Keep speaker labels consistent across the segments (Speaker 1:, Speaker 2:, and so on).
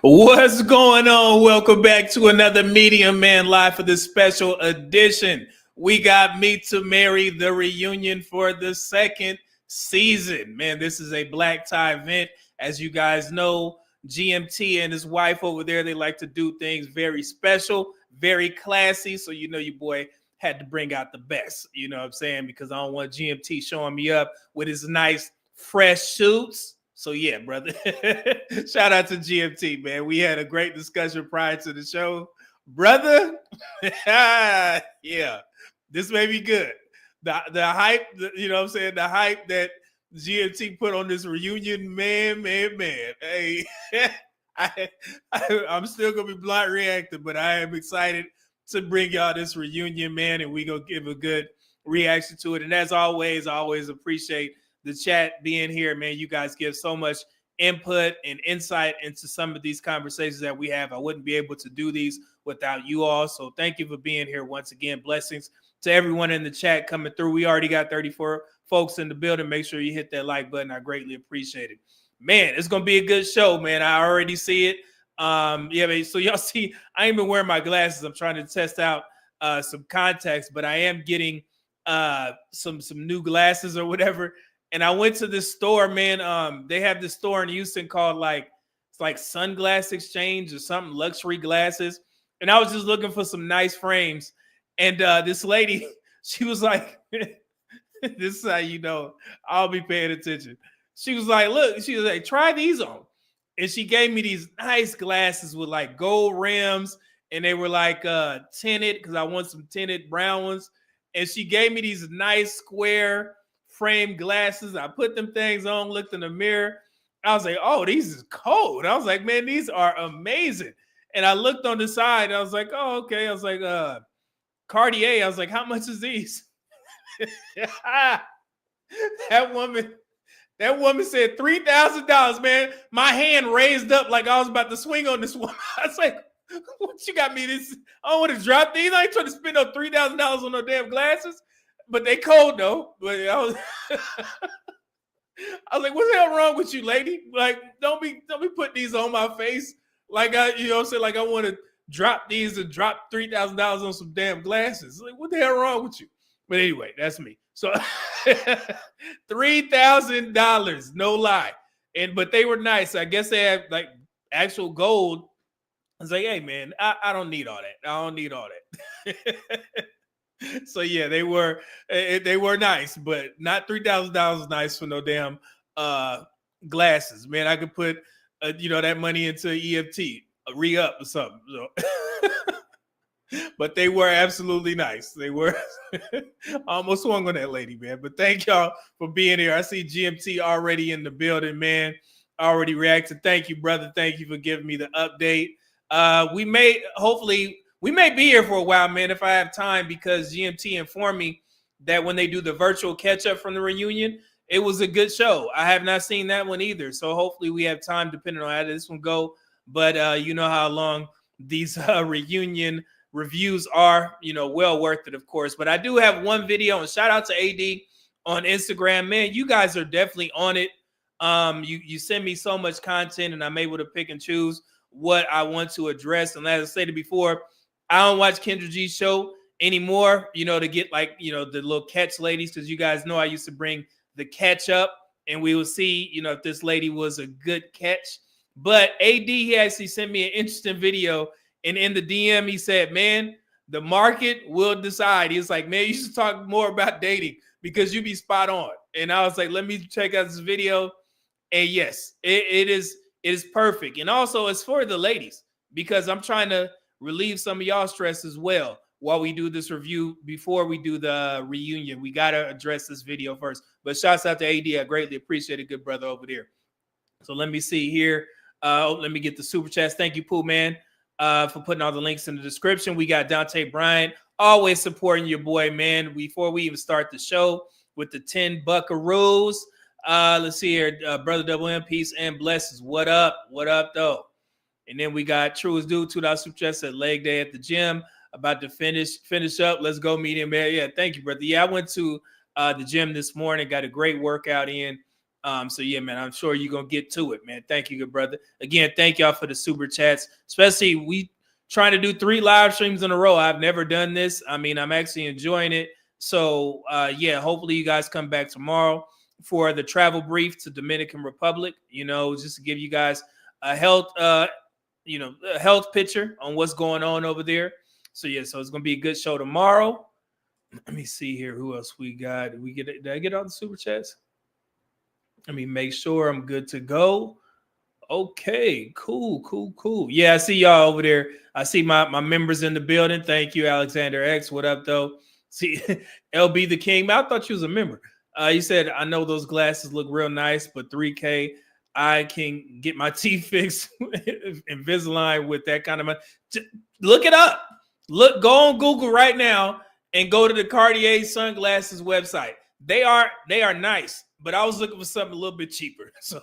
Speaker 1: What's going on? Welcome back to another Medium Man Live for this special edition. We got MEET2MARRY, the reunion for the second season. Man, this is a black tie event. As you guys know, GMT and his wife over there, they like to do things very special, very classy. So you know your boy had to bring out the best, you know what I'm saying? Because I don't want GMT showing me up with his nice, fresh suits. So yeah, brother. Shout out to GMT, man. We had a great discussion prior to the show. Brother, yeah, this may be good. The hype, you know what I'm saying? The hype that GMT put on this reunion, man. Hey, I'm still going to be blunt reacting, but I am excited to bring y'all this reunion, man, and we going to give a good reaction to it. And as always, I always appreciate the chat being here, man. You guys give so much input and insight into some of these conversations that we have. I wouldn't be able to do these without you all. So thank you for being here once again. Blessings to everyone in the chat coming through. We already got 34 folks in the building. Make sure you hit that like button. I greatly appreciate it. Man, it's going to be a good show, man. I already see it. Yeah, man, so y'all see, I ain't been wearing my glasses. I'm trying to test out some contacts, but I am getting some new glasses or whatever. And I went to this store, man. They have this store in Houston called it's like Sunglass Exchange or something, luxury glasses. And I was just looking for some nice frames. And this lady, she was like, this is how you know I'll be paying attention. She was like, look, she was like, try these on. And she gave me these nice glasses with like gold rims. And they were like tinted because I want some tinted brown ones. And she gave me these nice square frame glasses. I put them things on, looked in the mirror. I was like, oh, these is cold. I was like, man, these are amazing. And I looked on the side. I was like, oh, okay. I was like, Cartier. I was like, how much is these? That woman said $3,000, man. My hand raised up like I was about to swing on this woman. I was like, what you got me this? I don't want to drop these. I ain't trying to spend no $3,000 on no damn glasses. But they cold though. But I was like, what's the hell wrong with you, lady? Like, don't be putting these on my face. Like you know what I'm saying? Like I want to drop these and drop $3,000 on some damn glasses. Like, what the hell wrong with you? But anyway, that's me. So $3,000, no lie. But they were nice. I guess they had like actual gold. I was like, hey man, I don't need all that. I don't need all that. So yeah, they were nice, but not $3,000 nice for no damn glasses, man. I could put that money into EFT, re-up or something. So. But they were absolutely nice. They were almost swung on that lady, man. But thank y'all for being here. I see GMT already in the building, man. Already reacted. Thank you, brother. Thank you for giving me the update. We may be here for a while, man, if I have time, because GMT informed me that when they do the virtual catch-up from the reunion, it was a good show. I have not seen that one either. So hopefully we have time depending on how this one go. But you know how long these reunion reviews are, well worth it, of course. But I do have one video, and shout out to AD on Instagram. Man, you guys are definitely on it. You send me so much content, and I'm able to pick and choose what I want to address. And as I stated before, I don't watch Kendra G's show anymore, to get like, the little catch ladies, because you guys know I used to bring the catch up, and we will see, if this lady was a good catch. But AD, he actually sent me an interesting video, and in the DM, he said, man, the market will decide. He was like, man, you should talk more about dating because you be spot on. And I was like, let me check out this video. And yes, it is perfect. And also it's for the ladies, because I'm trying to relieve some of y'all stress as well while we do this review. Before we do the reunion, we got to address this video first. But shouts out to AD. I greatly appreciate it, good brother over there. So let me see here. Let me get the super chats. Thank you, Pooh Man, for putting all the links in the description. We got Dante Bryant, always supporting your boy, man. Before we even start the show with the 10 buckaroos. Let's see here. Brother Double M, peace and blessings. What up? What up, though? And then we got True as Dude, $2 super chat, said leg day at the gym. About to finish up. Let's go meet him, man. Yeah, thank you, brother. Yeah, I went to the gym this morning, got a great workout in. So yeah, man, I'm sure you're gonna get to it, man. Thank you, good brother. Again, thank y'all for the super chats, especially we trying to do 3 live streams in a row. I've never done this. I mean, I'm actually enjoying it. So yeah, hopefully you guys come back tomorrow for the travel brief to Dominican Republic, just to give you guys a health a health picture on what's going on over there. So yeah, so it's gonna be a good show tomorrow. Let me see here who else we got. Did I get all the super chats? Let me make sure I'm good to go. Okay, cool. Yeah, I see y'all over there. I see my members in the building. Thank you, Alexander X. What up, though? See, LB the King. I thought you was a member. You said, I know those glasses look real nice, but 3K, I can get my teeth fixed Invisalign with that kind of money. Look it up. Go on Google right now and go to the Cartier sunglasses website. They are nice, but I was looking for something a little bit cheaper. So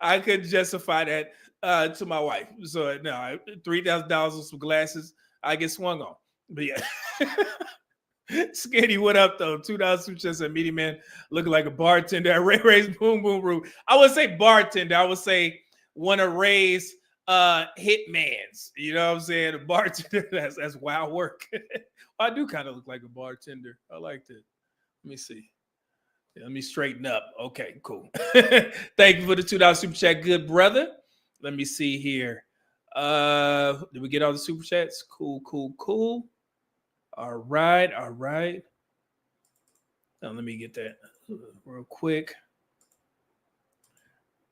Speaker 1: I couldn't justify that to my wife. So no, $3,000 on some glasses, I get swung on. But yeah. Skinny, what up though? $2 super chats at Meaty Man looking like a bartender at Ray Ray's Boom Boom Room. I would say bartender. I would say one of Ray's hitmans. You know what I'm saying? A bartender. That's wild work. I do kind of look like a bartender. I like that. Let me see. Let me straighten up. Okay, cool. Thank you for the $2 super chat, good brother. Let me see here. Did we get all the super chats? Cool. All right. Now let me get that real quick.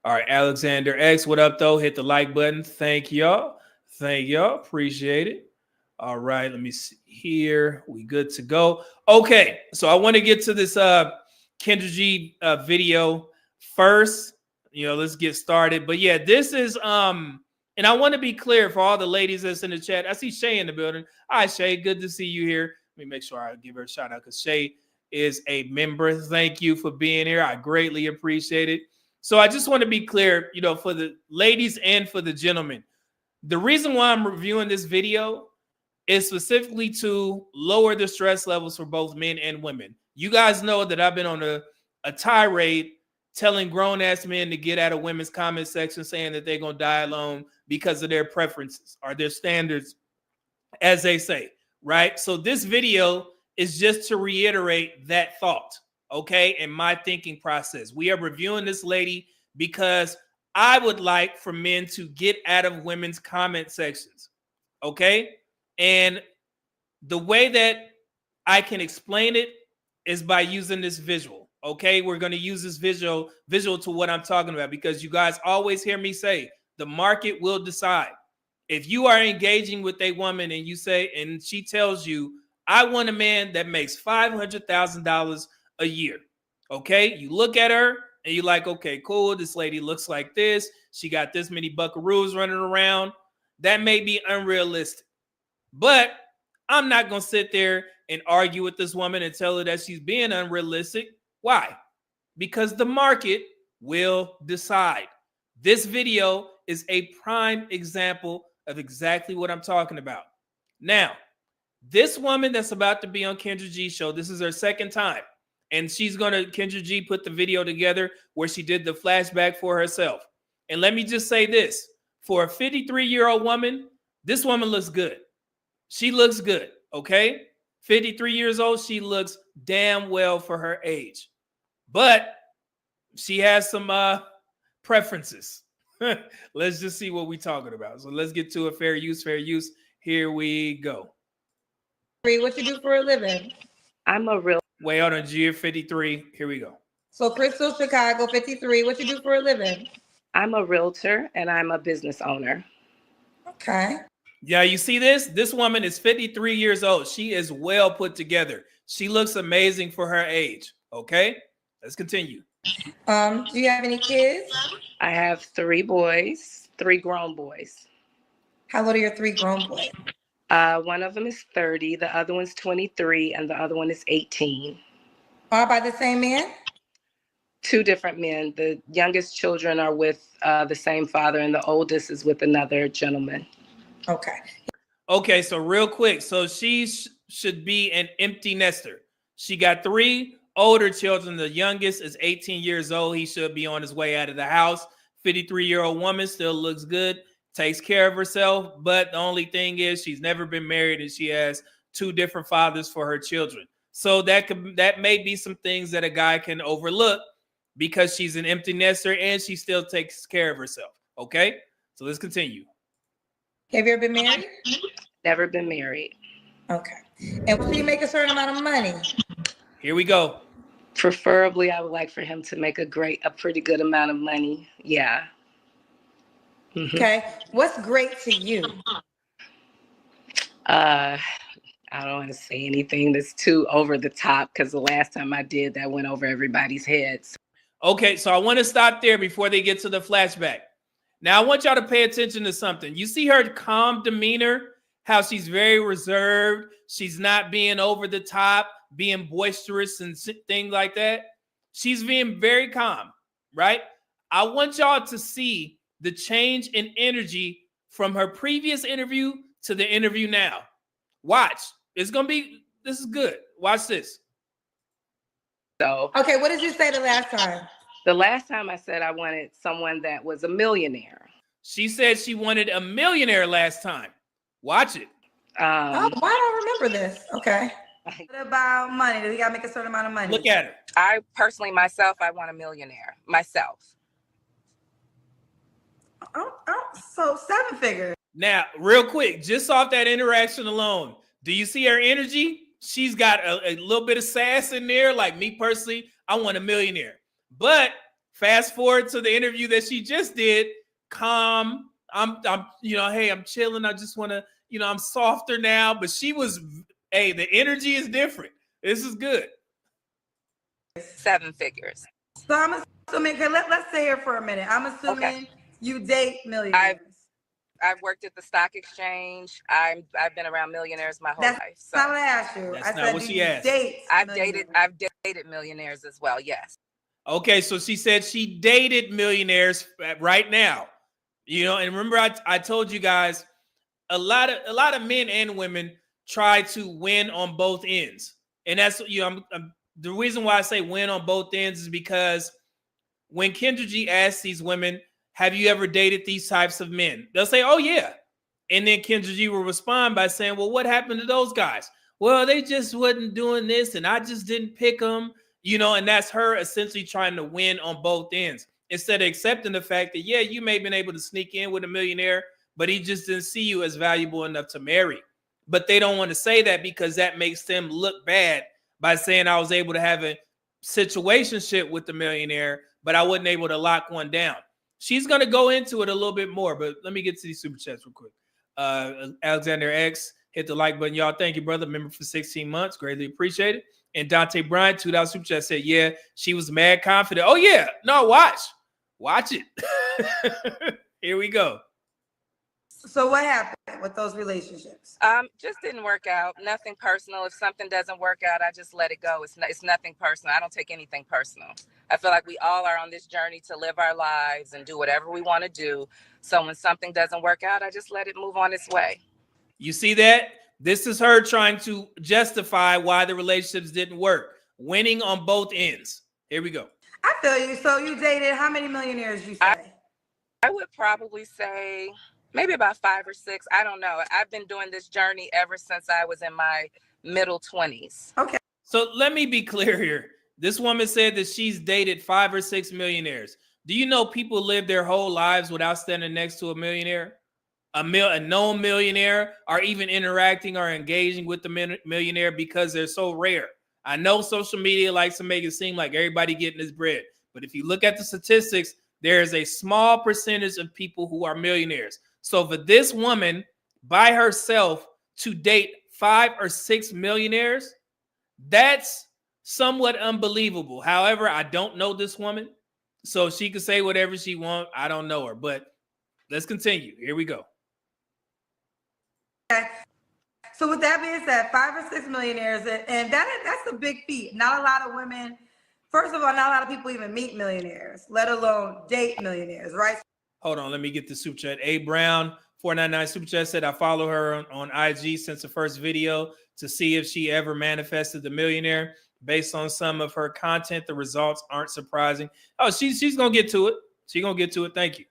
Speaker 1: All right, Alexander X, what up though? Hit the like button. Thank y'all. Appreciate it. All right, let me see here. We good to go. Okay, so I want to get to this Kendra G video first. Let's get started. But yeah, this is and I want to be clear for all the ladies that's in the chat. I see Shay in the building. Hi, Shay. Good to see you here. Let me make sure I give her a shout out because Shay is a member. Thank you for being here. I greatly appreciate it. So I just want to be clear, for the ladies and for the gentlemen. The reason why I'm reviewing this video is specifically to lower the stress levels for both men and women. You guys know that I've been on a tirade telling grown-ass men to get out of women's comment section saying that they're going to die alone because of their preferences or their standards, as they say, right? So this video is just to reiterate that thought, okay, and my thinking process. We are reviewing this lady because I would like for men to get out of women's comment sections, okay? And the way that I can explain it is by using this visual. Okay, we're going to use this visual to what I'm talking about because you guys always hear me say the market will decide. If you are engaging with a woman and you say, and she tells you, I want a man that makes $500,000 a year. Okay, you look at her and you're like, okay, cool. This lady looks like this. She got this many buckaroos running around. That may be unrealistic, but I'm not going to sit there and argue with this woman and tell her that she's being unrealistic. Why? Because the market will decide. This video is a prime example of exactly what I'm talking about. Now, this woman that's about to be on Kendra G's show, this is her second time. And Kendra G put the video together where she did the flashback for herself. And let me just say this. For a 53-year-old woman, this woman looks good. She looks good, okay? 53 years old, she looks damn well for her age. But she has some preferences. Let's just see what we're talking about. So let's get to it. Fair use. Here we go.
Speaker 2: What you do for a living?
Speaker 3: I'm a real.
Speaker 1: Wait, hold on. Year 53. Here we go.
Speaker 2: So Crystal, Chicago, 53. What you do for a living?
Speaker 3: I'm a realtor and I'm a business owner.
Speaker 2: Okay.
Speaker 1: Yeah, you see this? This woman is 53 years old. She is well put together. She looks amazing for her age. Okay, let's continue.
Speaker 2: Do you have any kids?
Speaker 3: I have 3 boys, 3 grown boys.
Speaker 2: How old are your 3 grown boys?
Speaker 3: One of them is 30, the other one's 23, and the other one is 18.
Speaker 2: All by the same man?
Speaker 3: 2 different men. The youngest children are with the same father, and the oldest is with another gentleman.
Speaker 2: Okay,
Speaker 1: so real quick. So she should be an empty nester. She got 3 older children. The youngest is 18 years old. He should be on his way out of the house. 53-year-old woman, still looks good, takes care of herself. But the only thing is she's never been married and she has 2 different fathers for her children. So that may be some things that a guy can overlook because she's an empty nester and she still takes care of herself. Okay, so let's continue.
Speaker 2: Have you ever been married?
Speaker 3: Never been married.
Speaker 2: Okay. And should you make a certain amount of money?
Speaker 1: Here we go.
Speaker 3: Preferably, I would like for him to make a pretty good amount of money. Yeah. Mm-hmm.
Speaker 2: Okay. What's great to you?
Speaker 3: I don't want to say anything that's too over the top because the last time I did that went over everybody's heads.
Speaker 1: Okay, so I want to stop there before they get to the flashback. Now, I want y'all to pay attention to something. You see her calm demeanor, how she's very reserved. She's not being over the top, being boisterous and things like that. She's being very calm, right? I want y'all to see the change in energy from her previous interview to the interview now. Watch. This is good. Watch this.
Speaker 3: So,
Speaker 2: okay, what did you say the last time?
Speaker 3: The last time I said I wanted someone that was a millionaire.
Speaker 1: She said she wanted a millionaire last time. Watch it.
Speaker 2: Why don't I remember this? Okay. What about money? Do we got to make a certain amount of money?
Speaker 1: Look at her.
Speaker 3: I personally, myself, I want a millionaire. Myself.
Speaker 2: So 7 figures.
Speaker 1: Now, real quick, just off that interaction alone, do you see her energy? She's got a little bit of sass in there. Like me personally, I want a millionaire. But fast forward to the interview that she just did, calm. I'm hey, I'm chilling. I just want to, I'm softer now. But she was, hey, the energy is different. This is good.
Speaker 3: 7 figures.
Speaker 2: So I'm assuming, let's stay here for a minute. I'm assuming you date millionaires.
Speaker 3: I've worked at the stock exchange. I've been around millionaires my whole life. So.
Speaker 2: That's not what I asked you.
Speaker 1: That's not what she asked.
Speaker 3: I've dated millionaires as well. Yes.
Speaker 1: Okay, so she said she dated millionaires right now. And remember I told you guys a lot of men and women try to win on both ends. And that's the reason why I say win on both ends is because when Kendra G asks these women, have you ever dated these types of men? They'll say, oh, yeah. And then Kendra G will respond by saying, well, what happened to those guys? Well, they just wasn't doing this and I just didn't pick them, and that's her essentially trying to win on both ends instead of accepting the fact that, yeah, you may have been able to sneak in with a millionaire, but he just didn't see you as valuable enough to marry. But they don't want to say that because that makes them look bad by saying I was able to have a situationship with the millionaire, but I wasn't able to lock one down. She's going to go into it a little bit more, but let me get to these super chats real quick. Alexander X, hit the like button. Y'all, thank you, brother. Member for 16 months. Greatly appreciate it. And Dante Bryant, $2 super chat, said, yeah, she was mad confident. Oh, yeah. No, watch it. Here we go.
Speaker 2: So what happened with those relationships?
Speaker 3: Just didn't work out. Nothing personal. If something doesn't work out, I just let it go. It's nothing personal. I don't take anything personal. I feel like we all are on this journey to live our lives and do whatever we want to do. So when something doesn't work out, I just let it move on its way.
Speaker 1: You see that? This is her trying to justify why the relationships didn't work. Winning on both ends. Here we go.
Speaker 2: I feel you. So you dated how many millionaires, you say?
Speaker 3: I would probably say maybe about 5 or 6. I don't know. I've been doing this journey ever since I was in my middle 20s.
Speaker 2: Okay.
Speaker 1: So let me be clear here. This woman said that she's dated 5 or 6 millionaires. Do you know people live their whole lives without standing next to a millionaire? A known millionaire, or even interacting or engaging with the millionaire because they're so rare. I know social media likes to make it seem like everybody getting this bread. But if you look at the statistics, there is a small percentage of people who are millionaires. So for this woman by herself to date 5 or 6 millionaires, that's somewhat unbelievable. However, I don't know this woman, so she can say whatever she wants. I don't know her, but let's continue. Here we go.
Speaker 2: Okay. So with that being said, 5 or 6 millionaires, and that's a big feat. Not a lot of women, first of all, not a lot of people even meet millionaires, let alone date millionaires, right?
Speaker 1: Hold on, let me get the super chat. A Brown 499 super chat said, I follow her on IG since the first video to see if she ever manifested the millionaire. Based on some of her content, the results aren't surprising. Oh, she's gonna get to it. She's gonna get to it. Thank you.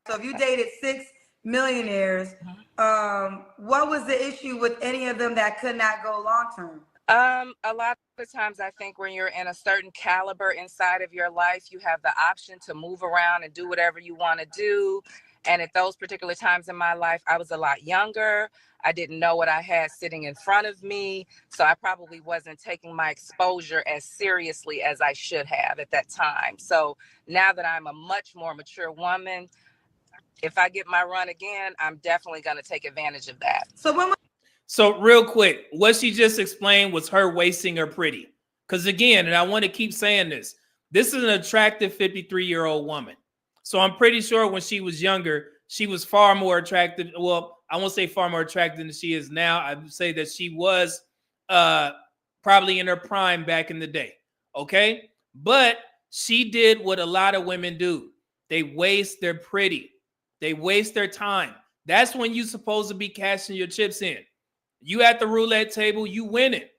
Speaker 2: So if you dated 6 millionaires, what was the issue with any of them that could not go long term?
Speaker 3: A lot of times I think when you're in a certain caliber inside of your life, you have the option to move around and do whatever you want to do. And at those particular times in my life, I was a lot younger. I didn't know what I had sitting in front of me. So I probably wasn't taking my exposure as seriously as I should have at that time. So now that I'm a much more mature woman, if I get my run again, I'm definitely going to take advantage of that.
Speaker 1: So real quick, what she just explained was her wasting her pretty. Because again, and I want to keep saying this, this is an attractive 53-year-old woman. So I'm pretty sure when she was younger, she was far more attractive. Well, I won't say far more attractive than she is now. I would say that she was probably in her prime back in the day. Okay. But she did what a lot of women do. They waste their pretty. They waste their time. That's when you're supposed to be cashing your chips in. You at the roulette table, you win it.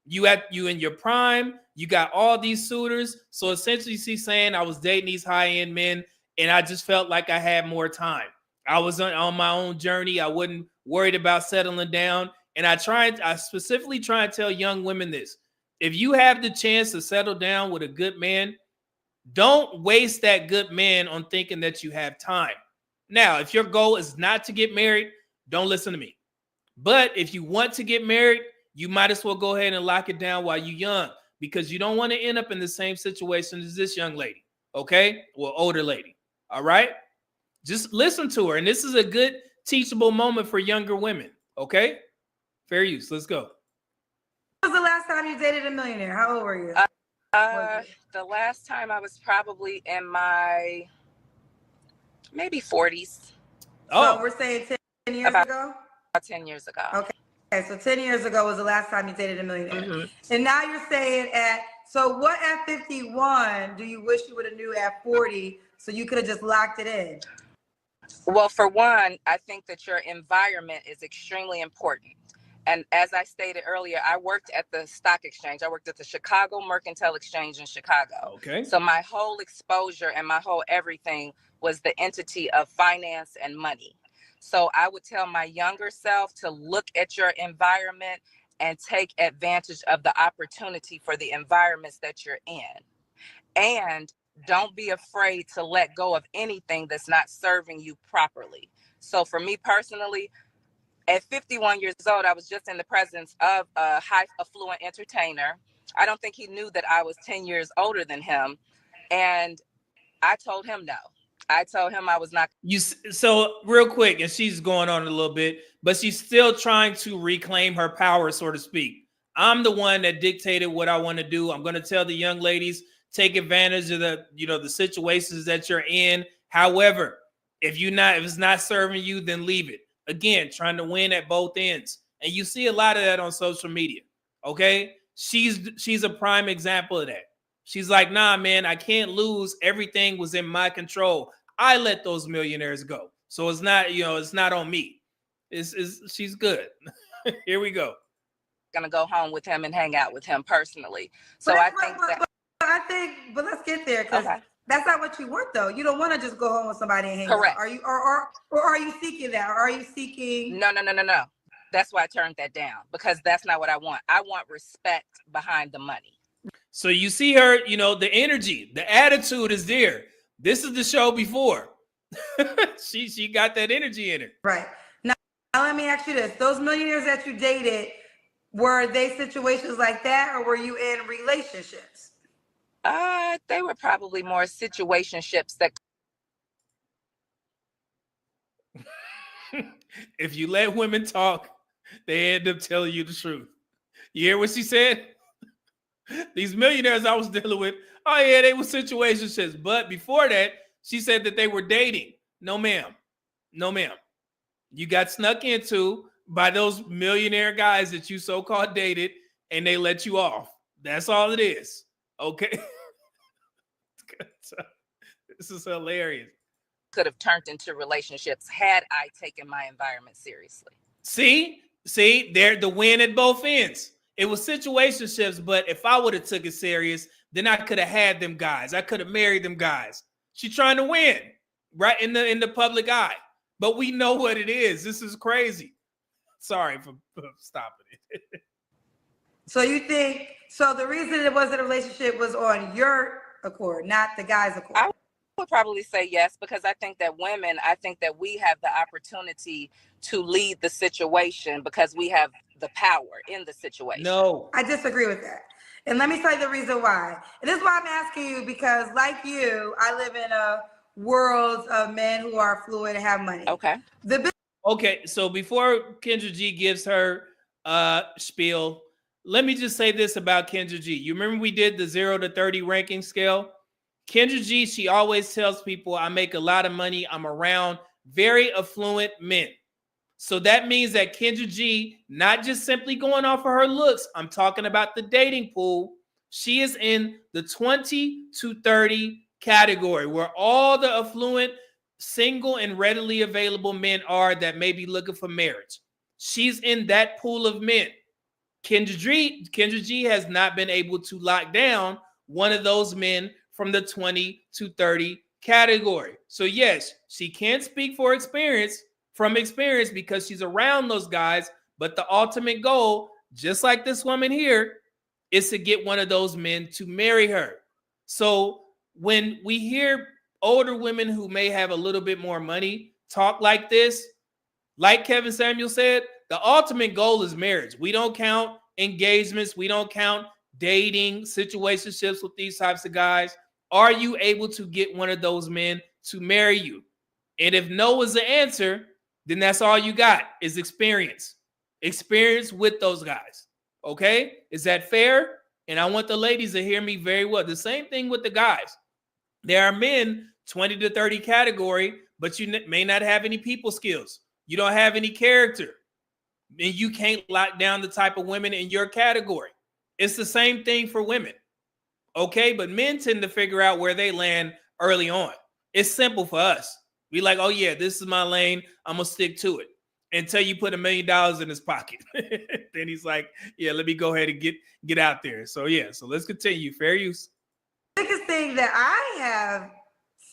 Speaker 1: You in your prime, you got all these suitors. So essentially she's saying I was dating these high-end men and I just felt like I had more time. I was on my own journey. I wasn't worried about settling down. And I specifically try and tell young women this. If you have the chance to settle down with a good man, don't waste that good man on thinking that you have time. Now, if your goal is not to get married, don't listen to me. But if you want to get married, you might as well go ahead and lock it down while you're young, because you don't want to end up in the same situation as this young lady, okay? Well, older lady, all right? Just listen to her, and this is a good teachable moment for younger women, okay? Fair use. Let's go.
Speaker 2: When was the last time you dated a millionaire? How old were you?
Speaker 3: The last time I was probably in my maybe 40s.
Speaker 2: Oh, so we're saying 10 years ago?
Speaker 3: About 10 years ago.
Speaker 2: Okay, so 10 years ago was the last time you dated a millionaire. And now you're saying so what at 51 do you wish you would have knew at 40 so you could have just locked it in?
Speaker 3: Well, for one, I think that your environment is extremely important. And as I stated earlier, I worked at the stock exchange. I worked at the Chicago Mercantile Exchange in Chicago.
Speaker 1: Okay.
Speaker 3: So my whole exposure and my whole everything was the entity of finance and money. So I would tell my younger self to look at your environment and take advantage of the opportunity for the environments that you're in. And don't be afraid to let go of anything that's not serving you properly. So for me personally, at 51 years old, I was just in the presence of a high affluent entertainer. I don't think he knew that I was 10 years older than him. And I told him no. I told him I was not.
Speaker 1: So real quick, and she's going on a little bit, but she's still trying to reclaim her power, so to speak. I'm the one that dictated what I want to do. I'm going to tell the young ladies, take advantage of the situations that you're in. However, if it's not serving you, then leave it. Again, trying to win at both ends. And you see a lot of that on social media. Okay. She's a prime example of that. She's like, nah, man, I can't lose. Everything was in my control. I let those millionaires go. So it's not, it's not on me. She's good. Here we go.
Speaker 3: Gonna go home with him and hang out with him personally. So
Speaker 2: but let's get there, because that's not what you want, though. You don't want to just go home with somebody and hang out. Are you, or are you seeking that? Or are you seeking?
Speaker 3: No. That's why I turned that down, because that's not what I want. I want respect behind the money.
Speaker 1: So you see her, the energy, the attitude is there. This is the show before. she got that energy in her.
Speaker 2: Right. Now let me ask you this. Those millionaires that you dated, were they situations like that, or were you in relationships?
Speaker 3: They were probably more situationships that.
Speaker 1: If you let women talk, they end up telling you the truth. You hear what she said? These millionaires I was dealing with, oh yeah, they were situationships. But before that, she said that they were dating. No, ma'am. No, ma'am. You got snuck into by those millionaire guys that you so-called dated, and they let you off. That's all it is. Okay. This is hilarious.
Speaker 3: Could have turned into relationships had I taken my environment seriously.
Speaker 1: See, they're the win at both ends. It was situationships, but if I would have took it serious, then I could have had them guys. I could have married them guys. She's trying to win, right, in the public eye. But we know what it is. This is crazy. Sorry for stopping it.
Speaker 2: So you think, so the reason it wasn't a relationship was on your accord, not the guy's accord?
Speaker 3: I would probably say yes, because I think that we have the opportunity to lead the situation because we have the power in the situation.
Speaker 1: No.
Speaker 2: I disagree with that. And let me tell you the reason why. And this is why I'm asking you, because like you, I live in a world of men who are fluid and have money.
Speaker 3: Okay.
Speaker 1: Okay, so before Kendra G gives her spiel, let me just say this about Kendra G. You remember we did the 0 to 30 ranking scale? Kendra G, she always tells people, I make a lot of money. I'm around very affluent men. So that means that Kendra G, not just simply going off of her looks, I'm talking about the dating pool. She is in the 20 to 30 category where all the affluent, single and readily available men are that may be looking for marriage. She's in that pool of men. Kendra G has not been able to lock down one of those men from the 20 to 30 category. So yes, she can't speak from experience because she's around those guys, but the ultimate goal, just like this woman here, is to get one of those men to marry her. So when we hear older women who may have a little bit more money talk like this, like Kevin Samuel said, the ultimate goal is marriage. We don't count engagements. We don't count dating, situationships with these types of guys. Are you able to get one of those men to marry you? And if no is the answer, then that's all you got is experience. Experience with those guys. Okay? Is that fair? And I want the ladies to hear me very well. The same thing with the guys. There are men 20 to 30 category, but you may not have any people skills. You don't have any character. And you can't lock down the type of women in your category. It's the same thing for women. Okay? But men tend to figure out where they land early on. It's simple for us. We like, oh yeah, this is my lane. I'm going to stick to it. Until you put $1 million in his pocket. Then he's like, yeah, let me go ahead and get out there. So yeah, so let's continue. Fair use.
Speaker 2: The biggest thing that I have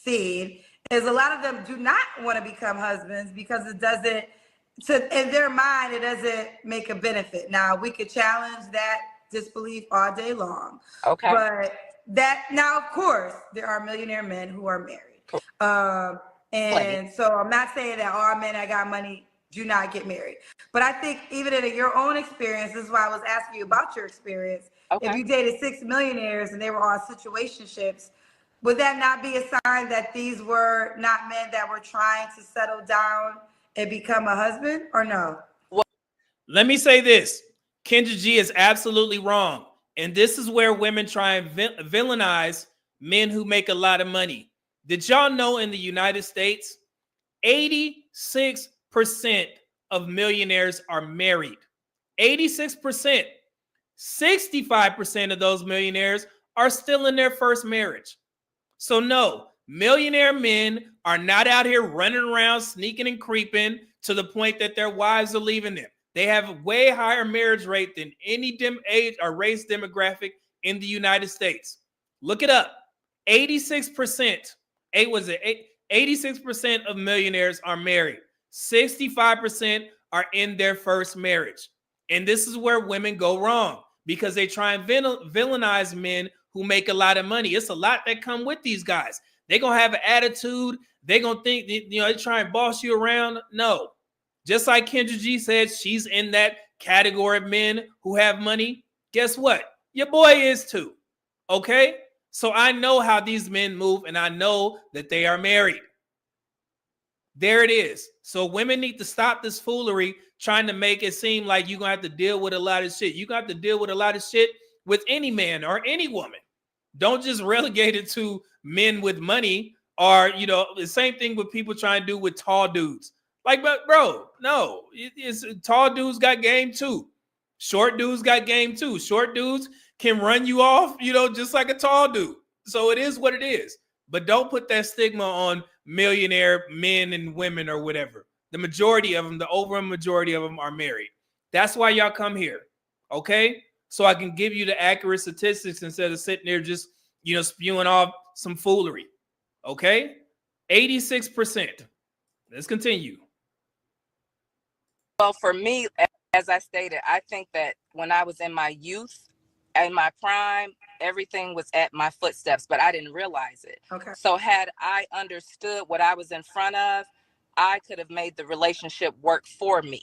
Speaker 2: seen is a lot of them do not want to become husbands because it doesn't, in their mind, it doesn't make a benefit. Now, we could challenge that disbelief all day long.
Speaker 3: Okay.
Speaker 2: But now, of course, there are millionaire men who are married. And so I'm not saying that all men that got money do not get married. But I think even in your own experience, this is why I was asking you about your experience. Okay. If you dated 6 millionaires and they were all situationships, would that not be a sign that these were not men that were trying to settle down and become a husband, or no?
Speaker 1: Let me say this. Kendra G is absolutely wrong. And this is where women try and villainize men who make a lot of money. Did y'all know in the United States, 86% of millionaires are married? 86%. 65% of those millionaires are still in their first marriage. So no, millionaire men are not out here running around sneaking and creeping to the point that their wives are leaving them. They have a way higher marriage rate than any age or race demographic in the United States. Look it up. 86%. 86% of millionaires are married. 65% are in their first marriage. And this is where women go wrong because they try and villainize men who make a lot of money. It's a lot that come with these guys. They're going to have an attitude. They're going to think, they try and boss you around. No. Just like Kendra G said, she's in that category of men who have money. Guess what? Your boy is too. Okay? So I know how these men move, and I know that they are married. There it is. So women need to stop this foolery trying to make it seem like you're going to have to deal with a lot of shit. You're going to have to deal with a lot of shit with any man or any woman. Don't just relegate it to men with money or, the same thing with people trying to do with tall dudes. Like, but bro, no, it's tall dudes got game too. Short dudes got game too. Short dudes can run you off, just like a tall dude. So it is what it is. But don't put that stigma on millionaire men and women or whatever. The majority of them, the overwhelming majority of them are married. That's why y'all come here. Okay? so I can give you the accurate statistics instead of sitting there just, spewing off some foolery. Okay? 86%. Let's continue.
Speaker 3: Well, for me, as I stated, I think that when I was in my youth, in my prime, everything was at my footsteps, but I didn't realize it.
Speaker 2: Okay.
Speaker 3: So had I understood what I was in front of, I could have made the relationship work for me.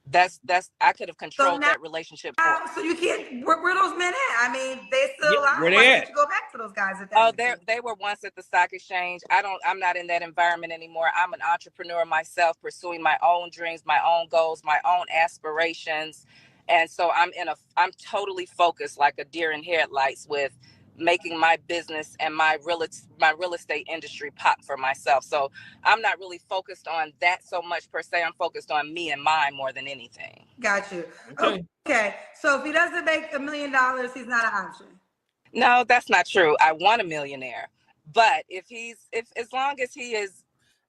Speaker 3: That's I could have controlled that relationship for me.
Speaker 2: So you can't, where those men at? I mean, they still
Speaker 1: Yeah,
Speaker 2: alive.
Speaker 1: where they
Speaker 2: Why
Speaker 1: at?
Speaker 2: can't you go back to those guys at that
Speaker 3: Oh,
Speaker 2: point?
Speaker 3: they were once at the stock exchange. I'm not in that environment anymore. I'm an entrepreneur myself, pursuing my own dreams, my own goals, my own aspirations. And so I'm totally focused like a deer in headlights with making my business and my real estate industry pop for myself. So I'm not really focused on that so much per se. I'm focused on me and mine more than anything.
Speaker 2: Got you.
Speaker 1: Okay.
Speaker 2: Okay. So if he doesn't make $1 million, he's not an option.
Speaker 3: No, that's not true. I want a millionaire. But if as long as he is.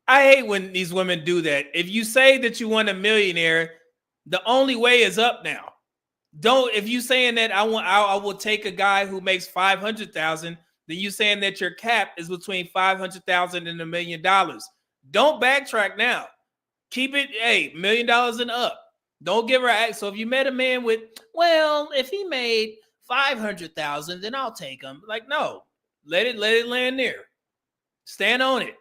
Speaker 1: I hate when these women do that. If you say that you want a millionaire, the only way is up now. If you saying that I will take a guy who makes 500,000, then you saying that your cap is between 500,000 and $1 million. Don't backtrack now. Keep it, $1 million and up. Don't give her so if you met a man with, well, if he made 500,000, then I'll take him. Like, no, let it land there. Stand on it.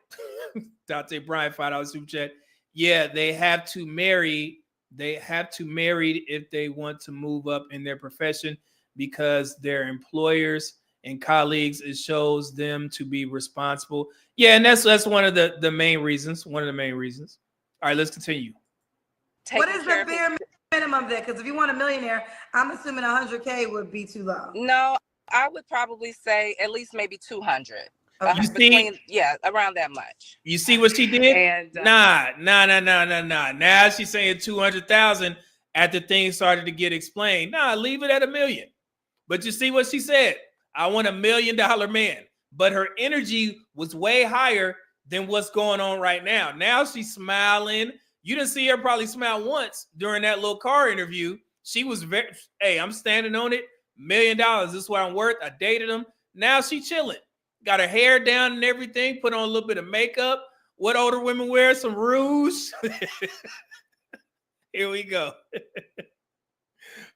Speaker 1: Dante Bryan, $5 super chat. Yeah, they have to marry. They have to marry if they want to move up in their profession because their employers and colleagues, it shows them to be responsible. Yeah, and that's one of the main reasons. One of the main reasons. All right, let's continue.
Speaker 2: What is the bare minimum there? Because if you want a millionaire, I'm assuming 100K would be too low.
Speaker 3: No, I would probably say at least maybe 200.
Speaker 1: You see,
Speaker 3: around that much.
Speaker 1: You see what she did?
Speaker 3: And
Speaker 1: nah. Now she's saying 200,000 after things started to get explained. Nah, leave it at $1 million. But you see what she said? I want $1 million man. But her energy was way higher than what's going on right now. Now she's smiling. You didn't see her probably smile once during that little car interview. She was very, hey, I'm standing on it. $1 million. This is what I'm worth. I dated him. Now she chilling. Got her hair down and everything. Put on a little bit of makeup. What older women wear? Some rouge. Here we go.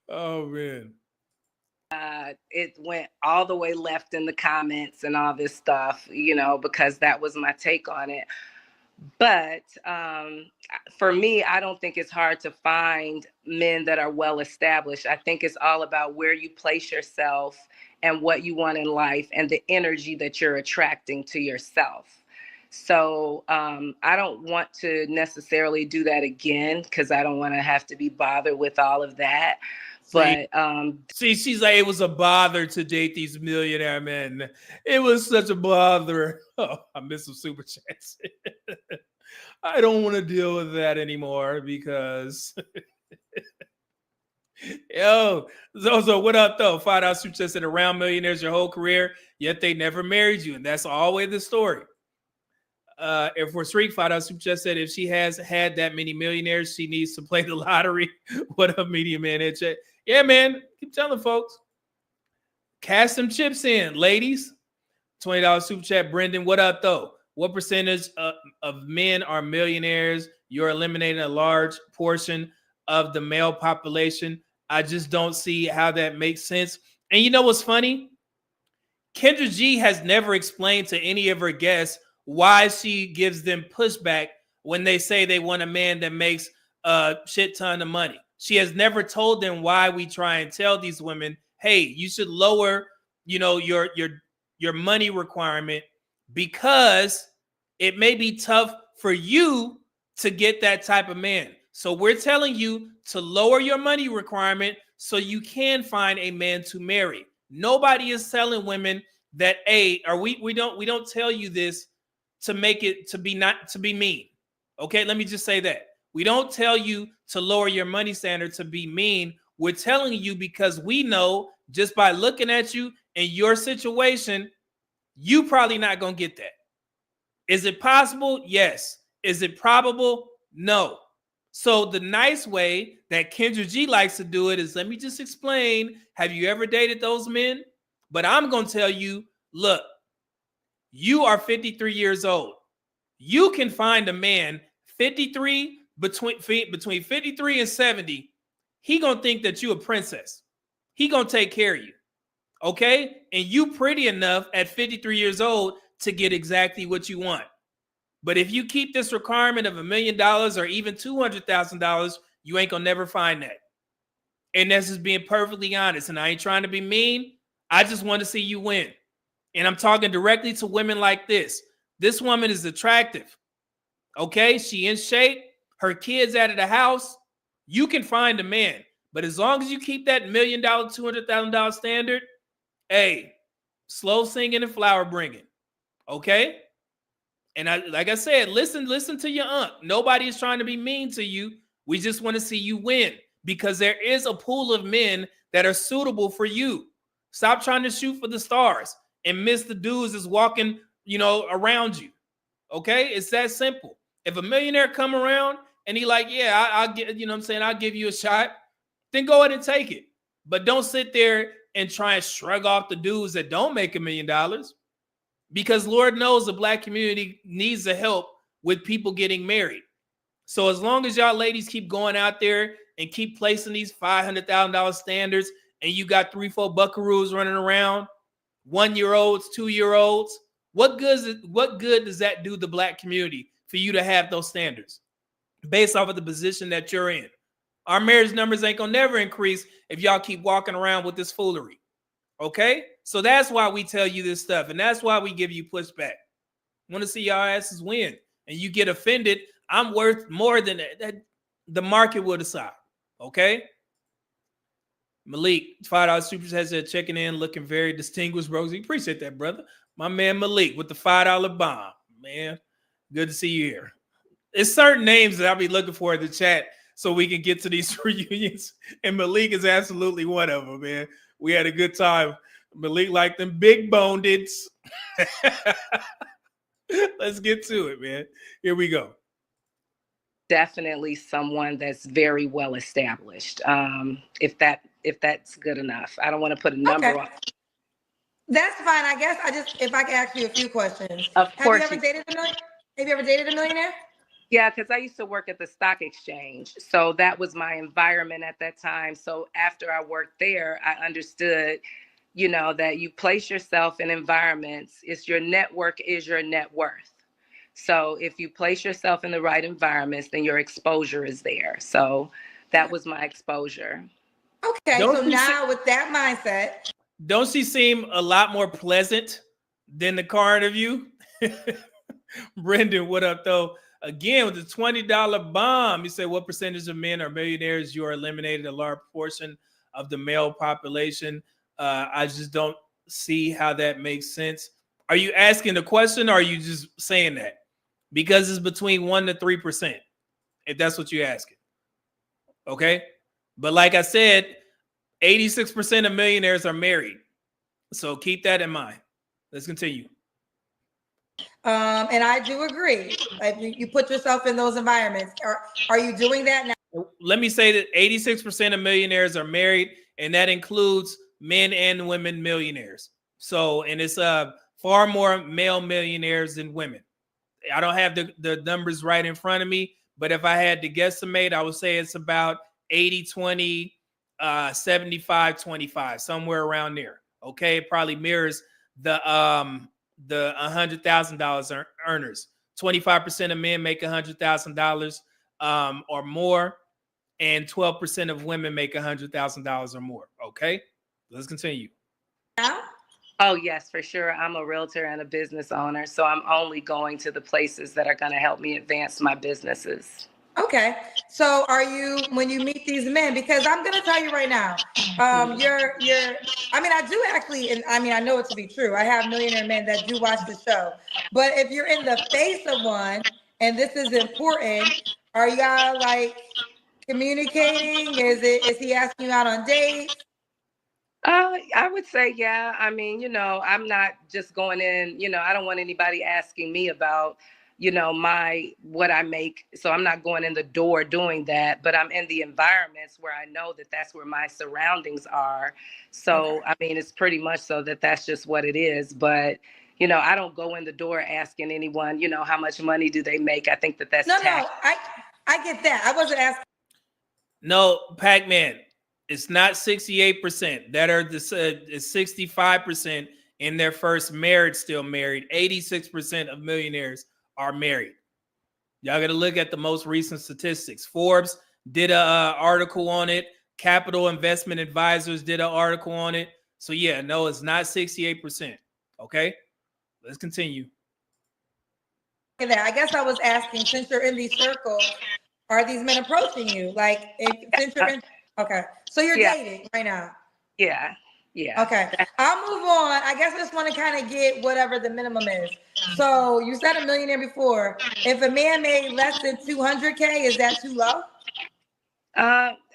Speaker 1: Oh, man.
Speaker 3: It went all the way left in the comments and all this stuff, because that was my take on it. But for me, I don't think it's hard to find men that are well established. I think it's all about where you place yourself and what you want in life and the energy that you're attracting to yourself. So I don't want to necessarily do that again because I don't want to have to be bothered with all of that. But
Speaker 1: she's like, it was a bother to date these millionaire men. It was such a bother. Oh, I missed some super chats. I don't want to deal with that anymore because yo, so what up though? $5 super chat said around millionaires your whole career, yet they never married you, and that's always the story. If for Street $5 super chat said if she has had that many millionaires, she needs to play the lottery. What up, media man? In chat. Yeah, man. Keep telling folks. Cash some chips in, ladies. $20 super chat. Brendan, what up though? What percentage of men are millionaires? You're eliminating a large portion of the male population. I just don't see how that makes sense. And you know what's funny? Kendra G has never explained to any of her guests why she gives them pushback when they say they want a man that makes a shit ton of money. She has never told them why we try and tell these women, hey, you should lower, your money requirement because it may be tough for you to get that type of man. So we're telling you to lower your money requirement so you can find a man to marry. Nobody is telling women that, we don't tell you this to make it to be mean. Okay, let me just say that. We don't tell you to lower your money standard to be mean. We're telling you because we know just by looking at you and your situation, you probably not going to get that. Is it possible? Yes. Is it probable? No. So the nice way that Kendra G likes to do it is, let me just explain. Have you ever dated those men? But I'm going to tell you, look, you are 53 years old. You can find a man 53 between 53 and 70. He going to think that you a princess. He going to take care of you. Okay? And you pretty enough at 53 years old to get exactly what you want. But if you keep this requirement of $1 million or even $200,000, you ain't gonna never find that. And that's just being perfectly honest. And I ain't trying to be mean. I just want to see you win. And I'm talking directly to women like this. This woman is attractive. Okay, she in shape. Her kids out of the house. You can find a man. But as long as you keep that $1 million, $200,000 standard, hey, slow singing and flower bringing. Okay? And like I said, listen to your aunt. Nobody is trying to be mean to you. We just want to see you win, because there is a pool of men that are suitable for you. Stop trying to shoot for the stars and miss the dudes that's walking, around you. Okay? It's that simple. If a millionaire come around and he like, yeah, I'll get, I'll give you a shot, then go ahead and take it. But don't sit there and try and shrug off the dudes that don't make $1 million. Because Lord knows the Black community needs the help with people getting married. So as long as y'all ladies keep going out there and keep placing these $500,000 standards, and you got 3-4 buckaroos running around, 1-year-olds, 2-year-olds, what good does that do the Black community for you to have those standards based off of the position that you're in? Our marriage numbers ain't gonna never increase if y'all keep walking around with this foolery. Okay? So that's why we tell you this stuff, and that's why we give you pushback. Want to see y'all asses win, and you get offended. I'm worth more than that. The market will decide. Okay? Malik, $5 super chat said, checking in, looking very distinguished, bro. We appreciate that, brother. My man Malik with the $5 bomb. Man, good to see you here. It's certain names that I'll be looking for in the chat so we can get to these reunions, and Malik is absolutely one of them, man. We had a good time. Malik like them big boned. Let's get to it, man. Here we go.
Speaker 3: Definitely someone that's very well established. If that's good enough. I don't want to put a number on.
Speaker 2: That's fine. I guess if I can ask you a few questions.
Speaker 3: Of course.
Speaker 2: Have you ever dated a millionaire?
Speaker 3: Yeah, because I used to work at the stock exchange. So that was my environment at that time. So after I worked there, I understood, that you place yourself in environments. It's your network is your net worth. So if you place yourself in the right environments, then your exposure is there. So that was my exposure.
Speaker 2: Okay, so now with that mindset.
Speaker 1: Don't she seem a lot more pleasant than the car interview? Brendan, what up, though? Again, with the $20 bomb, you say, what percentage of men are millionaires? You are eliminating a large portion of the male population. I just don't see how that makes sense. Are you asking the question, or are you just saying that? Because it's between 1% to 3%, if that's what you're asking. Okay? But like I said, 86% of millionaires are married. So keep that in mind. Let's continue.
Speaker 2: And I do agree. Like you put yourself in those environments. Are you doing that now?
Speaker 1: Let me say that 86% of millionaires are married, and that includes men and women millionaires. So, and it's far more male millionaires than women. I don't have the numbers right in front of me, but if I had to guesstimate, I would say it's about 80-20, 75-25, somewhere around there. Okay, it probably mirrors the $100,000 earners. 25% of men make $100,000 or more, and 12% of women make $100,000 or more. Okay, let's continue.
Speaker 2: Yeah.
Speaker 3: Oh, yes, for sure. I'm a realtor and a business owner, so I'm only going to the places that are going to help me advance my businesses.
Speaker 2: Okay. So are you, when you meet these men, because I'm going to tell you right now, I do actually, and I know it to be true. I have millionaire men that do watch the show, but if you're in the face of one, and this is important, are y'all like communicating? Is he asking you out on dates?
Speaker 3: I would say, yeah. I'm not just going in, I don't want anybody asking me about you know, what I make. So I'm not going in the door doing that, but I'm in the environments where I know that that's where my surroundings are. So, I mean, it's pretty much so that that's just what it is. But, you know, I don't go in the door asking anyone, you know, how much money do they make? I think that that's
Speaker 2: no, I get that. I wasn't asking.
Speaker 1: No, Pac-Man, it's not 68% that are it's 65% in their first marriage still married. 86% of millionaires are married. Y'all got to look at the most recent statistics. Forbes did a article on it. Capital Investment Advisors did an article on it. So yeah, no, it's not 68%. Okay, let's continue.
Speaker 2: I guess I was asking, since you're in these circles, are these men approaching you? Like, since you're in, okay, so you're dating right now.
Speaker 3: Yeah.
Speaker 2: Okay, I'll move on. I guess I just want to kind of get whatever the minimum is. So you said a millionaire before. If a man made less than 200K, is that too low?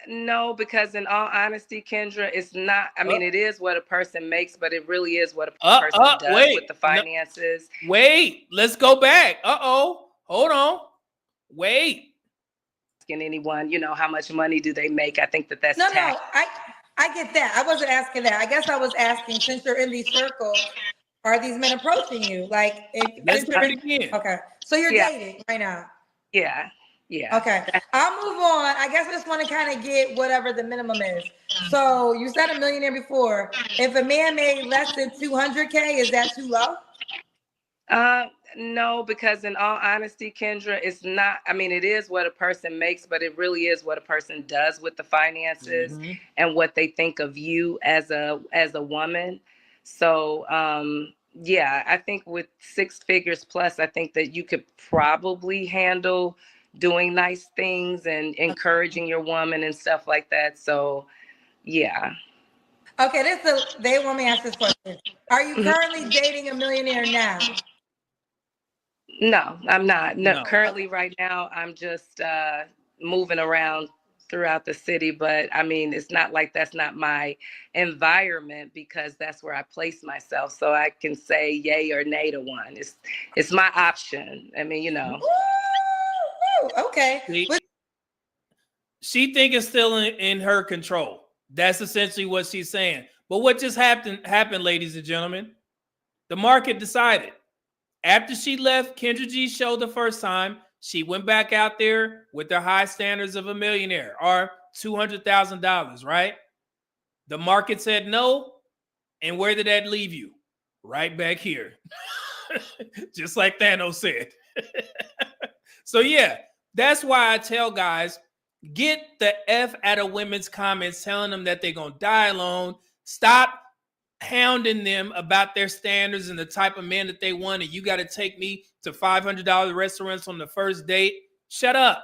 Speaker 3: No, because in all honesty, Kendra, it's not. I mean, it is what a person makes, but it really is what a person does with the finances.
Speaker 1: No, wait, let's go back. Hold on. Wait.
Speaker 3: Asking anyone, you know, how much money do they make? I think that that's
Speaker 2: no. I get that. I wasn't asking that. I guess I was asking, since you're in these circles, are these men approaching you? Like,
Speaker 1: let's do it again.
Speaker 2: Okay, so you're dating right now.
Speaker 3: Yeah.
Speaker 2: Okay, I'll move on. I guess I just want to kind of get whatever the minimum is. So you said a millionaire before. If a man made less than 200K, is that too low?
Speaker 3: No, because in all honesty, Kendra, it's not. I mean, it is what a person makes, but it really is what a person does with the finances and what they think of you as a woman. So, yeah, I think with 6 figures plus, I think that you could probably handle doing nice things and encouraging your woman and stuff like that. So, yeah.
Speaker 2: Okay, they want me to ask this question. Are you currently dating a millionaire now?
Speaker 3: No, I'm not. No. Currently, right now, I'm just moving around throughout the city. But I mean, it's not like that's not my environment, because that's where I place myself. So I can say yay or nay to one. It's my option. I mean, you know.
Speaker 2: Woo! Okay.
Speaker 1: She think it's still in her control. That's essentially what she's saying. But what just happened, ladies and gentlemen? The market decided. After she left Kendra G's show the first time, she went back out there with the high standards of a millionaire, or $200,000, right? The market said no. And where did that leave you? Right back here. Just like Thanos said. So yeah, that's why I tell guys, get the F out of women's comments telling them that they're going to die alone. Stop hounding them about their standards and the type of men that they want, and you got to take me to $500 restaurants on the first date. Shut up.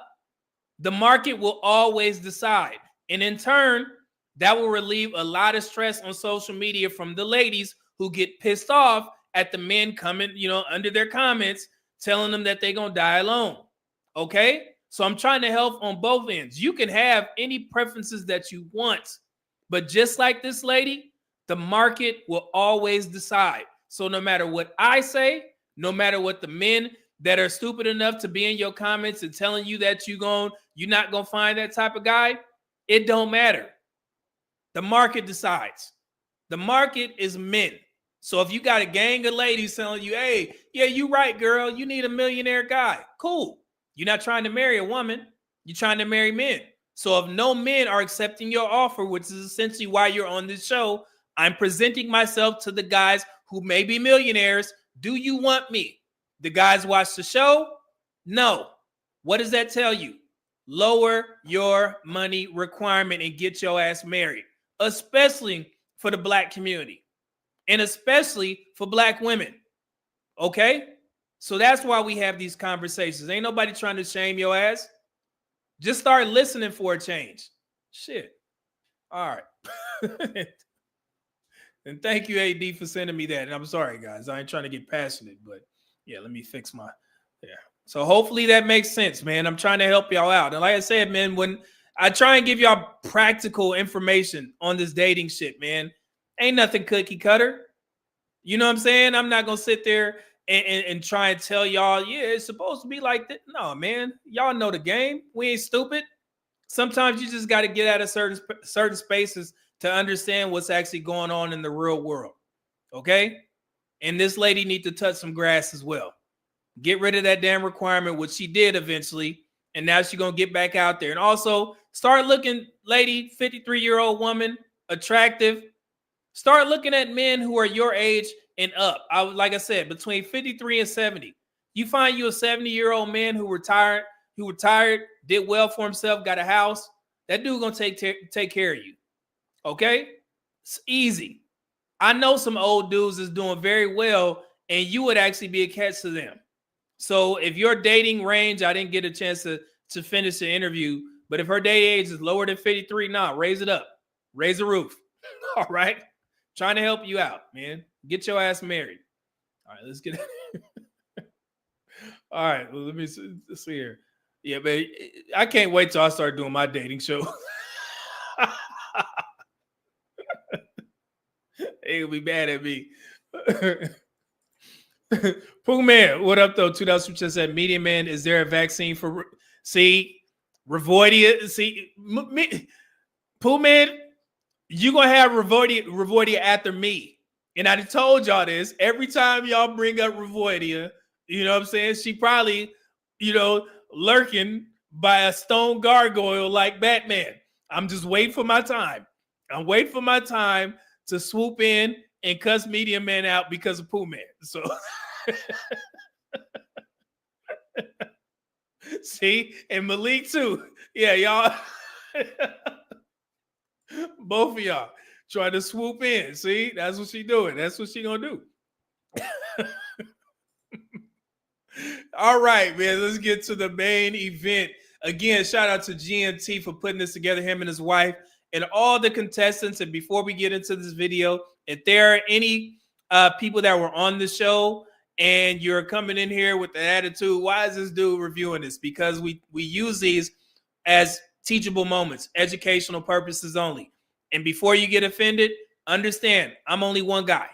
Speaker 1: The market will always decide, and in turn, that will relieve a lot of stress on social media from the ladies who get pissed off at the men coming, you know, under their comments telling them that they're gonna die alone. Okay, so I'm trying to help on both ends. You can have any preferences that you want, but just like this lady, the market will always decide. So no matter what I say, no matter what the men that are stupid enough to be in your comments and telling you that you're not gonna find that type of guy, it don't matter. The market decides. The market is men. So if you got a gang of ladies telling you, hey, yeah, you right, girl, you need a millionaire guy. Cool. You're not trying to marry a woman. You're trying to marry men. So if no men are accepting your offer, which is essentially why you're on this show, I'm presenting myself to the guys who may be millionaires. Do you want me? The guys watch the show? No. What does that tell you? Lower your money requirement and get your ass married, especially for the Black community and especially for Black women. Okay? So that's why we have these conversations. Ain't nobody trying to shame your ass. Just start listening for a change. Shit. All right. And thank you, AD, for sending me that. And I'm sorry, guys. I ain't trying to get passionate, but yeah, let me fix my, yeah. So hopefully that makes sense, man. I'm trying to help y'all out. And like I said, man, when I try and give y'all practical information on this dating shit, man, ain't nothing cookie cutter. You know what I'm saying? I'm not going to sit there and try and tell y'all, yeah, it's supposed to be like that. No, man, y'all know the game. We ain't stupid. Sometimes you just got to get out of certain spaces to understand what's actually going on in the real world. Okay? And this lady need to touch some grass as well. Get rid of that damn requirement, which she did eventually. And now she's going to get back out there. And also start looking, lady, 53-year-old woman, attractive. Start looking at men who are your age and up. Like I said, between 53 and 70. You find you a 70-year-old man who retired, did well for himself, got a house. That dude going to take care of you. Okay? It's easy. I know some old dudes is doing very well, and you would actually be a catch to them. So if your dating range, I didn't get a chance to finish the interview, but if her dating age is lower than 53, raise it up. Raise the roof. All right? Trying to help you out, man. Get your ass married. All right, let's get it. All right, well, let me see here. Yeah, but I can't wait till I start doing my dating show. They'll be mad at me. Pooh Man, what up though? 2000 just said, Medium Man, is there a vaccine for Revoidia? See, Pooh Man, you gonna have Revoidia after me. And I told y'all this. Every time y'all bring up Revoidia, you know what I'm saying? She probably, lurking by a stone gargoyle like Batman. I'm just waiting for my time. I'm waiting for my time to swoop in and cuss Medium Man out because of Pooh Man. So see, and Malik too. Yeah, y'all. Both of y'all trying to swoop in. See, that's what she doing. That's what she gonna do. All right, man. Let's get to the main event. Again, shout out to GMT for putting this together, him and his wife, and all the contestants. And before we get into this video, if there are any people that were on the show and you're coming in here with the attitude, why is this dude reviewing this? Because we use these as teachable moments, educational purposes only. And before you get offended, understand I'm only one guy.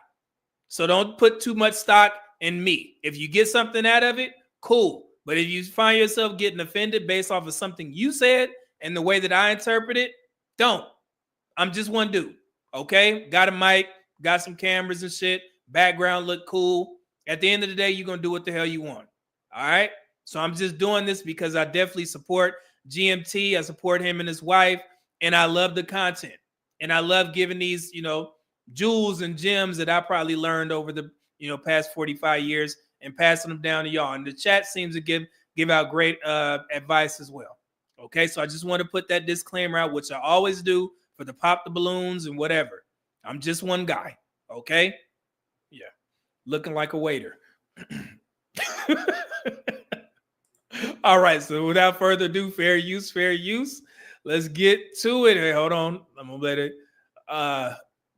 Speaker 1: So don't put too much stock in me. If you get something out of it, cool. But if you find yourself getting offended based off of something you said and the way that I interpret it, don't. I'm just one dude. Okay? Got a mic, got some cameras and shit. Background look cool. At the end of the day, you're going to do what the hell you want. All right? So I'm just doing this because I definitely support GMT. I support him and his wife. And I love the content. And I love giving these, jewels and gems that I probably learned over the, past 45 years and passing them down to y'all. And the chat seems to give out great advice as well. Okay, so I just want to put that disclaimer out, which I always do for the pop the balloons and whatever. I'm just one guy. Okay? Yeah. Looking like a waiter. All right, so without further ado, fair use. Let's get to it. Hey, hold on. I'm going to let it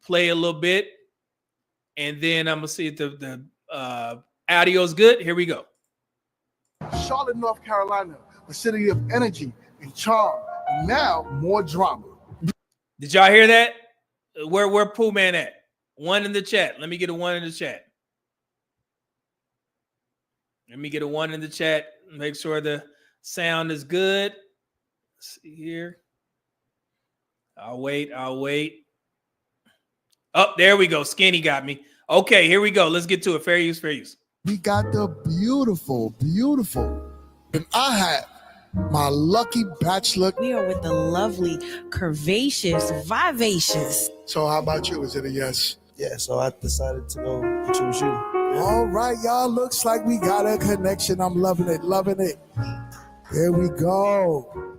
Speaker 1: play a little bit. And then I'm going to see if the audio's good. Here we go.
Speaker 4: Charlotte, North Carolina, a city of energy and charm. And now, more drama.
Speaker 1: Did y'all hear that? Where Pooh Man at? One in the chat. Let me get a one in the chat. Let me get a one in the chat. Make sure the sound is good. Let's see here. I'll wait. Oh, there we go. Skinny got me. Okay, here we go. Let's get to it. Fair use.
Speaker 4: We got the beautiful. And I have my lucky bachelor.
Speaker 5: We are with the lovely, curvaceous, vivacious.
Speaker 4: So how about you? Is it a yes?
Speaker 6: Yeah, so I decided to go and choose you.
Speaker 4: All right, y'all. Looks like we got a connection. I'm loving it. There we go.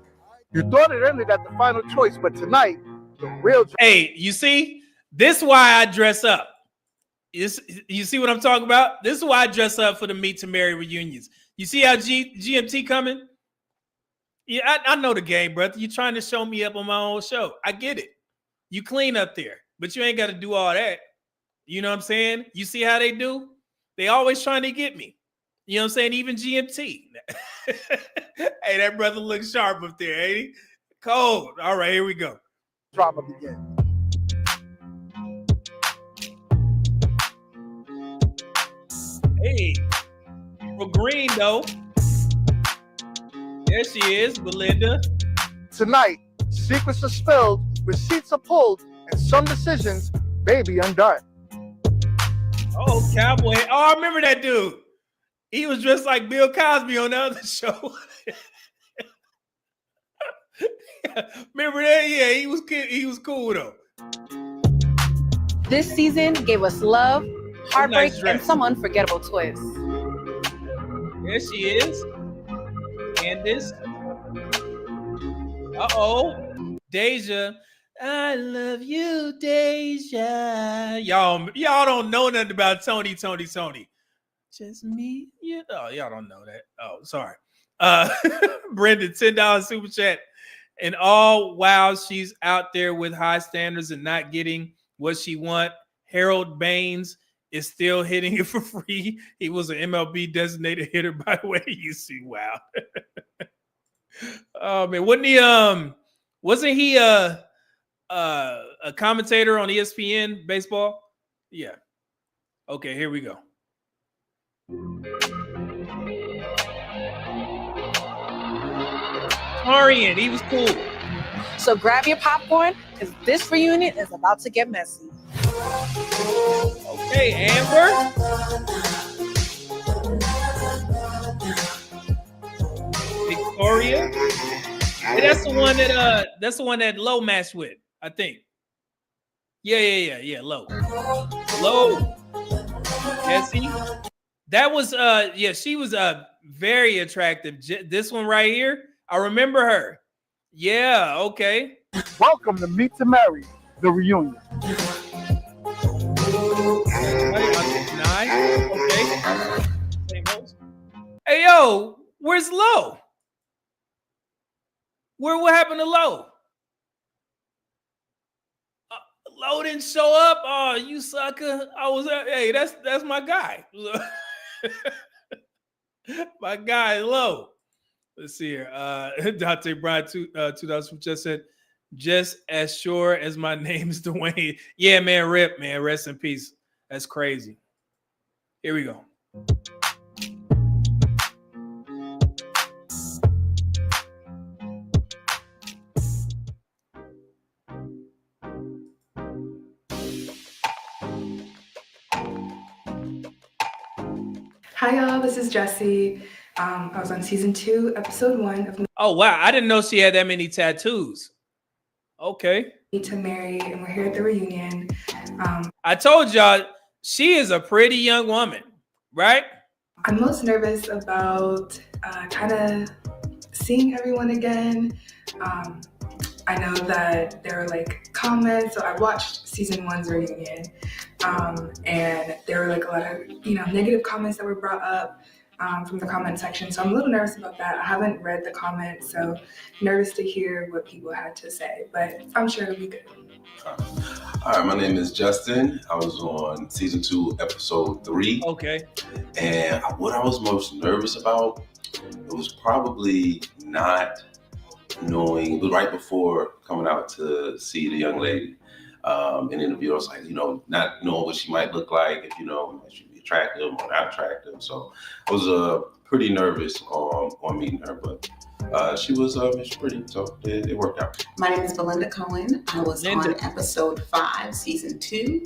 Speaker 4: You thought it ended at the final choice, but tonight, the real.
Speaker 1: Hey, you see? This is why I dress up. You see what I'm talking about? This is why I dress up for the MEET2MARRY reunions. You see how GMT coming? Yeah, I know the game, brother. You're trying to show me up on my own show. I get it. You clean up there, but you ain't got to do all that. You know what I'm saying? You see how they do? They always trying to get me. You know what I'm saying? Even GMT. Hey, that brother looks sharp up there, ain't he? Cold. All right, here we go.
Speaker 4: Drama begin.
Speaker 1: Hey. green though. There she is, Belinda.
Speaker 4: Tonight, secrets are spilled, receipts are pulled, and some decisions may be undone.
Speaker 1: Oh, cowboy. Oh, I remember that dude. He was dressed like Bill Cosby on the other show. Remember that? Yeah, he was cool though.
Speaker 7: This season gave us love, heartbreak,
Speaker 1: Nice
Speaker 7: and some unforgettable twists.
Speaker 1: There she is. Candace. Uh-oh. Deja. I love you, Deja. Y'all don't know nothing about Tony. Just me. Yeah. Oh, y'all don't know that. Oh, sorry. Brendan, $10 super chat. And all while she's out there with high standards and not getting what she want, Harold Baines is still hitting it for free. He was an MLB designated hitter, by the way. You see, wow. Oh man, wasn't he a commentator on ESPN baseball? Yeah. Okay, here we go. Arian, he was cool.
Speaker 7: So grab your popcorn, because this reunion is about to get messy.
Speaker 1: Okay, Amber. Victoria. Hey, that's the one that Low matched with, I think. Yeah, Low. Jesse. That was she was very attractive. This one right here, I remember her. Yeah, okay.
Speaker 4: Welcome to MEET2MARRY, the reunion.
Speaker 1: Nice. Okay. Same host. Hey yo, where's Low? What happened to Low? Low didn't show up. Oh, you sucker! Hey, that's my guy. My guy, Low. Let's see here. Dante Bryan, $2 just said, just as sure as my name is Dwayne. Yeah, man, rip, man. Rest in peace. That's crazy. Here we go.
Speaker 8: Hi y'all, this is Jessie. I was on season 2, episode 1 of
Speaker 1: Oh wow, I didn't know she had that many tattoos. Okay.
Speaker 8: MEET2MARRY, and we're here at the reunion.
Speaker 1: I told y'all she is a pretty young woman, right?
Speaker 8: I'm most nervous about kind of seeing everyone again. I know that there were like comments, so I watched season 1's reunion, and there were like a lot of negative comments that were brought up from the comment section. So I'm a little nervous about that. I haven't read the comments, so nervous to hear what people had to say, but I'm sure it'll be good.
Speaker 9: All right, my name is Justin. I was on season 2, episode 3.
Speaker 1: Okay.
Speaker 9: And what I was most nervous about, it was probably not knowing, it was right before coming out to see the young lady in the interview. I was like, not knowing what she might look like, if she'd be attractive or not attractive. So I was pretty nervous on meeting her, but she was pretty, so it worked out.
Speaker 10: My name is Belinda Cohen. I was on episode 5, season 2,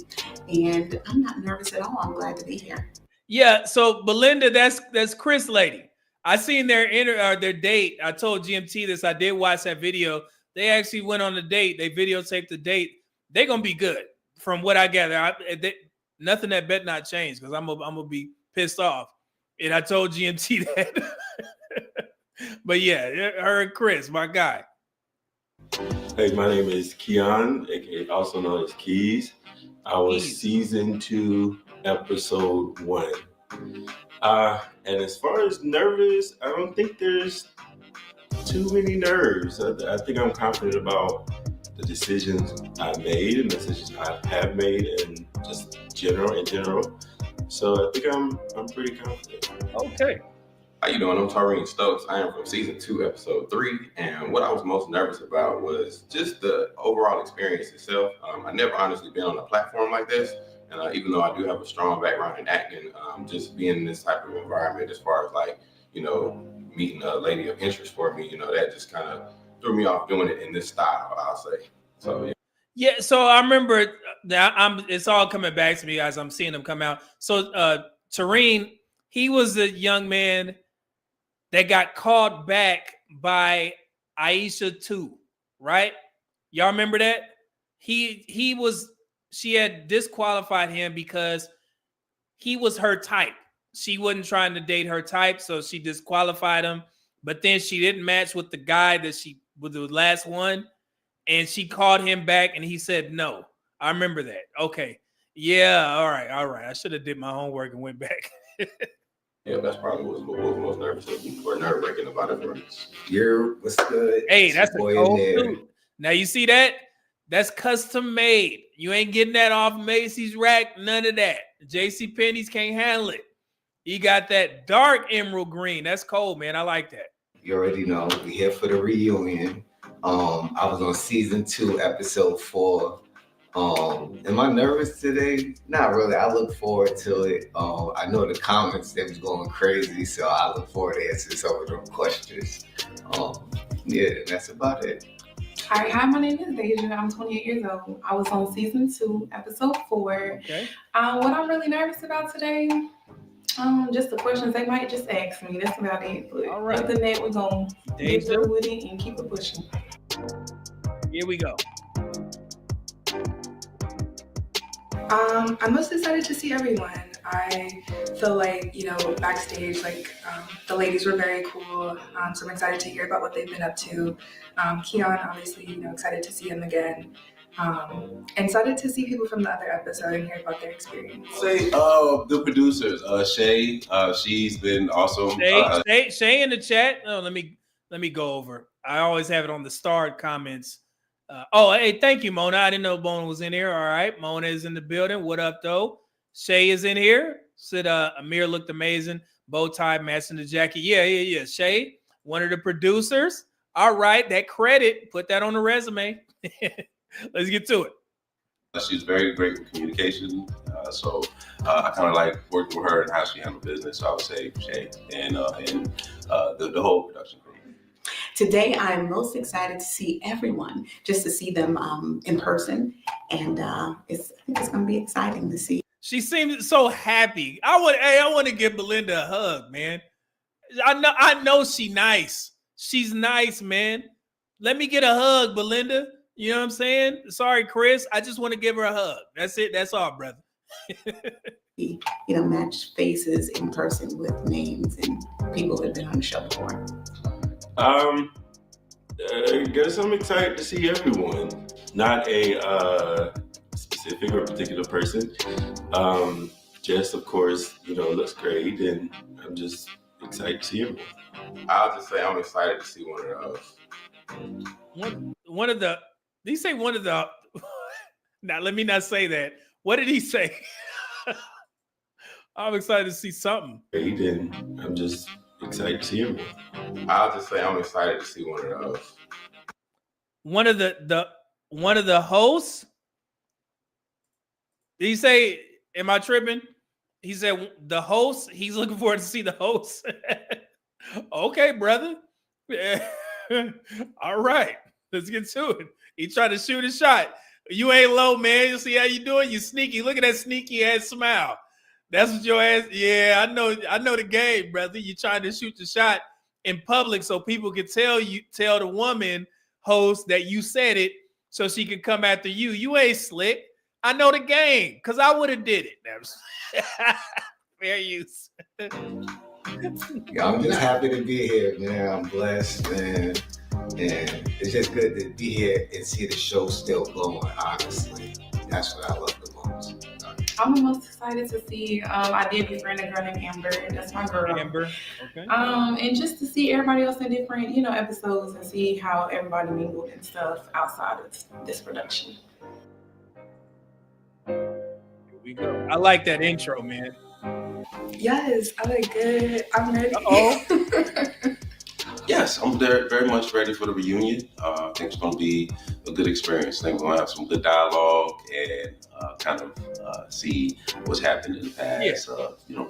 Speaker 10: and I'm not nervous at all. I'm glad to be here.
Speaker 1: Yeah, so Belinda, that's Chris lady. I seen their date. I told GMT this. I did watch that video. They actually went on the date. They videotaped the date. They're gonna be good, from what I gather. Nothing that bet not change, because I'm gonna be pissed off. And I told GMT that. But yeah, her and Chris, my guy.
Speaker 11: Hey, my name is Keon, aka also known as Keys. I was season 2, episode 1. And as far as nervous, I don't think there's too many nerves. I think I'm confident about the decisions I made and the decisions I have made, and just in general. So I think I'm pretty confident.
Speaker 1: Okay.
Speaker 12: How you doing? I'm Tariq Stokes. I am from season 2, episode 3. And what I was most nervous about was just the overall experience itself. I never honestly been on a platform like this. And even though I do have a strong background in acting, just being in this type of environment, as far as like, meeting a lady of interest for me, that just kind of threw me off doing it in this style, I'll say. So, yeah.
Speaker 1: Yeah, so I remember that it's all coming back to me as I'm seeing them come out. So Tareen, he was a young man that got called back by Aisha too, right? Y'all remember that? She had disqualified him because he was her type. She wasn't trying to date her type, so she disqualified him. But then she didn't match with the guy that she was the last one, and she called him back, and he said no. I remember that. Okay, yeah, all right. I should have did my homework and went back.
Speaker 12: Yeah, that's probably what was most nerve-wracking about it for me.
Speaker 13: What's good?
Speaker 1: Hey, that's a cold suit. Now you see that? That's custom made. You ain't getting that off Macy's rack. None of that. JCPenney's can't handle it. You got that dark emerald green. That's cold, man. I like that.
Speaker 13: You already know. We're here for the reunion. I was on season 2, episode 4. Am I nervous today? Not really. I look forward to it. I know the comments, they was going crazy, so I look forward to answering some of them questions. Yeah, that's about it.
Speaker 8: Hi, my name is Deja. I'm 28 years old. I was on season 2, episode 4.
Speaker 1: Okay.
Speaker 8: What I'm really nervous about today, just the questions they might just ask me. That's about it. But
Speaker 1: all right.
Speaker 8: Other than that, we're going to get through with it and keep it pushing.
Speaker 1: Here we go.
Speaker 8: I'm most excited to see everyone. I feel like, backstage, the ladies were very cool. So I'm excited to hear about what they've been up to. Keon, obviously, excited to see him again. And excited to see people from the other episode and hear about their experience.
Speaker 9: Say, the producers, Shay, she's been awesome.
Speaker 1: Shay in the chat. Oh, let me go over. I always have it on the starred comments. Hey, thank you, Mona. I didn't know Mona was in here. All right, Mona is in the building. What up, though? Shay is in here. Said Amir looked amazing. Bow tie matching the jacket. Yeah. Shay, one of the producers. All right, that credit. Put that on the resume. Let's get to it.
Speaker 9: She's very great with communication. So I kind of like working with her and how she handles business. So I would say Shay and the whole production crew.
Speaker 10: Today, I'm most excited to see everyone, just to see them in person. And I think it's going to be exciting to see.
Speaker 1: She seems so happy. I want to give Belinda a hug, man. I know she's nice. She's nice, man. Let me get a hug, Belinda. You know what I'm saying? Sorry, Chris. I just want to give her a hug. That's it. That's all, brother.
Speaker 10: Match faces in person with names and people that have been on the show before.
Speaker 11: I guess I'm excited to see everyone. Not a specific or particular person. Jess, of course, looks great, and I'm just excited to see everyone.
Speaker 12: I'll just say I'm excited to see one of those.
Speaker 1: One of the. Did he say one of the? Now let me not say that. What did he say? I'm excited to see something.
Speaker 11: Great, and I'm just excited to see everyone.
Speaker 12: I'll just say I'm excited to see one of those.
Speaker 1: One of the hosts. Did he say? Am I tripping? He said the host. He's looking forward to see the host. Okay, brother. All right, let's get to it. He tried to shoot a shot. You ain't low, man. You see how you doing? You sneaky. Look at that sneaky ass smile. That's what your ass. Yeah, I know the game, brother. You trying to shoot the shot in public so people can tell the woman host that you said it so she can come after you. You ain't slick. I know the game because I would have did it. Fair use.
Speaker 13: Yeah, I'm just happy to be here, man. I'm blessed, man. And it's just good to be here and see the show still going, honestly. That's what I love the most.
Speaker 8: I'm the most excited to see, I did befriend a girl named Amber. That's my girl.
Speaker 1: Amber, okay.
Speaker 8: And just to see everybody else in different, episodes and see how everybody mingled and stuff outside of this production.
Speaker 1: Here we go. I like that intro, man.
Speaker 8: Yes, I look good. I'm ready.
Speaker 9: Yes, I'm very much ready for the reunion. I think it's going to be a good experience. I think we're going to have some good dialogue and kind of see what's happened in the past,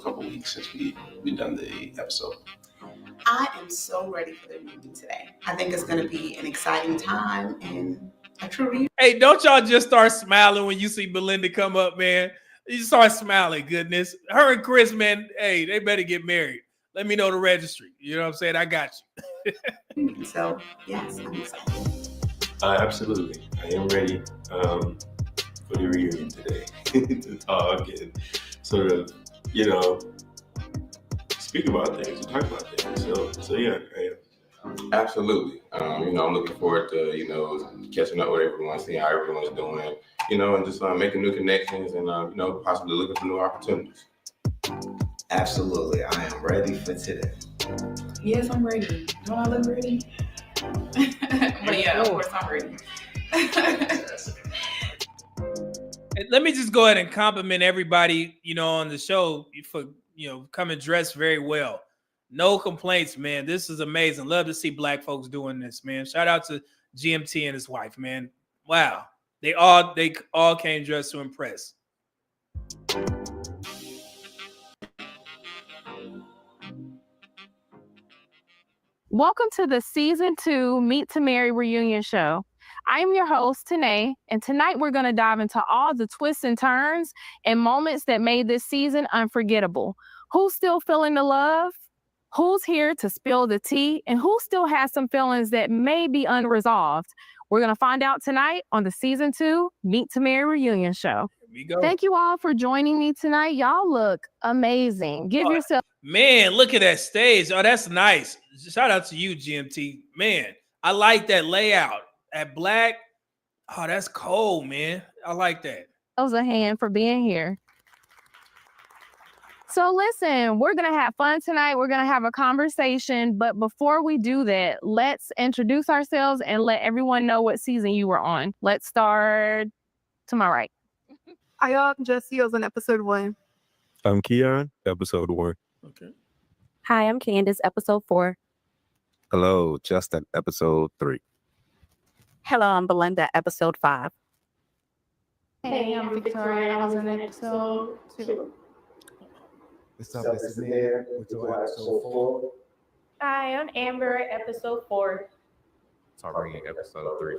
Speaker 9: couple weeks since we've done the episode.
Speaker 10: I am so ready for the reunion today. I think it's going to be an exciting time and a true reunion.
Speaker 1: Hey, don't y'all just start smiling when you see Belinda come up, man? You start smiling, goodness. Her and Chris, man, hey, they better get married. Let me know the registry. You know what I'm saying? I got
Speaker 10: you. So, yes, I'm excited.
Speaker 11: Absolutely. I am ready for the reunion today. Again, sort of, speak about things and talk about things. So yeah, I am.
Speaker 12: Absolutely. I'm looking forward to, catching up with everyone, seeing how everyone's doing, and just making new connections and, possibly looking for new opportunities.
Speaker 13: Absolutely. I am ready for today.
Speaker 8: Yes, I'm ready. Don't I look ready? But yeah, of course I'm ready.
Speaker 1: Let me just go ahead and compliment everybody, on the show for, coming dressed very well. No complaints, man. This is amazing. Love to see Black folks doing this, man. Shout out to GMT and his wife, man. Wow. They all came dressed to impress.
Speaker 14: Welcome to the Season 2 Meet2MARRY reunion show. I'm your host, Tanae, and tonight we're going to dive into all the twists and turns and moments that made this season unforgettable. Who's still feeling the love? Who's here to spill the tea? And who still has some feelings that may be unresolved? We're going to find out tonight on the Season 2 Meet2MARRY reunion show.
Speaker 1: We go.
Speaker 14: Thank you all for joining me tonight. Y'all look amazing. Give yourself...
Speaker 1: Man, look at that stage. Oh, that's nice. Shout out to you, GMT. Man, I like that layout. That black. Oh, that's cold, man. I like that.
Speaker 14: That was a hand for being here. So listen, we're going to have fun tonight. We're going to have a conversation. But before we do that, let's introduce ourselves and let everyone know what season you were on. Let's start to my right.
Speaker 15: Hi, y'all. I'm Jessie. I was on episode 1.
Speaker 16: I'm Keon, episode 1.
Speaker 1: Okay.
Speaker 17: Hi, I'm Candace, episode 4.
Speaker 16: Hello, Justin, episode 3.
Speaker 17: Hello, I'm Belinda, episode 5.
Speaker 15: Hey, I'm Victoria. I was in episode 2.
Speaker 18: What's up, this is Nair. We're episode 4.
Speaker 15: Hi, I'm Amber, episode 4.
Speaker 16: Sorry, episode 3.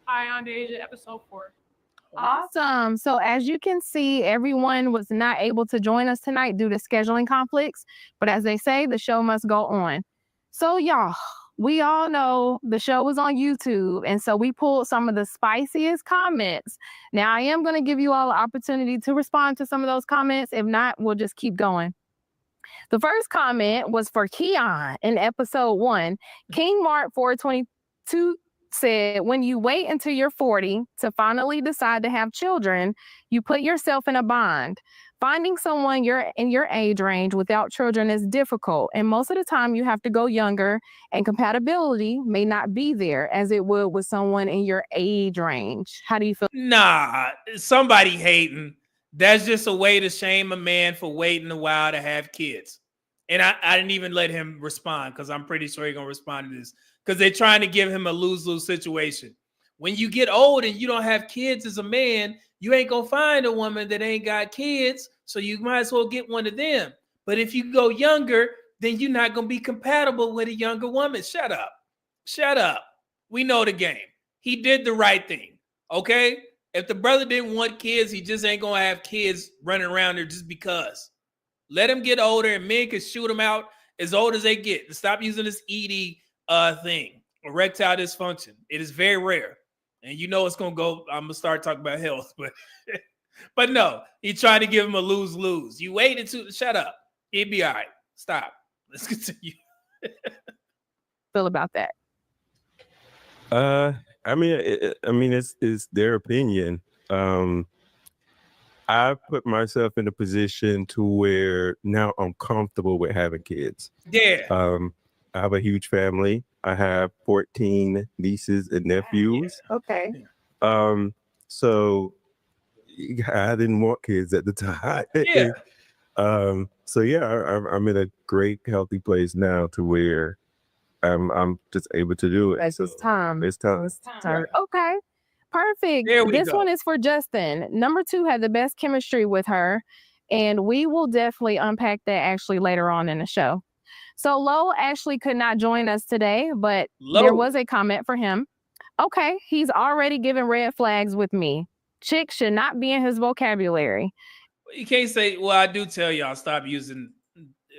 Speaker 15: Hi, I'm Deja, episode 4.
Speaker 14: Awesome. So as you can see, everyone was not able to join us tonight due to scheduling conflicts. But as they say, the show must go on. So y'all, we all know the show was on YouTube. And so we pulled some of the spiciest comments. Now, I am going to give you all an opportunity to respond to some of those comments. If not, we'll just keep going. The first comment was for Keon in episode 1. King Mark 422 said, when you wait until you're 40 to finally decide to have children, you put yourself in a bind. Finding someone in your age range without children is difficult, and most of the time you have to go younger, and compatibility may not be there as it would with someone in your age range. How do you feel?
Speaker 1: Nah, somebody hating. That's just a way to shame a man for waiting a while to have kids. And I didn't even let him respond because I'm pretty sure he's going to respond to this. Because they're trying to give him a lose-lose situation. When you get old and you don't have kids as a man, you ain't going to find a woman that ain't got kids, so you might as well get one of them. But if you go younger, then you're not going to be compatible with a younger woman. Shut up. Shut up. We know the game. He did the right thing, okay? If the brother didn't want kids, he just ain't going to have kids running around there just because. Let him get older, and men can shoot him out as old as they get. Stop using this ED thing, erectile dysfunction. It is very rare, and it's gonna go. I'm gonna start talking about health, but no, he tried to give him a lose. You waited to shut up. He'd be all right. Stop. Let's continue.
Speaker 14: Feel about that?
Speaker 16: I mean, it's their opinion. I put myself in a position to where now I'm comfortable with having kids.
Speaker 1: Yeah.
Speaker 16: I have a huge family. I have 14 nieces and nephews.
Speaker 14: Okay.
Speaker 16: So I didn't want kids at the time.
Speaker 1: Yeah.
Speaker 16: So yeah, I'm in a great, healthy place now to where I'm just able to do it.
Speaker 14: It's time.
Speaker 16: It's time.
Speaker 14: Okay. Perfect.
Speaker 1: There we
Speaker 14: This
Speaker 1: go.
Speaker 14: one is for Justin. Number 2 had the best chemistry with her, and we will definitely unpack that actually later on in the show. So Lo actually could not join us today, but there was a comment for him. Okay, he's already given red flags with me. Chick should not be in his vocabulary.
Speaker 1: You can't say, well, I do tell y'all, stop using,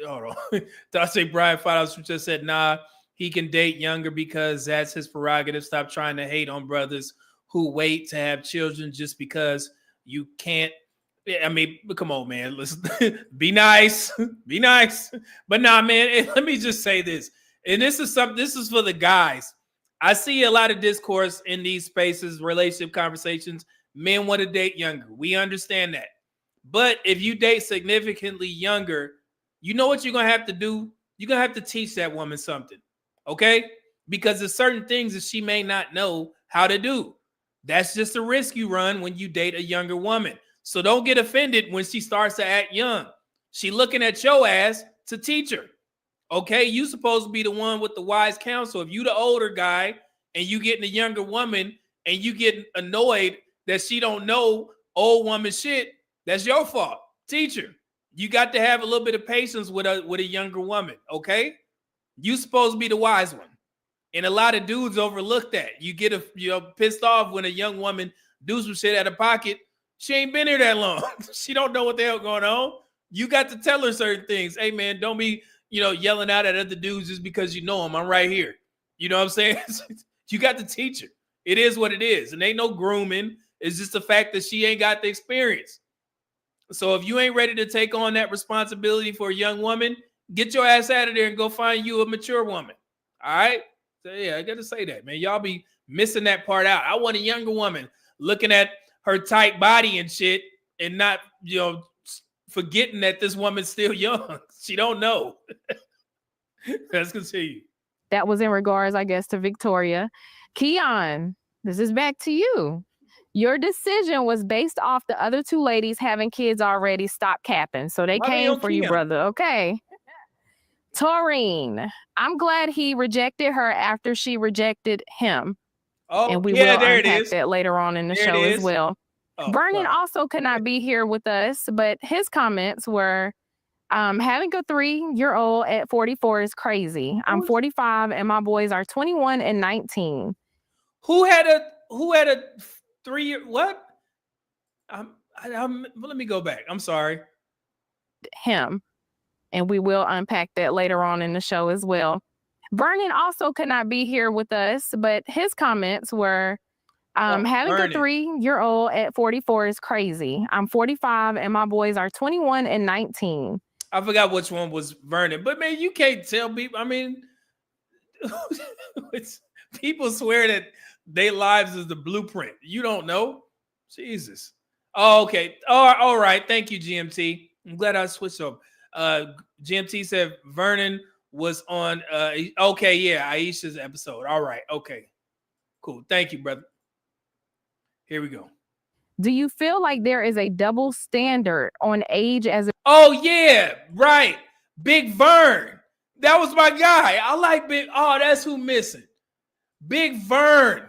Speaker 1: hold on. I say Brian Files just said, nah, he can date younger because that's his prerogative. Stop trying to hate on brothers who wait to have children just because you can't. I mean, come on, man. Listen, be nice. Be nice. But nah, man, let me just say this. And this is for the guys. I see a lot of discourse in these spaces, relationship conversations. Men want to date younger. We understand that. But if you date significantly younger, you know what you're going to have to do? You're going to have to teach that woman something. Okay? Because there's certain things that she may not know how to do. That's just a risk you run when you date a younger woman. So don't get offended when she starts to act young. She looking at your ass to teach her. Okay? You supposed to be the one with the wise counsel. If you the older guy and you getting a younger woman and you get annoyed that she don't know old woman shit, that's your fault. Teacher, you got to have a little bit of patience with a younger woman, okay? You supposed to be the wise one. And a lot of dudes overlook that. You get pissed off when a young woman do some shit out of pocket. She ain't been here that long. She don't know what the hell going on. You got to tell her certain things. Hey, man, don't be, yelling out at other dudes just because you know them. I'm right here. You know what I'm saying? You got to teach her. It is what it is. And ain't no grooming. It's just the fact that she ain't got the experience. So if you ain't ready to take on that responsibility for a young woman, get your ass out of there and go find you a mature woman. All right? So yeah, I got to say that, man. Y'all be missing that part out. I want a younger woman looking at her tight body and shit and not, forgetting that this woman's still young. She don't know. Let's continue.
Speaker 14: That was in regards, I guess, to Victoria. Keon, this is back to you. Your decision was based off the other 2 ladies having kids already. Stop capping. So they came for you, brother. Okay. Taurine, I'm glad he rejected her after she rejected him.
Speaker 1: Oh,
Speaker 14: and we
Speaker 1: yeah,
Speaker 14: will
Speaker 1: there
Speaker 14: unpack
Speaker 1: it is.
Speaker 14: that later on in the
Speaker 1: There
Speaker 14: show
Speaker 1: it
Speaker 14: as
Speaker 1: is.
Speaker 14: well.
Speaker 1: Oh,
Speaker 14: Vernon
Speaker 1: sorry.
Speaker 14: also could not be here with us, but his comments were, having a 3-year-old at 44 is crazy. I'm 45 and my boys are 21 and 19.
Speaker 1: Who had a 3-year what? Let me go back. I'm sorry.
Speaker 14: Him. And we will unpack that later on in the show as well. Vernon also could not be here with us, but his comments were, having
Speaker 1: Vernon.
Speaker 14: a 3-year-old at 44 is crazy. I'm 45 and my boys are 21 and 19.
Speaker 1: I forgot which one was Vernon, but man, you can't tell people. I mean, people swear that their lives is the blueprint. You don't know. Jesus. Oh, okay. All right. Thank you, GMT. I'm glad I switched over. GMT said Vernon was on. Okay, yeah, Aisha's episode. All right. Okay. Cool. Thank you, brother. Here we go.
Speaker 14: Do you feel like there is a double standard on age as a...
Speaker 1: Oh, yeah. Right. Big Vern. That was my guy. I like Big. Oh, that's who missing. Big Vern.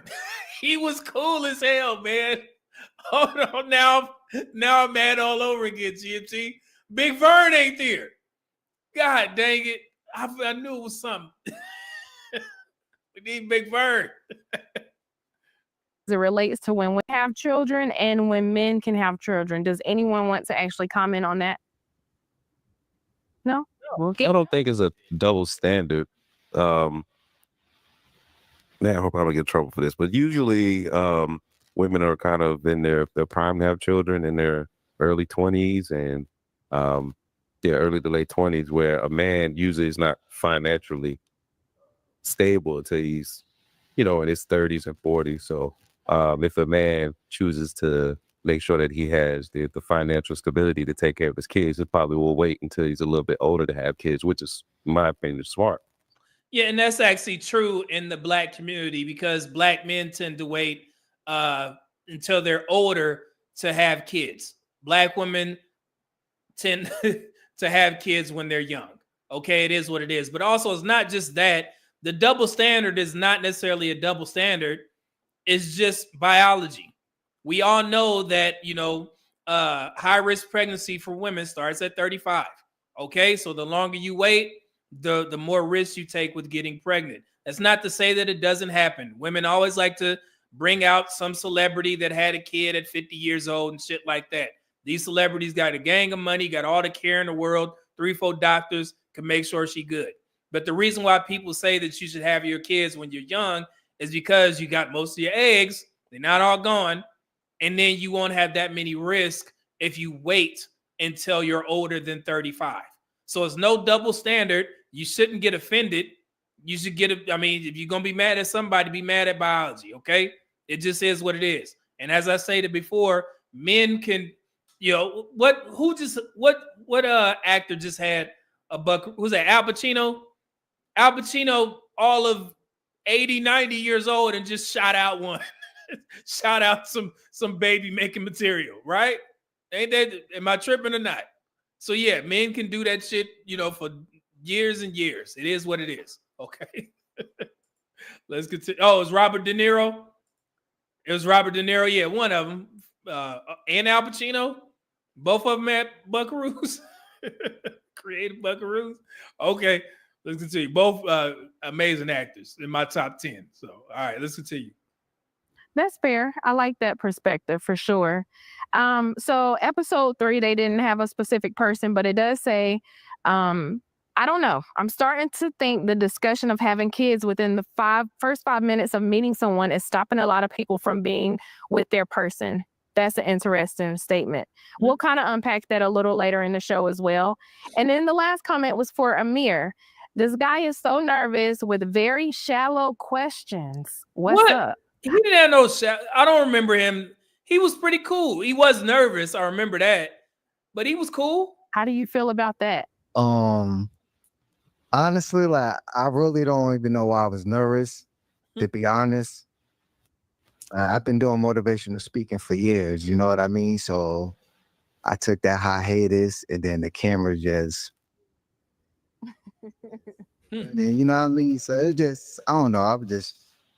Speaker 1: He was cool as hell, man. Hold on. Now I'm mad all over again, GMT. Big Vern ain't there. God dang it. I knew it was something. We need Big Vern.
Speaker 14: As it relates to when we have children and when men can have children. Does anyone want to actually comment on that? No?
Speaker 16: I don't think it's a double standard. Man, I hope I don't get in trouble for this, but usually women are kind of in their prime to have children in their early 20s and early to late 20s, where a man usually is not financially stable until he's, in his 30s and 40s. So if a man chooses to make sure that he has the financial stability to take care of his kids, he probably will wait until he's a little bit older to have kids, which is, in my opinion, smart.
Speaker 1: Yeah, and that's actually true in the Black community because Black men tend to wait until they're older to have kids. Black women tend to have kids when they're young. Okay, it is what it is. But also, it's not just that. The double standard is not necessarily a double standard. is just biology. We all know that, high risk pregnancy for women starts at 35. Okay, so the longer you wait, the more risks you take with getting pregnant. That's not to say that it doesn't happen. Women always like to bring out some celebrity that had a kid at 50 years old and shit like that. These celebrities got a gang of money, got all the care in the world, 3-4 doctors can make sure she good. But the reason why people say that you should have your kids when you're young is because you got most of your eggs, they're not all gone, and then you won't have that many risks if you wait until you're older than 35. So it's no double standard. You shouldn't get offended. You should get if you're going to be mad at somebody, be mad at biology, okay? It just is what it is. And as I stated before, men can, what actor just had a buck? Who's that? Al Pacino? Al Pacino, all of 80, 90 years old and just shot out one. Shot out some baby making material, right? Ain't that, am I tripping or not? So yeah, men can do that shit, for years and years. It is what it is. Okay. Let's continue. Oh, it's Robert De Niro. It was Robert De Niro. Yeah, one of them. And Al Pacino. Both of them at Buckaroos. Creative Buckaroos. Okay. Let's continue. Both amazing actors in my top 10. So, all right, let's continue.
Speaker 14: That's fair. I like that perspective for sure. So episode 3, they didn't have a specific person, but it does say, I don't know. I'm starting to think the discussion of having kids within the first 5 minutes of meeting someone is stopping a lot of people from being with their person. That's an interesting statement. We'll kind of unpack that a little later in the show as well. And then the last comment was for Amir. This guy is so nervous with very shallow questions. What's up?
Speaker 1: He didn't have no I don't remember him. He was pretty cool. He was nervous. I remember that. But he was cool.
Speaker 14: How do you feel about that?
Speaker 18: Honestly, like, I really don't even know why I was nervous, to be honest. I've been doing motivational speaking for years, you know what I mean? So I took that hiatus, and then the camera just, and then, you know what I mean? So it just, I don't know, I was just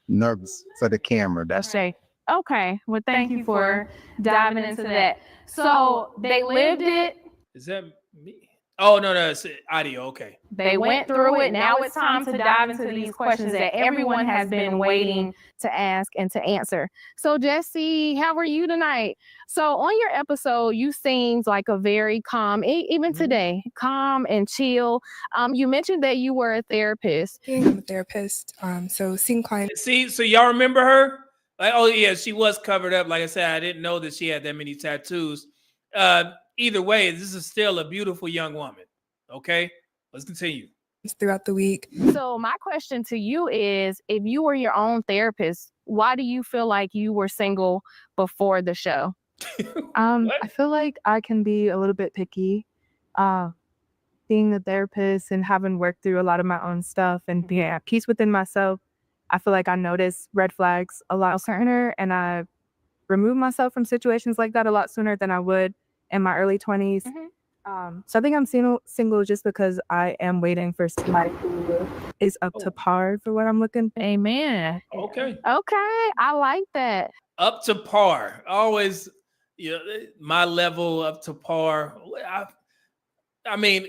Speaker 18: nervous for the camera. That's it.
Speaker 14: Okay. Well, thank you for diving into that. So they lived it.
Speaker 1: Is that me? Oh, no, it's audio. Okay.
Speaker 14: They went through it. Now it's time to dive into these questions that everyone has been waiting to ask and to answer. So, Jesse, how are you tonight? So on your episode, you seemed like a very calm, even today, calm and chill. You mentioned that you were a therapist.
Speaker 8: I'm a therapist. So seeing clients.
Speaker 1: See, so y'all remember her? Like, oh yeah, she was covered up. Like I said, I didn't know that she had that many tattoos. Either way, this is still a beautiful young woman. Okay, let's continue.
Speaker 8: Throughout the week.
Speaker 14: So my question to you is, if you were your own therapist, why do you feel like you were single before the show?
Speaker 15: I feel like I can be a little bit picky. Being a therapist and having worked through a lot of my own stuff and being at peace within myself, I feel like I notice red flags a lot sooner, and I remove myself from situations like that a lot sooner than I would in my early 20s. So I think I'm single just because I am waiting for somebody who is up to par for what I'm looking for.
Speaker 14: Amen.
Speaker 1: Okay.
Speaker 14: I like that.
Speaker 1: Up to par. Always, my level up to par. I mean,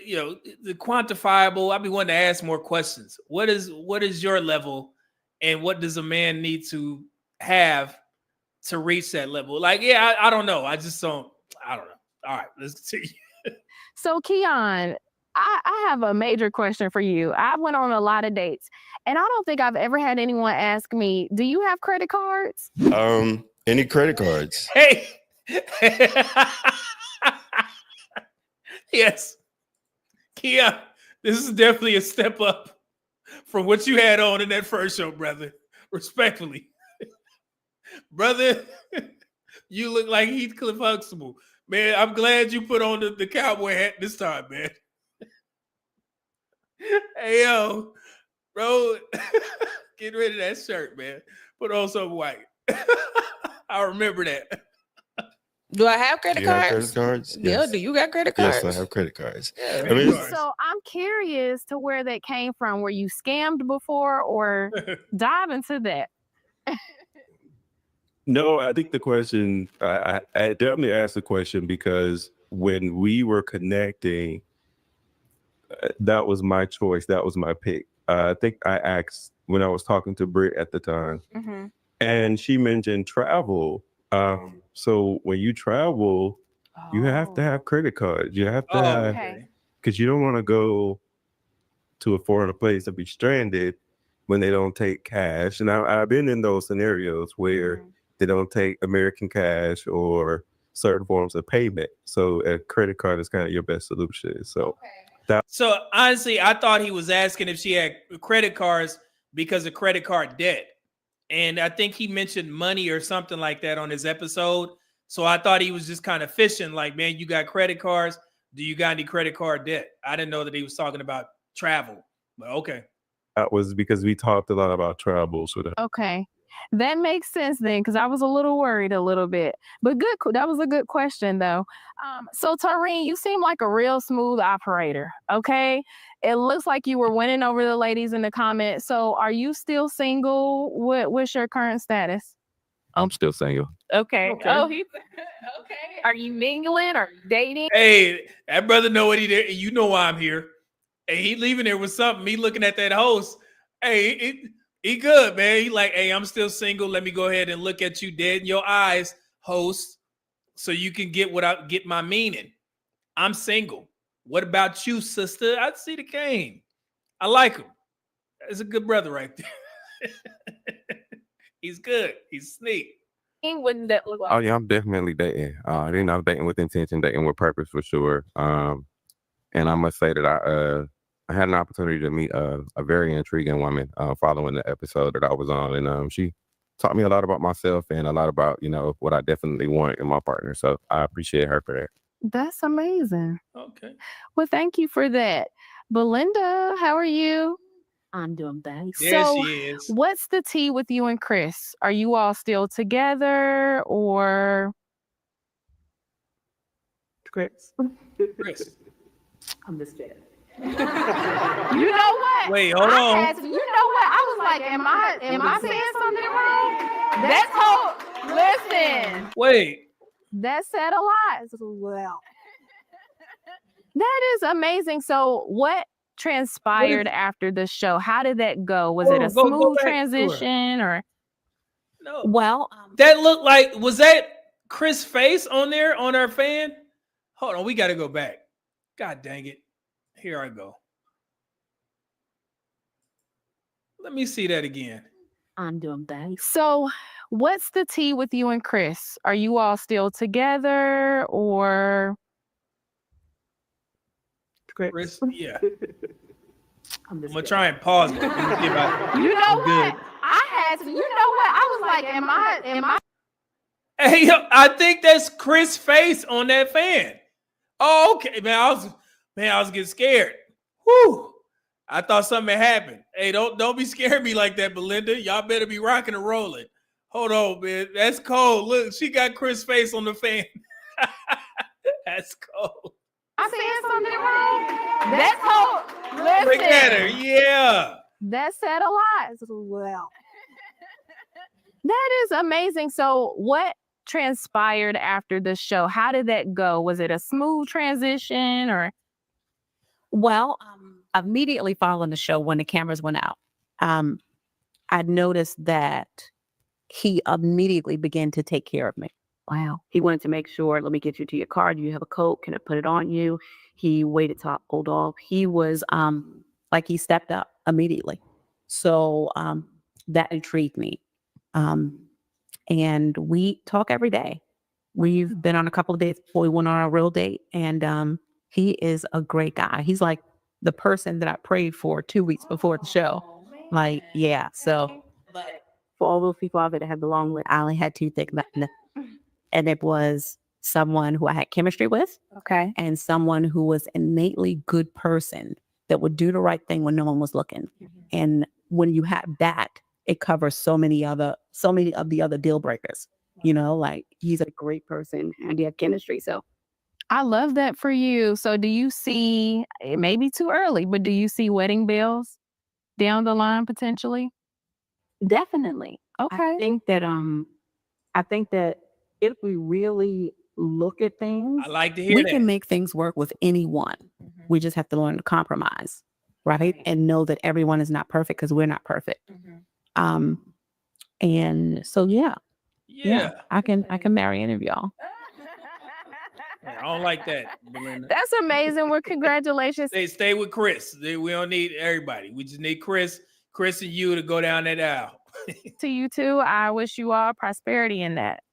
Speaker 1: the quantifiable. I'd be wanting to ask more questions. What is your level, and what does a man need to have to reach that level? Like, yeah, I don't know. I don't know. All right, let's continue.
Speaker 14: So, Keon, I have a major question for you. I went on a lot of dates, and I don't think I've ever had anyone ask me, do you have credit cards?
Speaker 11: Any credit cards?
Speaker 1: Hey. Yes. Keon, this is definitely a step up from what you had on in that first show, brother. Respectfully. Brother, you look like Heathcliff Huxtable. Man, I'm glad you put on the cowboy hat this time, man. Hey, yo, bro, get rid of that shirt, man. Put on something white. I remember that.
Speaker 3: Do I have credit cards?
Speaker 11: Credit cards?
Speaker 3: Yeah,
Speaker 11: Yes.
Speaker 3: do you got credit cards?
Speaker 11: Yes, I have credit cards.
Speaker 3: Yeah.
Speaker 11: I mean,
Speaker 14: So I'm curious to where that came from. Were you scammed before, or dive into that?
Speaker 16: No, I think the question, I definitely asked the question because when we were connecting, that was my choice. That was my pick. I think I asked when I was talking to Britt at the time,
Speaker 14: Mm-hmm.
Speaker 16: and she mentioned travel. So when you travel, you have to have credit cards. You have to
Speaker 1: Oh,
Speaker 16: have,
Speaker 1: okay.
Speaker 16: because you don't want to go to a foreign place and be stranded when they don't take cash. And I've been in those scenarios where they don't take American cash or certain forms of payment. So a credit card is kind of your best solution. So
Speaker 1: So honestly, I thought he was asking if she had credit cards because of credit card debt. And I think he mentioned money or something like that on his episode. So I thought he was just kind of fishing, like, man, you got credit cards. Do you got any credit card debt? I didn't know that he was talking about travel, but okay.
Speaker 16: that was because we talked a lot about travel. So
Speaker 14: Okay. That makes sense then, because I was a little worried a little bit. But good, that was a good question though. So Tareen, you seem like a real smooth operator. Okay. It looks like you were winning over the ladies in the comments. So are you still single? What's your current status?
Speaker 16: I'm still single.
Speaker 14: Okay.
Speaker 1: Okay.
Speaker 14: Oh, he's okay. Are you mingling or dating?
Speaker 1: Hey, that brother know what he did. You know why I'm here. Hey, he leaving there with something. Me looking at that host. Hey, he good, man. He like, hey, I'm still single. Let me go ahead and look at you dead in your eyes, host, so you can get my meaning. I'm single. What about you, sister? I see the game. I like him. That's a good brother right there. He's good. He's sneak.
Speaker 14: Wouldn't that look like?
Speaker 16: Oh yeah, I'm definitely dating. I'm dating with intention, dating with purpose for sure. And I must say that I had an opportunity to meet a very intriguing woman following the episode that I was on, and she taught me a lot about myself and a lot about what I definitely want in my partner. So I appreciate her for that.
Speaker 14: That's amazing.
Speaker 1: Okay.
Speaker 14: Well, thank you for that. Belinda, how are you?
Speaker 17: I'm doing bad.
Speaker 1: There
Speaker 14: So,
Speaker 1: she is.
Speaker 14: what's the tea with you and Chris? Are you all still together or?
Speaker 1: Chris.
Speaker 17: I'm just kidding.
Speaker 14: You know what?
Speaker 1: Wait, hold on.
Speaker 14: You know what? I was like, am I saying something wrong? Listen.
Speaker 1: Wait.
Speaker 14: That said a lot. Well, that is amazing. So, what transpired after the show? How did that go? Was it a
Speaker 1: Go
Speaker 14: smooth
Speaker 1: back to her.
Speaker 14: transition or?
Speaker 1: No.
Speaker 17: Well,
Speaker 1: That looked like, was that Chris' face on there on our fan? Hold on, we got to go back. God dang it. Here I go. Let me see that again.
Speaker 17: I'm doing bad.
Speaker 14: So, what's the tea with you and Chris? Are you all still together or?
Speaker 1: Chris, yeah.
Speaker 17: I'm
Speaker 1: gonna try and pause it. Let me see if I-
Speaker 14: You know
Speaker 1: I'm good.
Speaker 14: what? I had to. You know what? I was like, am I?
Speaker 1: Hey, yo, I think that's Chris' face on that fan. Oh, okay, man. I was getting scared. Whew. I thought something had happened. Hey, don't be scaring me like that, Belinda. Y'all better be rocking and rolling. Hold on, man. That's cold. Look, she got Chris' face on the fan. That's cold.
Speaker 14: I saying something wrong? That's whole.
Speaker 1: Look at her.
Speaker 14: Listen.
Speaker 1: Yeah.
Speaker 14: That said a lot. Well, that is amazing. So, what transpired after the show? How did that go? Was it a smooth transition or?
Speaker 17: Well, immediately following the show, when the cameras went out, I noticed that he immediately began to take care of me. Wow. He wanted to make sure, let me get you to your car. Do you have a coat? Can I put it on you? He waited till I pulled off. He was like he stepped up immediately. So that intrigued me. And we talk every day. We've been on a couple of dates before we went on our real date. And he is a great guy. He's like the person that I prayed for 2 weeks before the show. Like, yeah. So, but for all those people out there that had the long list, I only had two things. And it was someone who I had chemistry with.
Speaker 14: Okay.
Speaker 17: And someone who was innately good person that would do the right thing when no one was looking. And when you have that, it covers so many of the other deal breakers. Like he's a great person and he had chemistry. So
Speaker 14: I love that for you. So, do you see? It may be too early, but do you see wedding bells down the line potentially?
Speaker 17: definitely.
Speaker 14: Okay.
Speaker 17: I think that I think that if we really look at things,
Speaker 1: I like to hear
Speaker 17: we
Speaker 1: that.
Speaker 17: can make things work with anyone. We just have to learn to compromise, right? And know that everyone is not perfect because we're not perfect. And so
Speaker 1: Yeah.
Speaker 17: I can marry any of y'all.
Speaker 1: I don't like that, Belinda.
Speaker 14: That's amazing. Well, congratulations.
Speaker 1: Stay with Chris. We don't need everybody. We just need Chris and you to go down that aisle.
Speaker 14: To you too. I wish you all prosperity in that.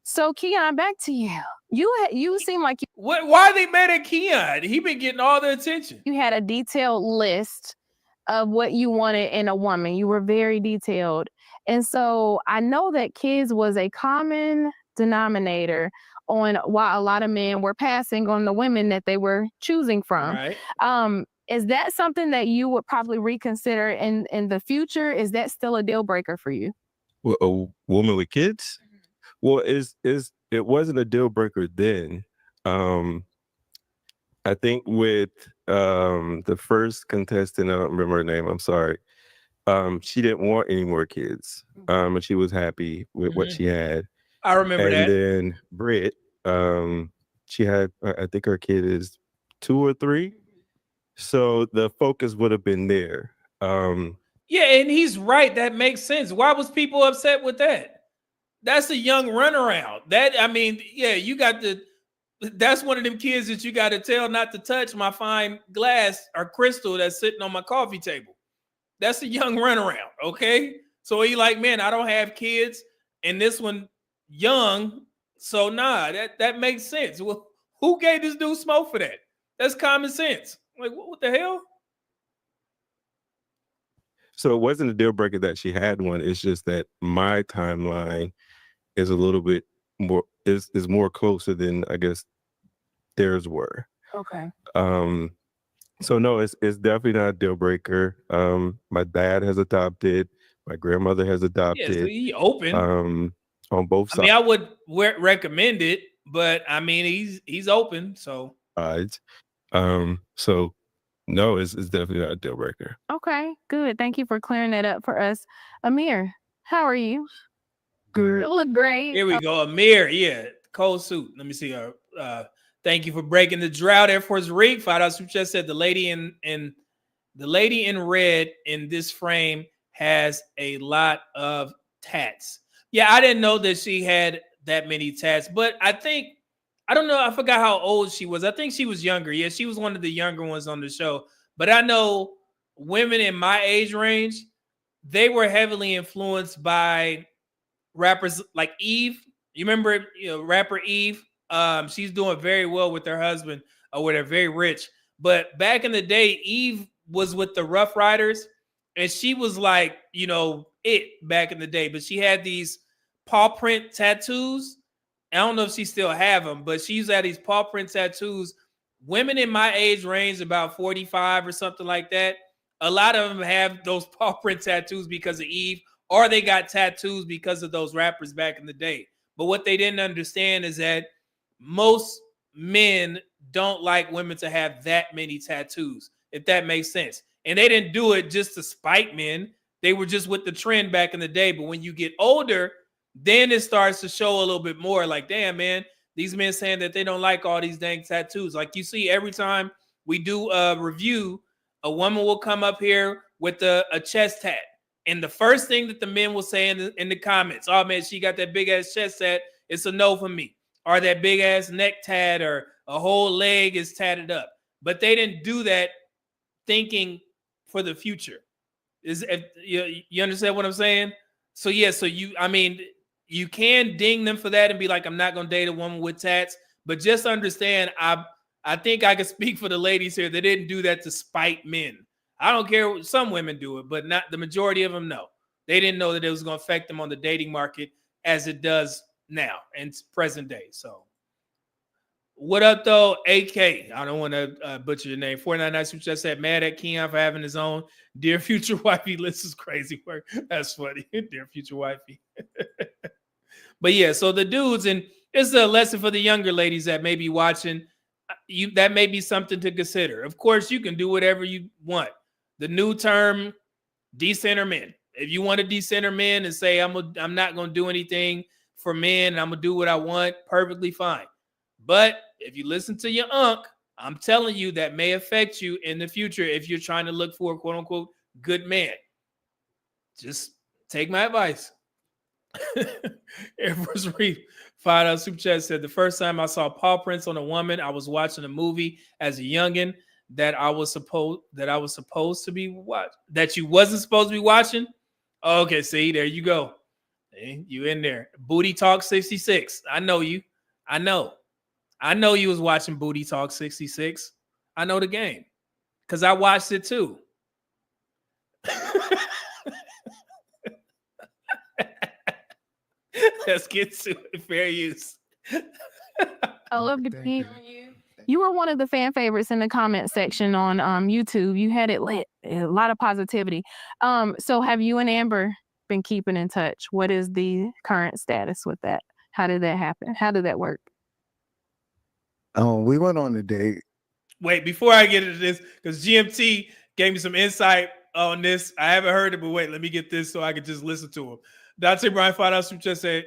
Speaker 14: So Keon, back to you. You seem like
Speaker 1: Why are they mad at Keon? He been getting all the attention.
Speaker 14: you had a detailed list of what you wanted in a woman. You were very detailed. And so I know that kids was a common denominator on why a lot of men were passing on the women that they were choosing from.
Speaker 1: Right.
Speaker 14: Is that something that you would probably reconsider in the future? Is that still a deal breaker for you?
Speaker 11: Well, a woman with kids? Well, it wasn't a deal breaker then. I think with the first contestant, I don't remember her name, I'm sorry. She didn't want any more kids. And she was happy with what she had.
Speaker 1: I remember that.
Speaker 11: And then Britt, she had, I think her kid is 2 or 3. So the focus would have been there.
Speaker 1: Yeah, and he's right. That makes sense. Why was people upset with that? That's a young runaround. You got that's one of them kids that you got to tell not to touch my fine glass or crystal that's sitting on my coffee table. That's a young runaround, okay? So he like, man, I don't have kids, and this one young, so nah, that makes sense. Well, who gave this dude smoke for that? That's common sense. Like, what the hell?
Speaker 11: So it wasn't a deal breaker that she had one. It's just that my timeline is a little bit more is more closer than I guess theirs were.
Speaker 14: Okay.
Speaker 11: So no, it's definitely not a deal breaker. My dad has adopted, my grandmother has adopted.
Speaker 1: Yeah, so he open.
Speaker 11: On both sides.
Speaker 1: I would recommend it, but he's open. So
Speaker 11: so no, it's definitely not a deal breaker.
Speaker 14: Okay, good. Thank you for clearing that up for us. Amir, how are you?
Speaker 1: Good.
Speaker 14: You look great.
Speaker 1: Here we go. Amir, yeah, cold suit. Let me see. Thank you for breaking the drought. Air Force Rig, $5 super chat said the lady in red in this frame has a lot of tats. Yeah, I didn't know that she had that many tats, but I don't know. I forgot how old she was. I think she was younger. Yeah, she was one of the younger ones on the show. But I know women in my age range, they were heavily influenced by rappers like Eve. You remember, rapper Eve? She's doing very well with her husband, or they're very rich. But back in the day, Eve was with the Rough Riders, and she was like, it back in the day. But she had these paw print tattoos. I don't know if she still have them, but she used to have these paw print tattoos. Women in my age range, about 45 or something like that, a lot of them have those paw print tattoos because of Eve, or they got tattoos because of those rappers back in the day. But what they didn't understand is that most men don't like women to have that many tattoos, if that makes sense. And they didn't do it just to spite men. They were just with the trend back in the day. But when you get older, then it starts to show a little bit more like, damn, man, these men saying that they don't like all these dang tattoos. Like you see every time we do a review, a woman will come up here with a chest tat. And the first thing that the men will say in the comments, oh, man, she got that big ass chest tat. It's a no for me. Or that big ass neck tat, or a whole leg is tatted up. But they didn't do that thinking for the future. You understand what I'm saying? So yeah, you can ding them for that and be like, I'm not gonna date a woman with tats. But just understand, I think I can speak for the ladies here. They didn't do that to spite men. I don't care. Some women do it, but not the majority of them. No, they didn't know that it was going to affect them on the dating market as it does now and present day. So, what up though, AK? I don't want to butcher your name. 499 super chat said mad at Keon for having his own dear future wifey list is crazy work. That's funny, dear future wifey. But yeah, so the dudes, and it's a lesson for the younger ladies that may be watching. That may be something to consider. Of course, you can do whatever you want. The new term, decenter men. If you want to decenter men and say I'm not gonna do anything for men and I'm gonna do what I want, perfectly fine. But if you listen to your unk, I'm telling you that may affect you in the future if you're trying to look for a quote unquote good man. Just take my advice. Air Force Reef, $5 super chat said the first time I saw paw prints on a woman, I was watching a movie as a youngin that I was supposed to be watching, that you wasn't supposed to be watching. Okay, see, there you go. Hey, you in there. Booty Talk 66. I know you. I know you was watching Booty Talk 66. I know the game because I watched it too. Let's get to it. Fair use.
Speaker 14: I love the beat. You were one of the fan favorites in the comment section on YouTube. You had it lit. A lot of positivity. So have you and Amber been keeping in touch? What is the current status with that? How did that happen? How did that work?
Speaker 18: We went on a date.
Speaker 1: Wait, before I get into this, because GMT gave me some insight on this. I haven't heard it, but wait, let me get this so I can just listen to him. Dante Brian $5 just said,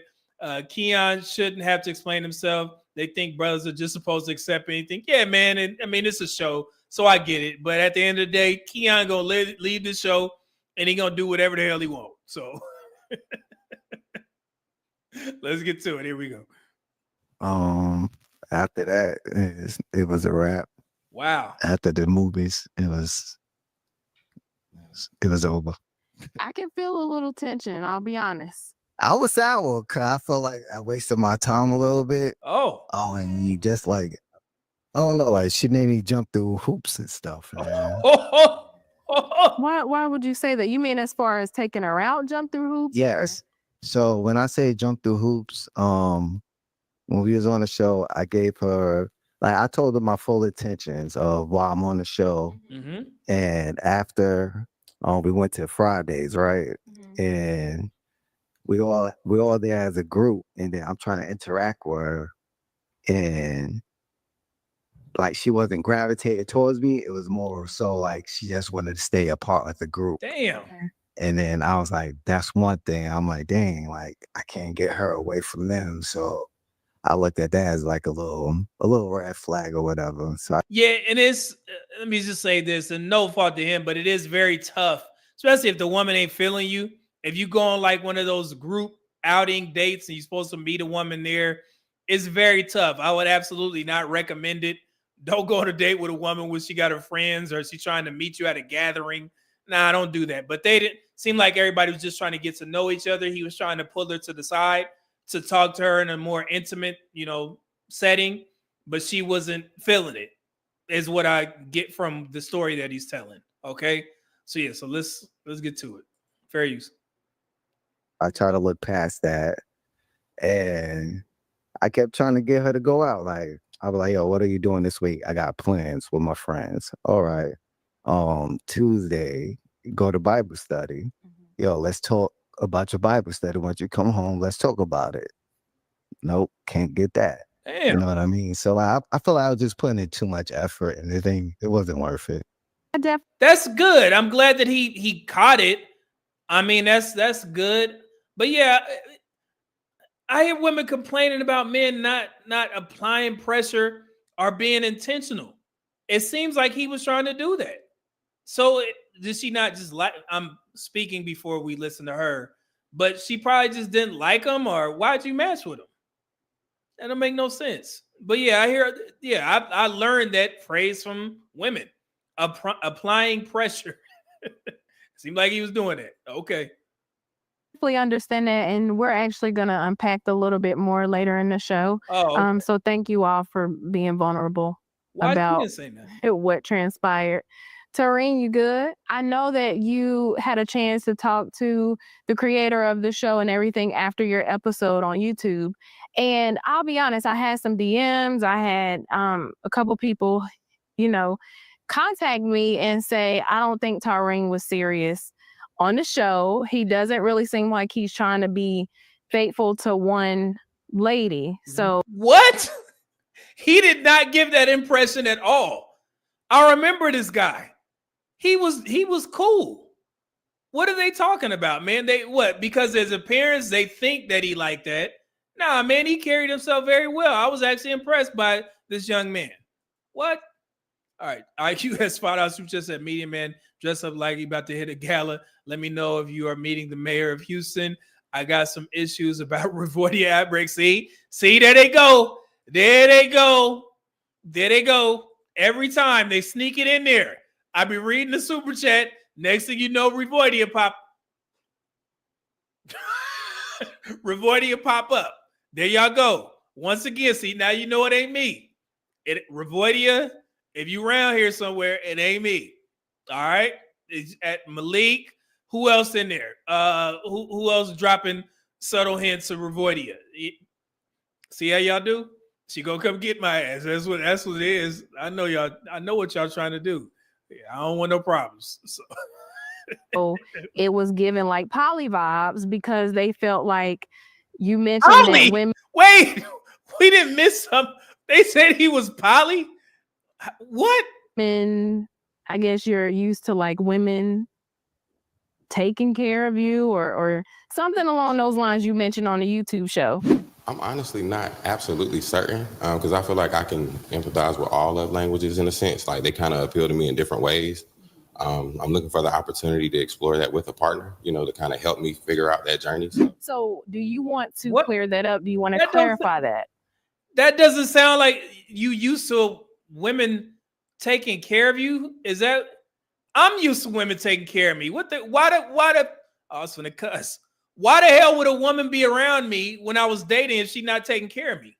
Speaker 1: Keon shouldn't have to explain himself. They think brothers are just supposed to accept anything. Yeah, man. And I mean, it's a show, so I get it. But at the end of the day, Keon gonna leave the show, and he gonna do whatever the hell he wants. So let's get to it. Here we go.
Speaker 18: After that, it was a wrap.
Speaker 1: Wow.
Speaker 18: After the movies, it was over.
Speaker 14: I can feel a little tension, I'll be honest.
Speaker 18: I was sour because I felt like I wasted my time a little bit.
Speaker 1: Oh,
Speaker 18: and you just like, I don't know, like she made me jump through hoops and stuff. Man.
Speaker 14: Why would you say that? You mean as far as taking her out, jump through hoops?
Speaker 18: Yes. So when I say jump through hoops, when we was on the show, I gave her, like, I told her my full intentions of while I'm on the show.
Speaker 1: Mm-hmm.
Speaker 18: And after we went to Fridays, right? Mm-hmm. And we all there as a group, and then I'm trying to interact with her, and like she wasn't gravitated towards me. It was more so like she just wanted to stay a part of the group.
Speaker 1: Damn.
Speaker 18: And then I was like, that's one thing. I'm like, dang, like I can't get her away from them. So I looked at that as like a little red flag or whatever. So
Speaker 1: yeah, and it's let me just say this, and no fault to him, but it is very tough, especially if the woman ain't feeling you. If you go on like one of those group outing dates and you're supposed to meet a woman there, it's very tough. I would absolutely not recommend it. Don't go on a date with a woman when she got her friends or she's trying to meet you at a gathering. Nah, don't do that. But they didn't seem like everybody was just trying to get to know each other. He was trying to pull her to the side to talk to her in a more intimate, setting, but she wasn't feeling it, is what I get from the story that he's telling. Okay. So yeah, so let's get to it. Fair use.
Speaker 18: I try to look past that, and I kept trying to get her to go out. Like, I was like, yo, what are you doing this week? I got plans with my friends. All right. Tuesday, go to Bible study. Mm-hmm. Yo, let's talk about your Bible study. Once you come home, let's talk about it. Nope, can't get that.
Speaker 1: Damn.
Speaker 18: You know what I mean? So I feel like I was just putting in too much effort, and it wasn't worth it.
Speaker 1: That's good. I'm glad that he caught it. I mean, that's good. But yeah, I hear women complaining about men not applying pressure or being intentional. It seems like he was trying to do that. So did she not just like? I'm speaking before we listen to her, but she probably just didn't like him, or why'd you mess with him? That don't make no sense. But yeah, I hear. Yeah, I learned that phrase from women, applying pressure. Seemed like he was doing it. Okay.
Speaker 14: Definitely understand that, and we're actually going to unpack a little bit more later in the show.
Speaker 1: Oh, okay.
Speaker 14: So thank you all for being vulnerable about what transpired. Tareen, you good? I know that you had a chance to talk to the creator of the show and everything after your episode on YouTube. And I'll be honest, I had some DMs. I had a couple people, contact me and say, I don't think Tareen was serious on the show. He doesn't really seem like he's trying to be faithful to one lady. So
Speaker 1: what? He did not give that impression at all. I remember this guy. He was cool. What are they talking about, man? They what? Because as a parents, they think that he like that. Nah, man, he carried himself very well. I was actually impressed by this young man. What? All right, IQ has spot out super just said media man dressed up like he about to hit a gala. Let me know if you are meeting the mayor of Houston. I got some issues about Revoidia outbreak. See, there they go. There they go. There they go. Every time they sneak it in there. I be reading the super chat. Next thing you know, Revoidia pop. Revoidia pop up. There y'all go. Once again, see, now you know it ain't me. Revoidia, if you around here somewhere, it ain't me. All right? It's at Malik. Who else in there? Who else dropping subtle hints of Revoidia? See how y'all do? She gonna come get my ass. That's what it is. I know y'all. I know what y'all trying to do. I don't want no problems.
Speaker 14: So it was given like poly vibes because they felt like you mentioned that women.
Speaker 1: Wait, we didn't miss some. They said he was poly. What?
Speaker 14: Men, I guess you're used to like women taking care of you or something along those lines you mentioned on the YouTube show.
Speaker 12: I'm honestly not absolutely certain because I feel like I can empathize with all love languages in a sense. Like they kind of appeal to me in different ways. I'm looking for the opportunity to explore that with a partner, to kind of help me figure out that journey.
Speaker 14: So do you want to clear that up? Do you want to
Speaker 1: That
Speaker 14: clarify that?
Speaker 1: That doesn't sound like you used to women taking care of you. Is that? I'm used to women taking care of me. Why the? I was finna cuss. Why the hell would a woman be around me when I was dating if she's not taking care of me?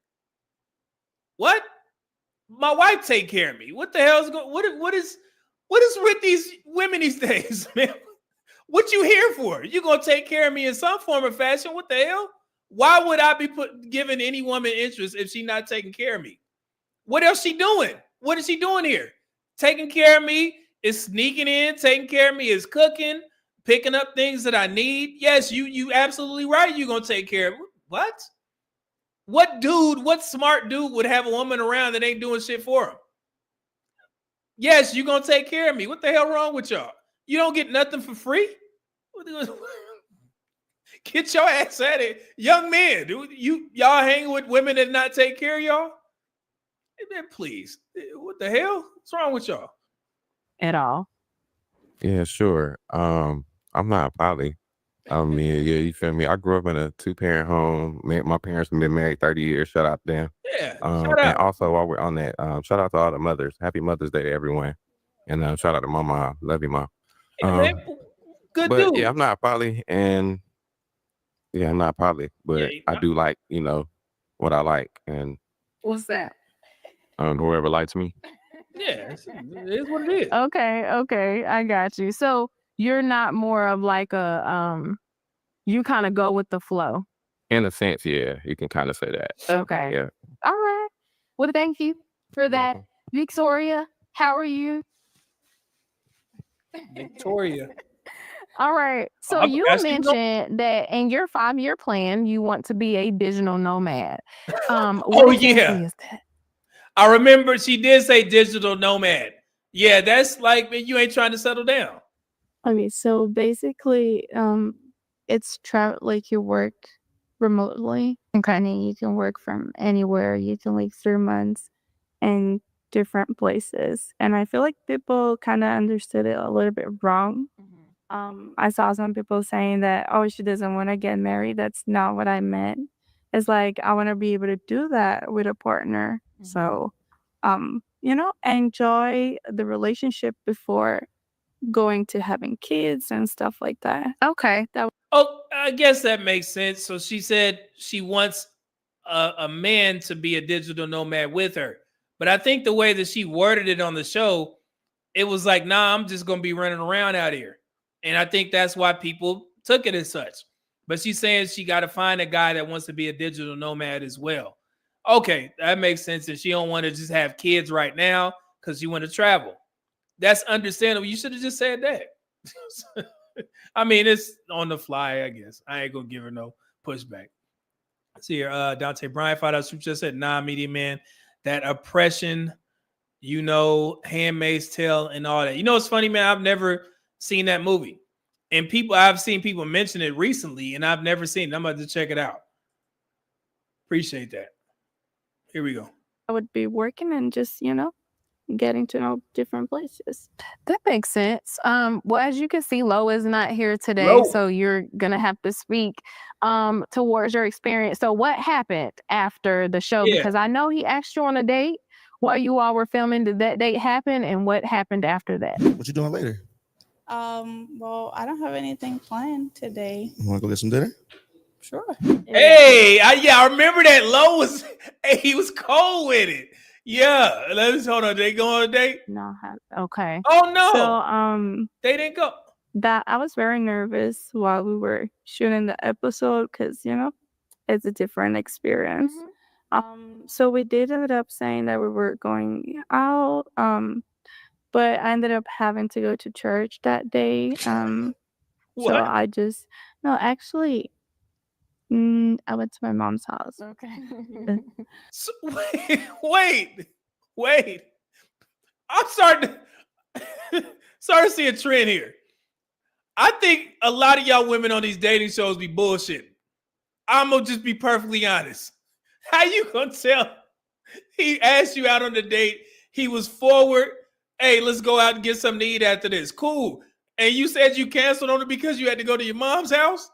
Speaker 1: What? My wife take care of me. What the hell is going? What is with these women these days, man? What you here for? You gonna take care of me in some form or fashion? What the hell? Why would I be giving any woman interest if she's not taking care of me? What else she doing? What is she doing here? Taking care of me is sneaking in. Taking care of me is cooking, picking up things that I need. Yes, you absolutely right. You're gonna take care of me. What? What smart dude would have a woman around that ain't doing shit for him? Yes, you're gonna take care of me. What the hell wrong with y'all? You don't get nothing for free? Get your ass at it. Young men, y'all hanging with women that not take care of y'all? Hey, man, please. What the hell? What's wrong with y'all?
Speaker 14: At all.
Speaker 16: Yeah, sure. I'm not poly. I mean, yeah, you feel me? I grew up in a 2-parent home. My parents have been married 30 years. Shout out to them.
Speaker 1: Yeah, shout out.
Speaker 16: And also, while we're on that, shout out to all the mothers. Happy Mother's Day to everyone. And shout out to my mom. Love you, Mom.
Speaker 1: Yeah, man. Good
Speaker 16: but
Speaker 1: dude.
Speaker 16: yeah, I'm not poly, and yeah, I'm not poly, but I do like, what I like, and
Speaker 14: What's that?
Speaker 16: whoever likes me.
Speaker 1: Yeah, it is what it is.
Speaker 14: Okay, I got you. So you're not more of like a you kind of go with the flow.
Speaker 16: In a sense, yeah, you can kind of say that.
Speaker 14: Okay.
Speaker 16: Yeah.
Speaker 14: All right. Well, thank you for that. Victoria, how are you?
Speaker 1: Victoria.
Speaker 14: All right. So you mentioned that in your 5-year plan, you want to be a digital nomad. What exactly is that?
Speaker 1: I remember she did say digital nomad. Yeah, that's like, man, you ain't trying to settle down.
Speaker 19: Okay, so basically, it's like you work remotely and kind of you can work from anywhere. You can like 3 months in different places. And I feel like people kind of understood it a little bit wrong. I saw some people saying that, oh, she doesn't want to get married. That's not what I meant. It's like, I want to be able to do that with a partner. So, enjoy the relationship before going to having kids and stuff like that.
Speaker 14: Okay.
Speaker 1: Oh, I guess that makes sense. So she said she wants a man to be a digital nomad with her. But I think the way that she worded it on the show, it was like, nah, I'm just going to be running around out here. And I think that's why people took it as such. But she's saying she got to find a guy that wants to be a digital nomad as well. Okay, that makes sense. And she don't want to just have kids right now because she want to travel. That's understandable. You should have just said that. I mean, it's on the fly, I guess. I ain't going to give her no pushback. See here, Dante Bryan, $5 just said, nah, media man, that oppression, Handmaid's Tale and all that. It's funny, man. I've never seen that movie. And I've seen people mention it recently, and I've never seen it. I'm about to check it out. Appreciate that. Here we go.
Speaker 19: I would be working and just, getting to know different places.
Speaker 14: That makes sense. Well, as you can see, Lo is not here today,
Speaker 1: Lo.
Speaker 14: so you're gonna have to speak towards your experience. So what happened after the show?
Speaker 1: Yeah.
Speaker 14: Because I know he asked you on a date while you all were filming. Did that date happen? And what happened after that?
Speaker 6: What you doing later?
Speaker 20: Well, I don't have anything planned today.
Speaker 6: You want to go get some dinner?
Speaker 20: Sure.
Speaker 1: Hey, I remember that. Lo was, he was cold with it. Yeah, let's hold on. They go on a date?
Speaker 19: No, okay.
Speaker 1: Oh no.
Speaker 19: So
Speaker 1: they didn't go.
Speaker 19: That I was very nervous while we were shooting the episode because it's a different experience. So we did end up saying that we were going out. But I ended up having to go to church that day. So I just actually. I went to my mom's house.
Speaker 14: Okay.
Speaker 1: So, wait. I'm starting to see a trend here. I think a lot of y'all women on these dating shows be bullshitting. I'm gonna just be perfectly honest. How you gonna tell? He asked you out on the date. He was forward. Hey, let's go out and get something to eat after this. Cool. And you said you canceled on it because you had to go to your mom's house?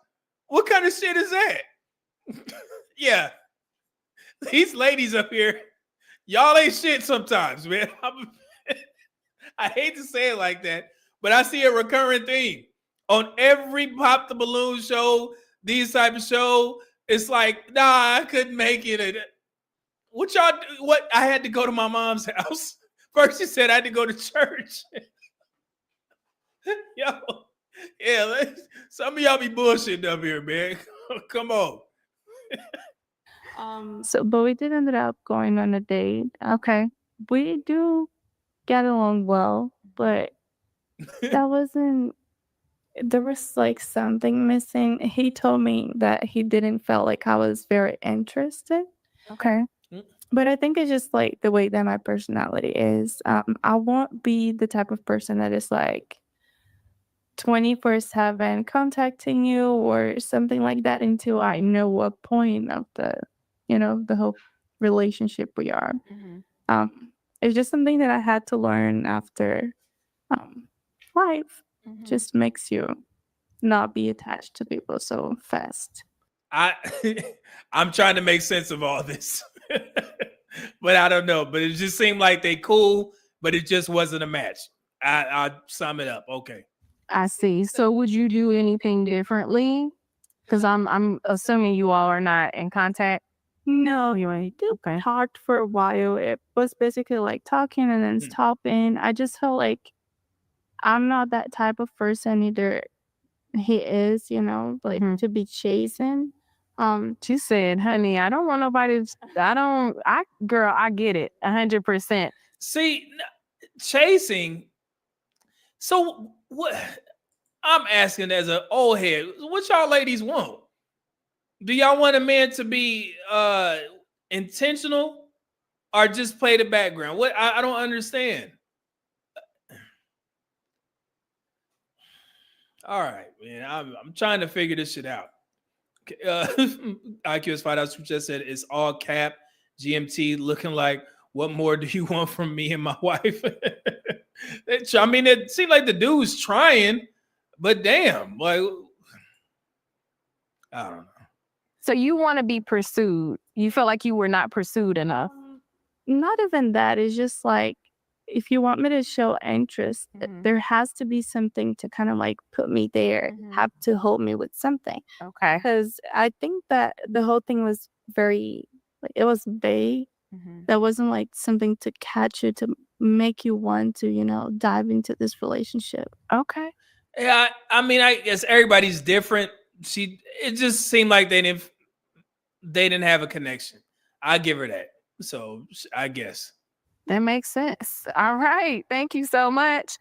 Speaker 1: What kind of shit is that? Yeah. These ladies up here, y'all ain't shit sometimes, man. I hate to say it like that, but I see a recurring theme. On every Pop the Balloon show, these type of show, it's like, nah, I couldn't make it. What y'all do? What? I had to go to my mom's house. First she said I had to go to church. Yo, yeah, some of y'all be bullshitting up here, man. Come on.
Speaker 19: But we did end up going on a date.
Speaker 14: Okay.
Speaker 19: We do get along well, but there was like something missing. He told me that he didn't feel like I was very interested.
Speaker 14: Okay.
Speaker 19: But I think it's just like the way that my personality is. I won't be the type of person that is like 24/7 contacting you or something like that until I know what point of the whole relationship we are. It's just something that I had to learn after life. Just makes you not be attached to people so fast.
Speaker 1: I'm trying to make sense of all this. But I don't know. But it just seemed like they cool, but it just wasn't a match. I sum it up. Okay.
Speaker 14: I see. So would you do anything differently? Because I'm assuming you all are not in contact.
Speaker 19: No, we talked for a while. It was basically like talking and then stopping. I just felt like I'm not that type of person either. He is, to be chasing.
Speaker 14: She said, honey, I don't want nobody. Girl, I get it 100%.
Speaker 1: See, chasing. So what? I'm asking as an old head, what y'all ladies want? Do y'all want a man to be intentional or just play the background? What? I don't understand. All right, man. I'm trying to figure this shit out. IQS 5 just said it's all cap. GMT looking like, what more do you want from me and my wife? I mean, it seemed like the dude's trying, but damn, like, I don't know.
Speaker 14: So you want to be pursued. You feel like you were not pursued enough.
Speaker 19: Not even that. It's just like, if you want me to show interest, there has to be something to kind of like put me there, have to hold me with something.
Speaker 14: Okay.
Speaker 19: Because I think that the whole thing was very, like, it was vague. That wasn't like something to catch you, to make you want to, dive into this relationship.
Speaker 14: Okay.
Speaker 1: Yeah, I mean, I guess everybody's different. It just seemed like they didn't have a connection. I give her that. So I guess.
Speaker 14: That makes sense. All right. Thank you so much.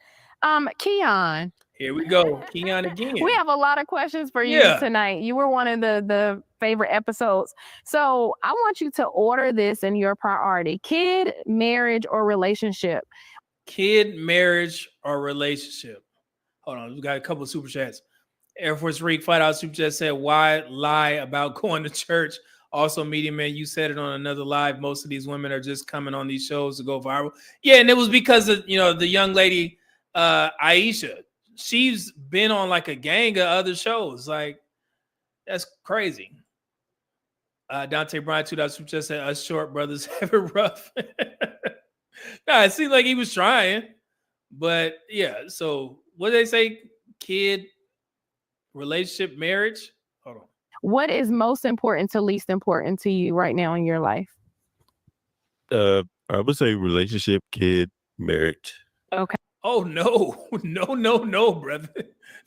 Speaker 14: Keon.
Speaker 1: Here we go. Keon again.
Speaker 14: We have a lot of questions for you tonight. You were one of the favorite episodes. So I want you to order this in your priority: kid, marriage, or relationship.
Speaker 1: Kid, marriage, or relationship. Hold on. We got a couple of super chats. Air Force Reek Fight Out Super Chat said, why lie about going to church? Also, Media Man, you said it on another live. Most of these women are just coming on these shows to go viral. Yeah, and it was because of, the young lady, Aisha. She's been on like a gang of other shows. Like, that's crazy. Dante Bryant, $2 Super Chat said, us short brothers have it rough. Nah, it seemed like he was trying. But yeah, so what did they say? Kid, relationship, marriage? Hold on.
Speaker 14: What is most important to least important to you right now in your life?
Speaker 11: I would say relationship, kid, marriage.
Speaker 14: Okay.
Speaker 1: Oh, no. No, brother.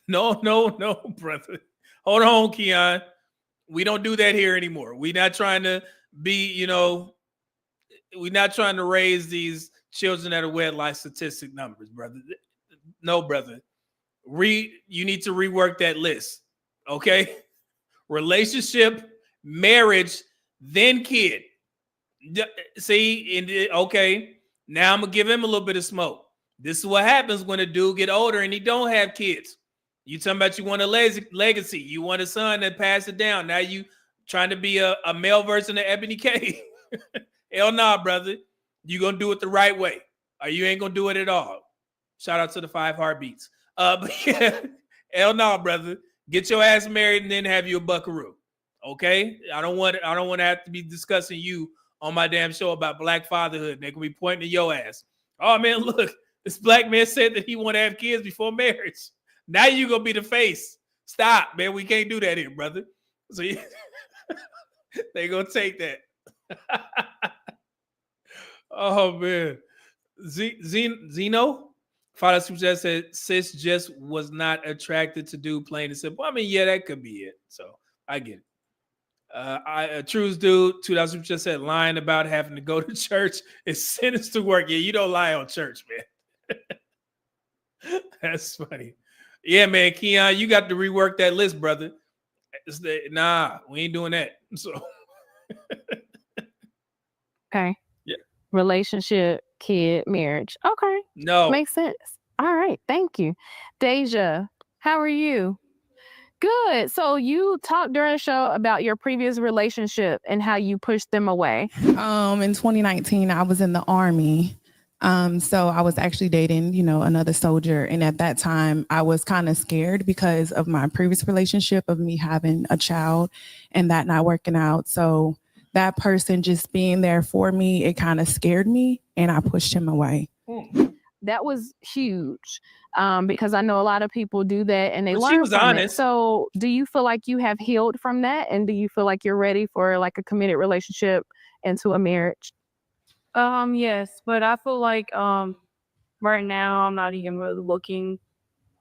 Speaker 1: No, brother. Hold on, Keon. We don't do that here anymore. We're not trying to be, we're not trying to raise these children that are wedlock statistic numbers, brother. No, brother. You need to rework that list. Okay? Relationship, marriage, then kid. See, okay. Now I'm gonna give him a little bit of smoke. This is what happens when a dude get older and he don't have kids. You talking about you want a legacy. You want a son that pass it down. Now you trying to be a male version of Ebony K. Hell nah, brother. You gonna do it the right way, or you ain't gonna do it at all. Shout out to the 5 heartbeats. But yeah, hell nah, brother. Get your ass married and then have you a buckaroo. Okay? I don't want to have to be discussing you on my damn show about black fatherhood. They can be pointing to your ass. Oh man, look, this black man said that he want to have kids before marriage. Now you gonna be the face. Stop, man. We can't do that here, brother. So they gonna take that. Oh man, Zeno. Father Super Chat said sis just was not attracted to do plain and simple. I mean, yeah, that could be it. So I get it. Truth's dude, $2 Super Chat said lying about having to go to church is sinister work. Yeah, you don't lie on church, man. That's funny. Yeah, man, Keon, you got to rework that list, brother. Nah, we ain't doing that. So
Speaker 14: okay.
Speaker 1: Yeah.
Speaker 14: Relationship, kid, marriage. Okay.
Speaker 1: No.
Speaker 14: Makes sense. All right. Thank you. Deja, how are you? Good. So you talked during the show about your previous relationship and how you pushed them away.
Speaker 21: In 2019, I was in the Army. So I was actually dating, another soldier. And at that time, I was kind of scared because of my previous relationship of me having a child and that not working out. So that person just being there for me, it kind of scared me and I pushed him away.
Speaker 14: That was huge because I know a lot of people do that and they learn
Speaker 1: she was
Speaker 14: from
Speaker 1: honest.
Speaker 14: it. So do you feel like you have healed from that? And do you feel like you're ready for like a committed relationship into a marriage?
Speaker 15: Yes, but I feel like right now I'm not even really looking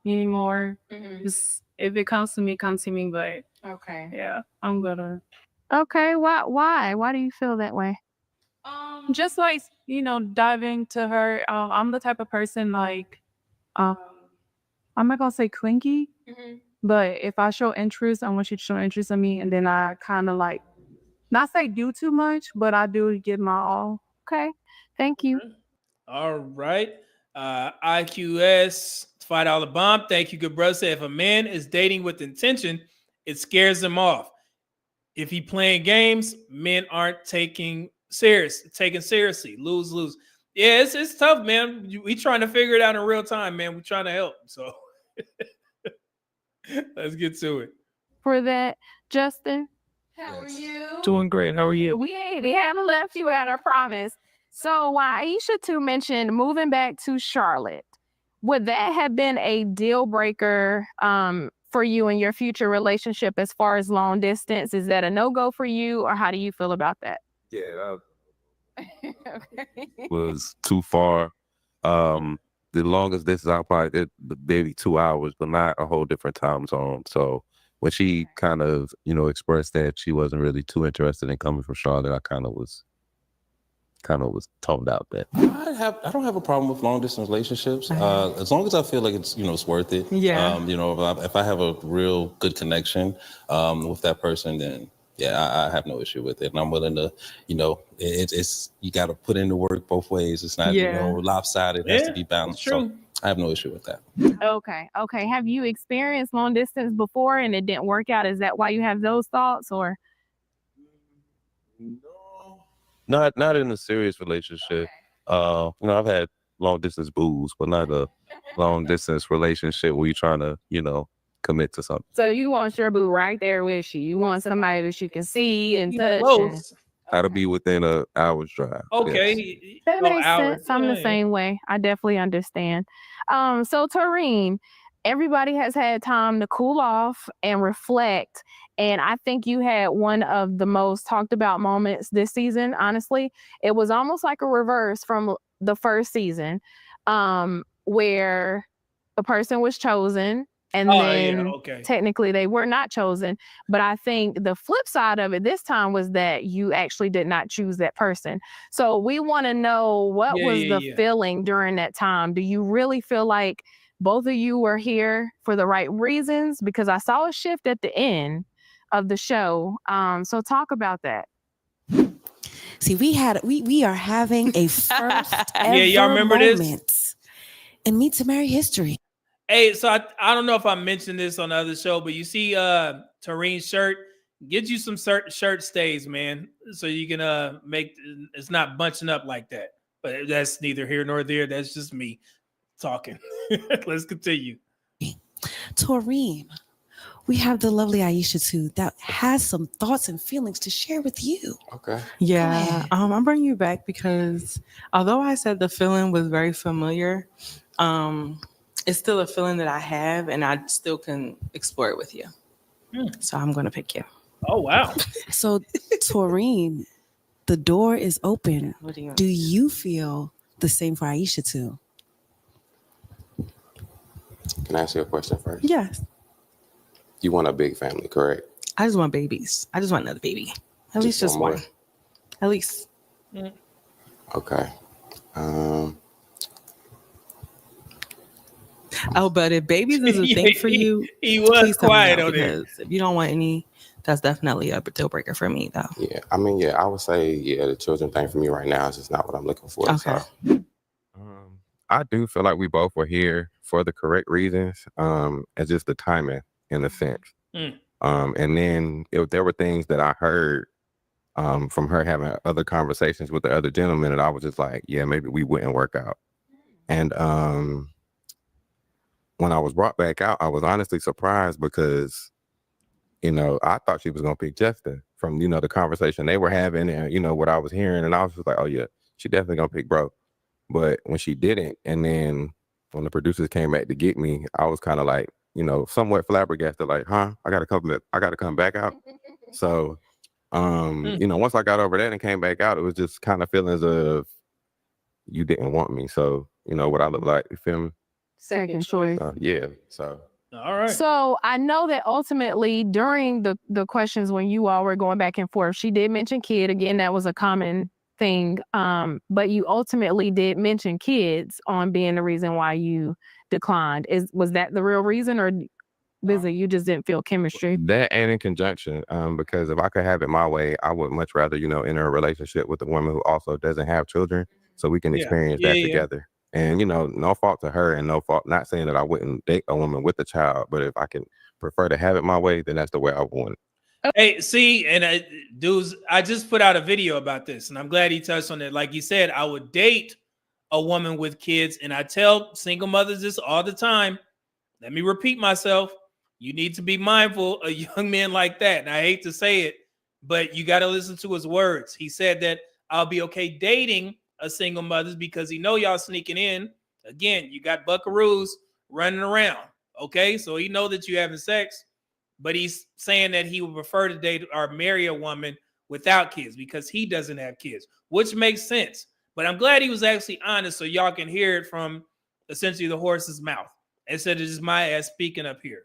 Speaker 15: anymore. Just, if it comes to me, comes to me. But
Speaker 14: okay,
Speaker 15: yeah, I'm gonna.
Speaker 14: Okay, why do you feel that way?
Speaker 15: Just like diving to her. I'm the type of person like, I'm not gonna say clingy, but if I show interest, I want you to show interest in me, and then I kind of like, not say do too much, but I do give my all.
Speaker 14: Okay, thank you.
Speaker 1: All right. IQS $5 bomb. Thank you, good brother. Said if a man is dating with intention, it scares him off. If he playing games, men aren't taken seriously. Lose. Yeah, it's tough, man. We trying to figure it out in real time, man. We trying to help. So let's get to it.
Speaker 14: For that, Justin, how are you?
Speaker 22: Doing great. How are you?
Speaker 14: We haven't left you out, I promise. So Aisha too mentioned moving back to Charlotte. Would that have been a deal breaker for you in your future relationship as far as long distance? Is that a no-go for you, or how do you feel about that?
Speaker 16: Yeah,
Speaker 14: Okay.
Speaker 16: was too far. The longest distance I probably did maybe 2 hours, but not a whole different time zone. So when she kind of, expressed that she wasn't really too interested in coming from Charlotte, I kind of was toned out that.
Speaker 23: I don't have a problem with long distance relationships as long as I feel like it's it's worth it.
Speaker 14: Yeah.
Speaker 23: If I have a real good connection with that person, then yeah, I have no issue with it, and I'm willing to. It's you got to put in the work both ways. It's not lopsided. It has to be balanced.
Speaker 1: True.
Speaker 23: So I have no issue with that.
Speaker 14: Okay. Okay. Have you experienced long distance before and it didn't work out? Is that why you have those thoughts, or?
Speaker 16: Not in a serious relationship. I've had long distance booze, but not a long distance relationship where you're trying to, commit to something.
Speaker 14: So you want your boo right there with you. You want somebody that you can see and touch.
Speaker 1: Close.
Speaker 16: That'll be within an hour's drive.
Speaker 1: Okay.
Speaker 16: Yes.
Speaker 14: That makes
Speaker 1: hours.
Speaker 14: sense. I'm the same way. I definitely understand. So Tareen, everybody has had time to cool off and reflect. And I think you had one of the most talked about moments this season, honestly. It was almost like a reverse from the first season, where a person was chosen and then technically they were not chosen. But I think the flip side of it this time was that you actually did not choose that person. So we want to know what was the feeling during that time. Do you really feel like both of you were here for the right reasons? Because I saw a shift at the end of the show. So talk about that.
Speaker 2: See, we are having a first ever
Speaker 1: y'all remember
Speaker 2: moment
Speaker 1: this?
Speaker 2: in MEET2MARRY history.
Speaker 1: Hey, so I don't know if I mentioned this on the other show, but you see Tareen's shirt, get you some shirt stays, man, so you can make it's not bunching up like that. But that's neither here nor there. That's just me talking. Let's continue.
Speaker 2: Tareen, we have the lovely Aisha too that has some thoughts and feelings to share with you.
Speaker 5: Okay.
Speaker 22: Yeah, I'm bringing you back because although I said the feeling was very familiar, it's still a feeling that I have, and I still can explore it with you. So I'm going to pick you.
Speaker 1: Oh, wow.
Speaker 2: So, Tareen, the door is open. Do you feel the same for Aisha too?
Speaker 5: Can I ask you a question first?
Speaker 22: Yes.
Speaker 5: You want a big family, correct?
Speaker 22: I just want babies. I just want another baby. At least just one. At least.
Speaker 5: Okay.
Speaker 22: Oh, but if babies is a thing for you,
Speaker 1: he was
Speaker 22: please tell me
Speaker 1: quiet
Speaker 22: now,
Speaker 1: on it.
Speaker 22: because if you don't want any, that's definitely a deal breaker for me, though.
Speaker 5: Yeah, I would say, the children thing for me right now is just not what I'm looking for.
Speaker 22: Okay.
Speaker 5: So.
Speaker 16: I do feel like we both were here for the correct reasons. It's just the timing in a sense. And then if there were things that I heard from her having other conversations with the other gentlemen, and I was just like, yeah, maybe we wouldn't work out. And when I was brought back out, I was honestly surprised because, I thought she was going to pick Justin from, the conversation they were having and, what I was hearing. And I was just like, oh, yeah, she definitely going to pick bro. But when she didn't, and then when the producers came back to get me, I was kind of like, somewhat flabbergasted, like, I got to come back out. So, once I got over that and came back out, it was just kind of feelings of you didn't want me. So, what I look like, you feel me?
Speaker 14: Second choice.
Speaker 16: Yeah. So.
Speaker 1: All right.
Speaker 14: So I know that ultimately during the questions when you all were going back and forth, she did mention kid. Again, that was a common thing. But you ultimately did mention kids on being the reason why you declined. Was that the real reason, or Bizzy, you just didn't feel chemistry?
Speaker 16: That and in conjunction, because if I could have it my way, I would much rather, enter a relationship with a woman who also doesn't have children, so we can experience that together. And, no fault to her and no fault, not saying that I wouldn't date a woman with a child, but if I can prefer to have it my way, then that's the way I want it.
Speaker 1: Hey, see, and dudes, I just put out a video about this, and I'm glad he touched on it. Like he said, I would date a woman with kids, and I tell single mothers this all the time. Let me repeat myself. You need to be mindful of young men like that. And I hate to say it, but you got to listen to his words. He said that I'll be okay dating a single mother because he know y'all sneaking in. Again, you got buckaroos running around. Okay, so he know that you having sex, but he's saying that he would prefer to date or marry a woman without kids because he doesn't have kids, which makes sense. But I'm glad he was actually honest so y'all can hear it from essentially the horse's mouth instead of just my ass speaking up here.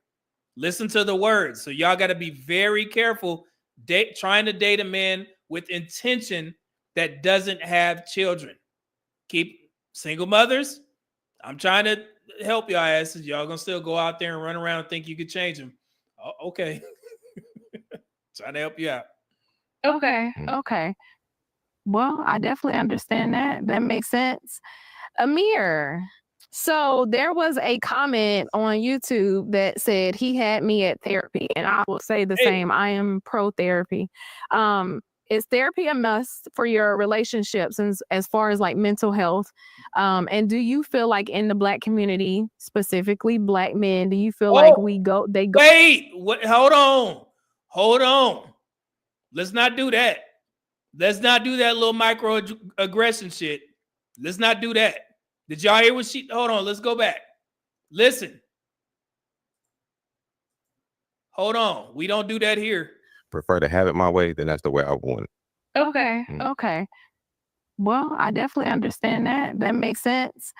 Speaker 1: Listen to the words. So y'all got to be very careful trying to date a man with intention that doesn't have children. Keep single mothers. I'm trying to help y'all asses. Y'all gonna still go out there and run around and think you could change them. Oh, okay. Trying to help you out.
Speaker 14: Okay. Well, I definitely understand that. That makes sense. Amir, So there was a comment on YouTube that said he had me at therapy, and I will say the same. I am pro therapy. Is therapy a must for your relationships and as far as like mental health? And do you feel like in the Black community, specifically Black men, do you feel like they go?
Speaker 1: Wait, what? Hold on. Let's not do that. Let's not do that little microaggression shit. Let's not do that. Did y'all hear what she? Hold on. Let's go back. Listen. Hold on. We don't do that here.
Speaker 16: Prefer to have it my way, then that's the way I want it.
Speaker 14: Okay. Okay. Well, I definitely understand that. That makes sense.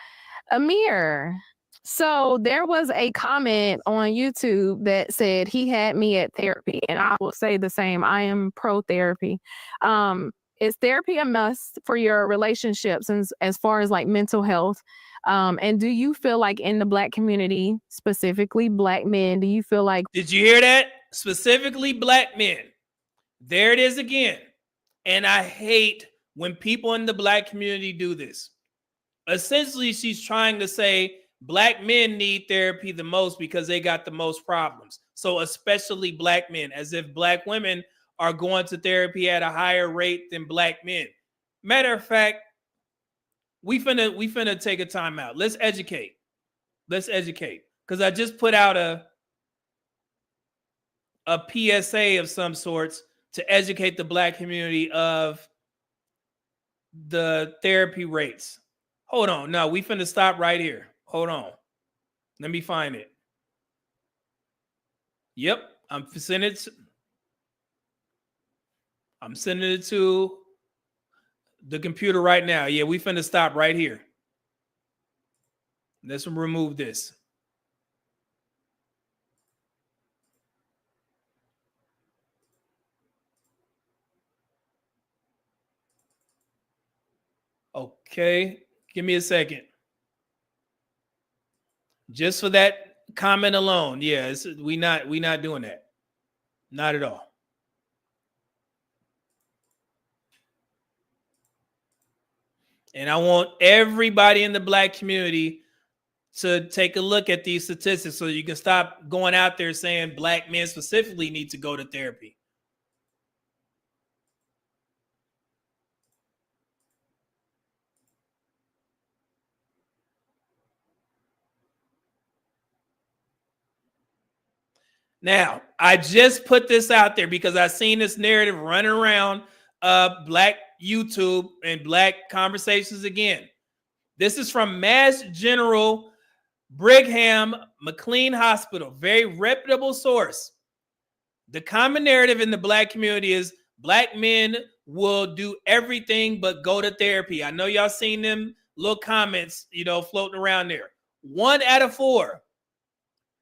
Speaker 14: Amir. So there was a comment on YouTube that said he had me at therapy, and I will say the same. I am pro therapy. Is therapy a must for your relationships and as far as like mental health? And do you feel like in the Black community, specifically Black men, do you feel like?
Speaker 1: Did you hear that? Specifically Black men. There it is again. And I hate when people in the Black community do this. Essentially, she's trying to say Black men need therapy the most because they got the most problems. So especially Black men, as if Black women are going to therapy at a higher rate than Black men. Matter of fact, we finna take a time out. Let's educate. Let's educate. Because I just put out a PSA of some sorts to educate the Black community of the therapy rates. Hold on. No, we finna stop right here. Hold on. Let me find it. Yep. I'm sending it to the computer right now. Yeah, we finna stop right here. Let's remove this. Okay, give me a second. Just for that comment alone, yeah, we not doing that. Not at all. And I want everybody in the Black community to take a look at these statistics so you can stop going out there saying Black men specifically need to go to therapy. Now, I just put this out there because I seen this narrative running around Black YouTube and Black conversations again. This is from Mass General Brigham McLean Hospital, very reputable source. The common narrative in the Black community is Black men will do everything but go to therapy. I know y'all seen them little comments, floating around there. 1 out of 4.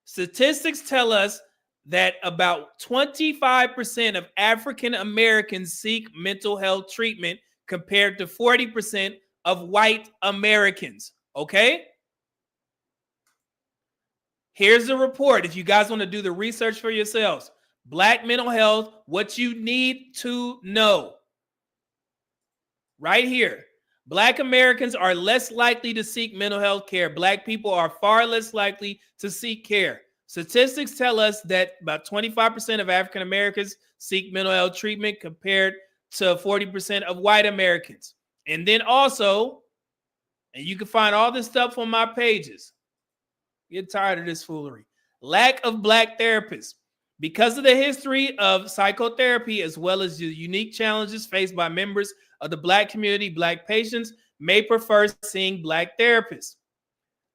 Speaker 1: Statistics tell us that about 25% of African Americans seek mental health treatment compared to 40% of white Americans. Okay? Here's the report. If you guys want to do the research for yourselves, Black mental health, what you need to know. Right here. Black Americans are less likely to seek mental health care. Black people are far less likely to seek care. Statistics tell us that about 25% of African Americans seek mental health treatment compared to 40% of white Americans. And then also, and you can find all this stuff on my pages. Get tired of this foolery. Lack of Black therapists. Because of the history of psychotherapy, as well as the unique challenges faced by members of the Black community, Black patients may prefer seeing Black therapists.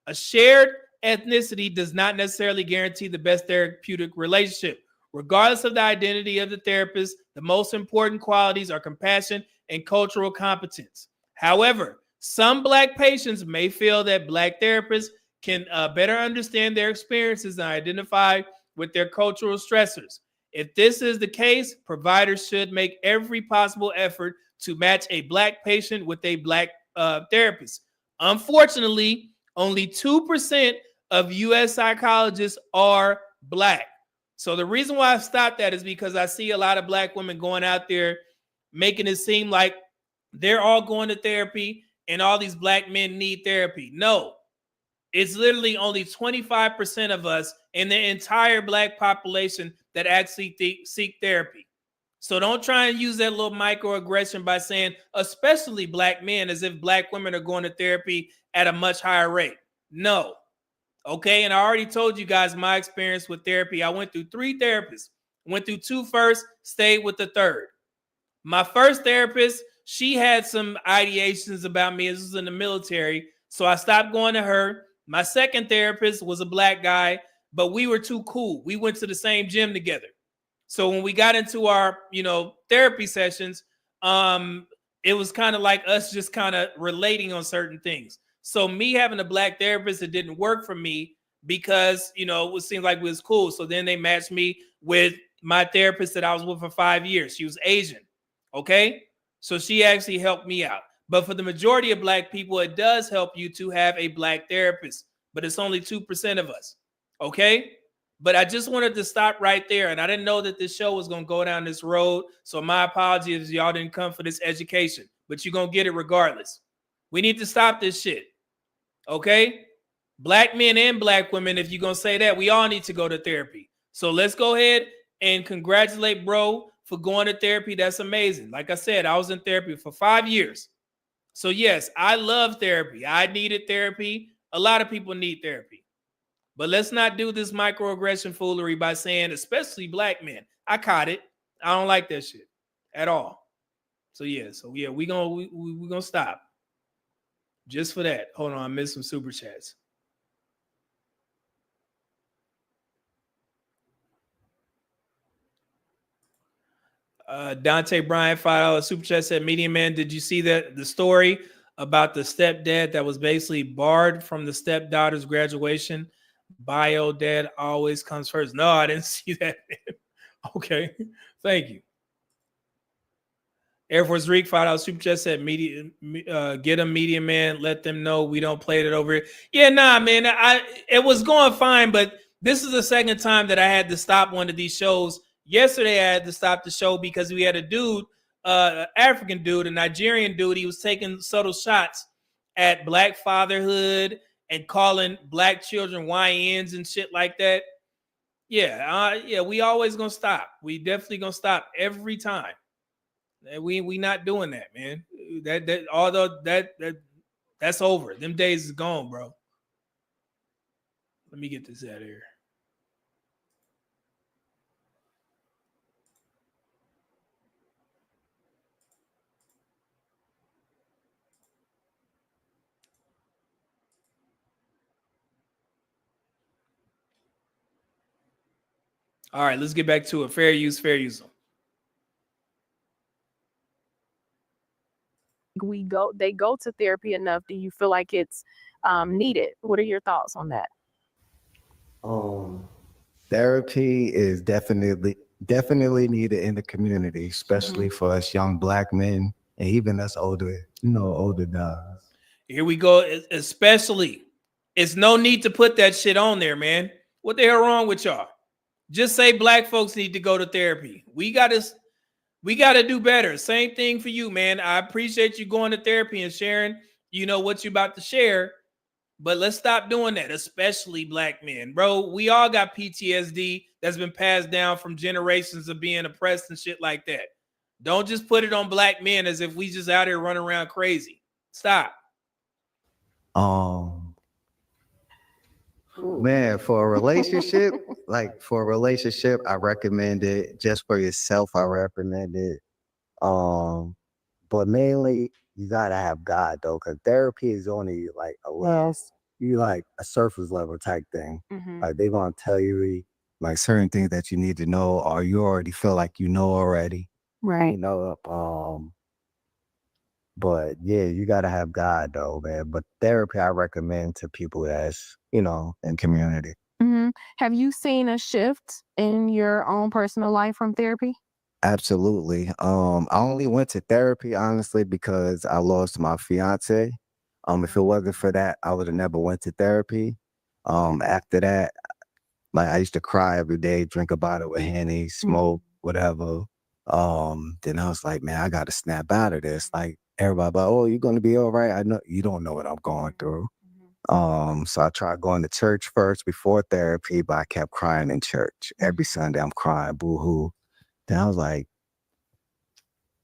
Speaker 1: A shared ethnicity does not necessarily guarantee the best therapeutic relationship. Regardless of the identity of the therapist, the most important qualities are compassion and cultural competence. However, some Black patients may feel that Black therapists can better understand their experiences and identify with their cultural stressors. If this is the case, providers should make every possible effort to match a Black patient with a Black therapist. Unfortunately, only 2% of U.S. psychologists are Black. So the reason why I stopped that is because I see a lot of Black women going out there making it seem like they're all going to therapy and all these Black men need therapy. No, It's literally only 25% of us in the entire Black population that actually seek therapy. So don't try and use that little microaggression by saying, especially Black men, as if Black women are going to therapy at a much higher rate. No. Okay. And I already told you guys my experience with therapy. I went through 3 therapists, went through 2 first, stayed with the 3rd. My first therapist, she had some ideations about me. This was in the military. So I stopped going to her. My second therapist was a Black guy, but we were too cool. We went to the same gym together. So when we got into our, therapy sessions, it was kind of like us just kind of relating on certain things. So me having a Black therapist, it didn't work for me because, it seemed like it was cool. So then they matched me with my therapist that I was with for 5 years. She was Asian. Okay. So she actually helped me out. But for the majority of Black people, it does help you to have a Black therapist, but it's only 2% of us. Okay. But I just wanted to stop right there. And I didn't know that this show was going to go down this road. So my apologies if y'all didn't come for this education, but you're going to get it regardless. We need to stop this shit. Okay. Black men and Black women, if you're going to say that, we all need to go to therapy. So let's go ahead and congratulate bro for going to therapy. That's amazing. Like I said, I was in therapy for 5 years. So yes, I love therapy. I needed therapy. A lot of people need therapy. But let's not do this microaggression foolery by saying, especially Black men. I caught it. I don't like that shit at all. So yeah, we gonna stop. Just for that. Hold on, I missed some super chats. Dante Bryan $5 super chat said, Medium Man, did you see that the story about the stepdad that was basically barred from the stepdaughter's graduation? Bio dad always comes first. No, I didn't see that. Okay, thank you. Air Force Reek $5 super chat said, get a Medium Man, let them know we don't play it over here. Yeah, nah, man, it was going fine, but this is the second time that I had to stop one of these shows. Yesterday, I had to stop the show because we had a dude, African dude, a Nigerian dude. He was taking subtle shots at Black fatherhood and calling Black children YNs and shit like that. Yeah, we always gonna stop. We definitely gonna stop every time. We not doing that, man. That's over. Them days is gone, bro. Let me get this out of here. All right, let's get back to it. Fair use, fair use.
Speaker 14: They go to therapy enough? Do you feel like it's needed? What are your thoughts on that?
Speaker 18: Therapy is definitely needed in the community, especially for us young Black men and even us older guys.
Speaker 1: Here we go. Especially, it's no need to put that shit on there, man. What the hell wrong with y'all? Just say Black folks need to go to therapy. We gotta do better. Same thing for you, man. I appreciate you going to therapy and sharing, what you're about to share. But let's stop doing that, especially Black men. Bro, we all got PTSD that's been passed down from generations of being oppressed and shit like that. Don't just put it on Black men as if we just out here running around crazy. Stop.
Speaker 18: Man, for a relationship, I recommend it. Just for yourself, I recommend it. But mainly you gotta have God though, because therapy is only like a surface level type thing. Like they're gonna tell you like certain things that you need to know, or you already feel like you know already.
Speaker 14: Right.
Speaker 18: But yeah, you gotta have God though, man. But therapy I recommend to people that's, in community.
Speaker 14: Have you seen a shift in your own personal life from therapy?
Speaker 18: Absolutely. I only went to therapy honestly because I lost my fiance. If it wasn't for that, I would have never went to therapy. After that, like I used to cry every day, drink a bottle of Henny, smoke, whatever. Then I was like, man, I got to snap out of this. Like everybody, oh, you're gonna be all right. I know you don't know what I'm going through. So I tried going to church first before therapy, but I kept crying in church. Every Sunday I'm crying, boo-hoo. Then I was like,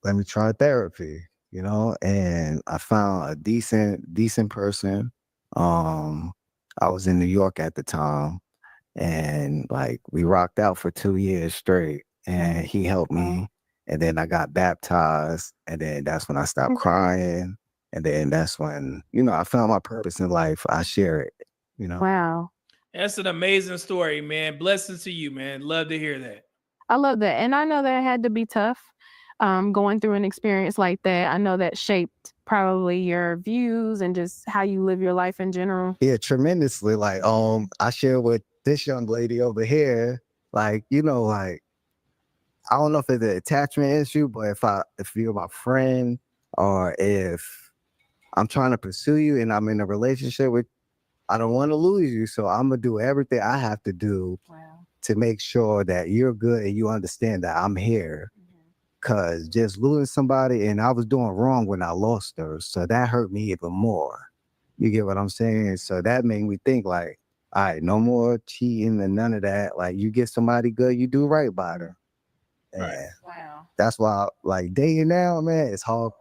Speaker 18: let me try therapy, and I found a decent person. I was in New York at the time, and like we rocked out for 2 years straight, and he helped me. And then I got baptized, and then that's when I stopped crying. And then that's when, I found my purpose in life. I share it,
Speaker 14: Wow.
Speaker 1: That's an amazing story, man. Blessings to you, man. Love to hear that.
Speaker 14: I love that. And I know that had to be tough going through an experience like that. I know that shaped probably your views and just how you live your life in general.
Speaker 18: Yeah, tremendously. Like, I share with this young lady over here, like, like, I don't know if it's an attachment issue, but if you're my friend, or if I'm trying to pursue you and I'm in a relationship with, I don't want to lose you. So I'm gonna do everything I have to do to make sure that you're good and you understand that I'm here. Cause just losing somebody, and I was doing wrong when I lost her. So that hurt me even more. You get what I'm saying? So that made me think like, all right, no more cheating and none of that. Like, you get somebody good, you do right by her. And that's why, like, dating now, man, it's hard.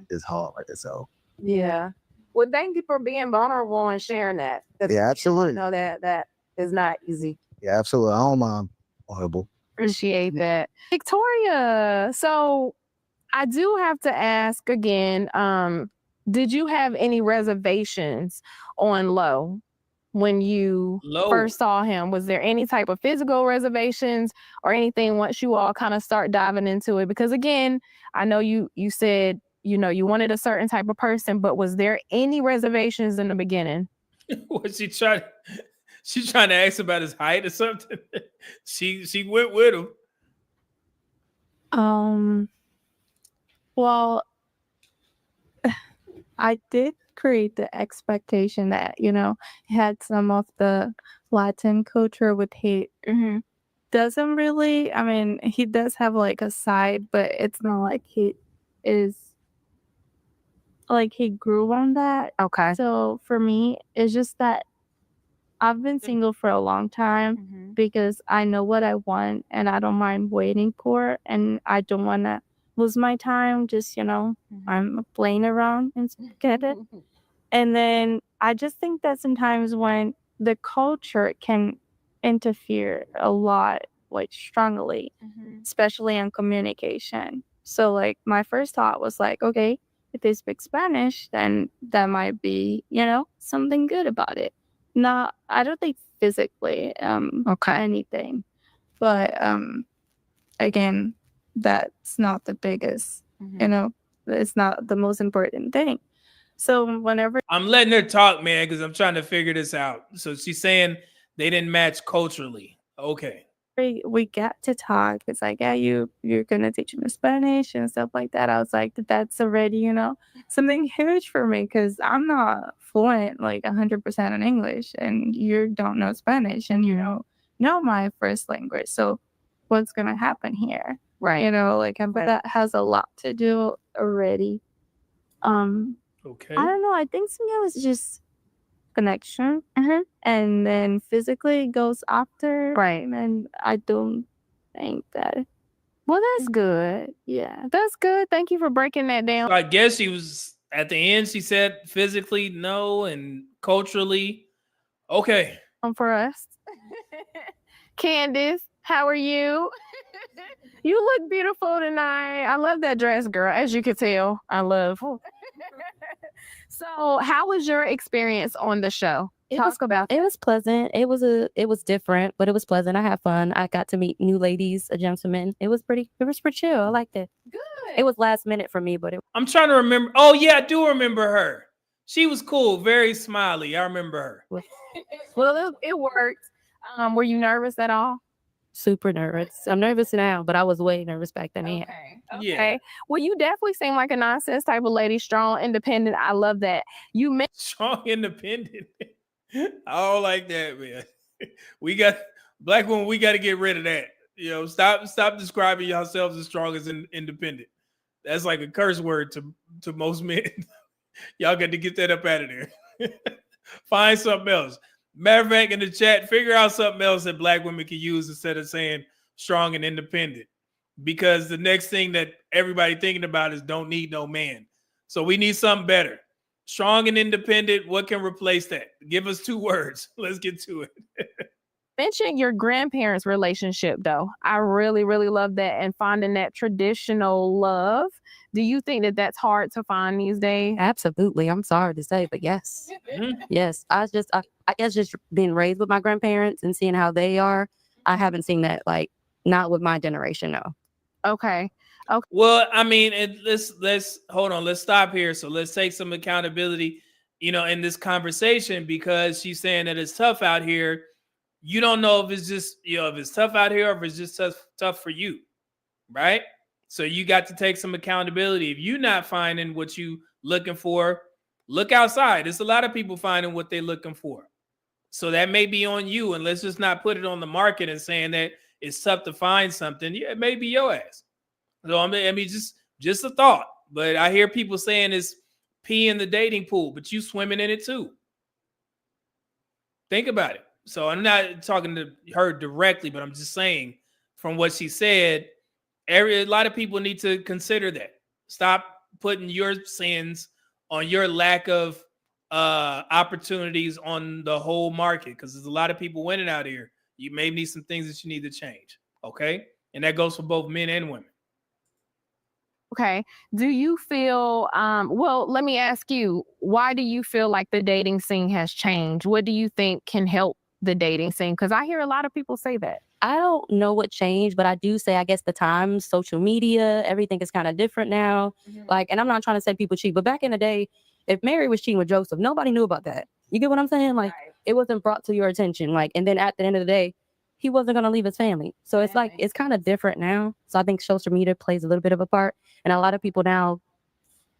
Speaker 18: It's hard. So
Speaker 14: Yeah. Well, thank you for being vulnerable and sharing that.
Speaker 18: yeah, absolutely.
Speaker 14: I know that is not easy.
Speaker 18: Yeah, absolutely. I don't mind. Horrible.
Speaker 14: Appreciate that. Victoria, so I do have to ask again, did you have any reservations on Lo when you first saw him? Was there any type of physical reservations or anything once you all kind of start diving into it? Because again, I know you said, you wanted a certain type of person, but was there any reservations in the beginning?
Speaker 1: Was she trying? She's trying to ask about his height or something. She went with him.
Speaker 19: Well, I did create the expectation that, he had some of the Latin culture with hate. Doesn't really, I mean, he does have like a side, but it's not like he is like he grew on that.
Speaker 14: Okay.
Speaker 19: So for me, it's just that I've been single for a long time because I know what I want and I don't mind waiting for it, and I don't want to lose my time just, I'm playing around and get it. And then I just think that sometimes when the culture can interfere a lot, like strongly, especially in communication. So like my first thought was like, okay, if they speak Spanish, then that might be, something good about it. Not, I don't think physically, anything, but again, that's not the biggest, it's not the most important thing. So whenever
Speaker 1: I'm letting her talk, man, because I'm trying to figure this out. So she's saying they didn't match culturally. Okay.
Speaker 19: we got to talk, it's like, yeah, you're gonna teach me Spanish and stuff like that. I was like, that's already, something huge for me because I'm not fluent like 100% in English, and you don't know Spanish, and you don't know my first language. So what's gonna happen here?
Speaker 14: Right.
Speaker 19: But that has a lot to do already.
Speaker 1: Okay.
Speaker 19: I don't know. I think sometimes it's just connection, and then physically goes after.
Speaker 14: Right.
Speaker 19: And I don't think that.
Speaker 14: Well, that's good.
Speaker 19: Yeah,
Speaker 14: that's good. Thank you for breaking that down.
Speaker 1: So I guess she was at the end. She said physically no, and culturally okay.
Speaker 14: For us, Candace, how are you? You look beautiful tonight. I love that dress, girl. As you can tell, I love. So, how was your experience on the show? Talk about.
Speaker 4: It was pleasant. It was different, but it was pleasant. I had fun. I got to meet new ladies, a gentleman. It was pretty chill. I liked it.
Speaker 14: Good.
Speaker 4: It was last minute for me, but
Speaker 1: I'm trying to remember. Oh yeah, I do remember her. She was cool, very smiley. I remember her.
Speaker 14: Well, it worked. Were you nervous at all?
Speaker 4: super nervous. I'm nervous now, but I was way nervous back then.
Speaker 14: Okay.
Speaker 1: Yeah.
Speaker 14: Well, you definitely seem like a nonsense type of lady, strong, independent. I love that. You met
Speaker 1: Strong, independent. I don't like that, man. We got black women. We got to get rid of that. Stop describing yourselves as strong as independent. That's like a curse word to most men. Y'all got to get that up out of there. Find something else. Matter of fact, in the chat, figure out something else that Black women can use instead of saying strong and independent. Because the next thing that everybody thinking about is don't need no man. So we need something better. Strong and independent. What can replace that? Give us 2 words. Let's get to it.
Speaker 14: Mention your grandparents' relationship, though. I really, really love that, and finding that traditional love. Do you think that that's hard to find these days?
Speaker 4: Absolutely. I'm sorry to say, but yes.
Speaker 1: Mm-hmm.
Speaker 4: Yes. I guess just being raised with my grandparents and seeing how they are, I haven't seen that, like, not with my generation, no.
Speaker 14: Okay.
Speaker 1: Well, I mean, let's hold on. Let's stop here. So let's take some accountability, in this conversation, because she's saying that it's tough out here. You don't know if it's just, if it's tough out here or if it's just tough for you, right? So you got to take some accountability. If you're not finding what you looking for, look outside. There's a lot of people finding what they're looking for. So that may be on you, and let's just not put it on the market and saying that it's tough to find something. Yeah, it may be your ass. So I mean, just a thought. But I hear people saying it's pee in the dating pool, but you swimming in it too. Think about it. So I'm not talking to her directly, but I'm just saying from what she said, a lot of people need to consider that. Stop putting your sins on your lack of opportunities on the whole market, because there's a lot of people winning out here. You may need some things that you need to change. Okay. And that goes for both men and women.
Speaker 14: Okay. Do you feel, well, let me ask you, why do you feel like the dating scene has changed? What do you think can help the dating scene? Because I hear a lot of people say that.
Speaker 4: I don't know what changed, but I do say, I guess the times, social media, everything is kind of different now. Like, and I'm not trying to say people cheat, but back in the day, if Mary was cheating with Joseph, nobody knew about that. You get what I'm saying? Like, it wasn't brought to your attention. Like, and then at the end of the day, he wasn't going to leave his family. So it's like, it's kind of different now. So I think social media plays a little bit of a part. And a lot of people now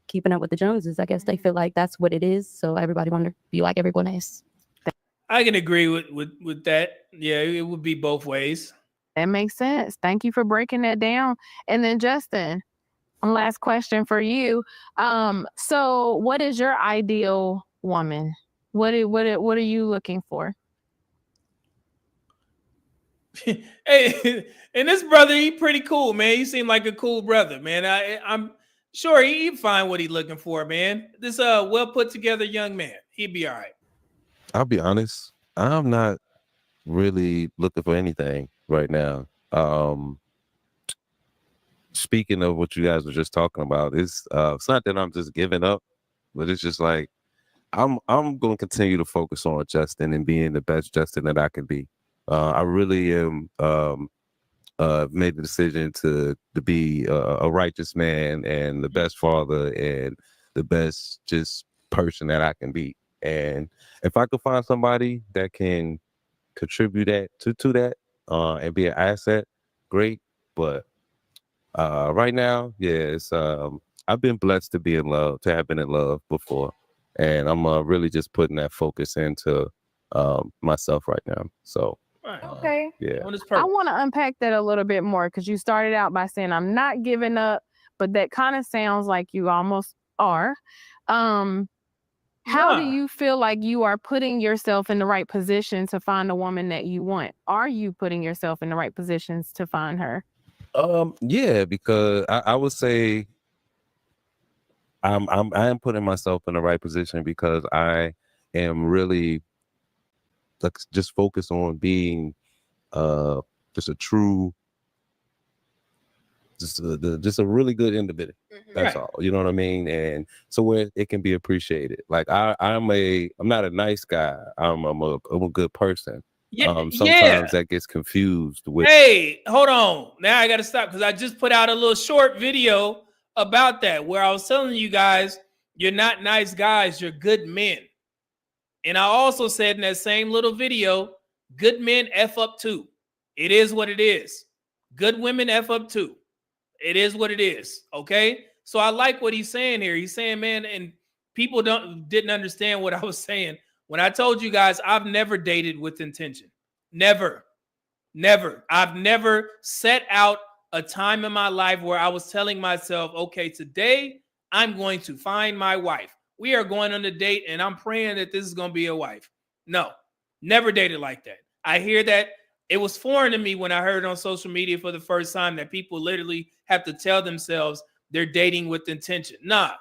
Speaker 4: keeping up with the Joneses, I guess they feel like that's what it is. So everybody want to be like everyone else.
Speaker 1: I can agree with that. Yeah, it would be both ways.
Speaker 14: That makes sense. Thank you for breaking that down. And then Justin, one last question for you. So what is your ideal woman? What are you looking for?
Speaker 1: Hey, and this brother, he pretty cool, man. He seemed like a cool brother, man. I'm sure he'd find what he's looking for, man. This well put together young man. He'd be all right.
Speaker 16: I'll be honest. I'm not really looking for anything right now. Speaking of what you guys were just talking about, it's not that I'm just giving up, but it's just like I'm going to continue to focus on Justin and being the best Justin that I can be. I really am made the decision to be a righteous man and the best father and the best just person that I can be. And if I could find somebody that can contribute that to that and be an asset, great. But right now, yes, I've been blessed to be in love, to have been in love before, and I'm really just putting that focus into myself right now. So.
Speaker 14: Okay.
Speaker 16: Yeah.
Speaker 14: I want to unpack that a little bit more, because you started out by saying I'm not giving up, but that kind of sounds like you almost are. How do you feel like you are putting yourself in the right position to find the woman that you want? Are you putting yourself in the right positions to find her?
Speaker 16: Yeah, because I would say I am putting myself in the right position, because I am really like just focused on being just a true, just a really good individual. That's all. You know what I mean? And so where it can be appreciated. Like I'm not a nice guy. I'm a good person. Sometimes that gets confused with.
Speaker 1: Hey, hold on. Now I got to stop, because I just put out a little short video about that where I was telling you guys, you're not nice guys, you're good men. And I also said in that same little video, good men F up too. It is what it is. Good women F up too. It is what it is. Okay. So I like what he's saying here. He's saying, man, and people didn't understand what I was saying. When I told you guys, I've never dated with intention. Never. I've never set out a time in my life where I was telling myself, okay, today I'm going to find my wife. we are going on a date and I'm praying that this is going to be a wife. No, never dated like that. I hear that. It was foreign to me when I heard on social media for the first time that people literally have to tell themselves they're dating with intention. Nah,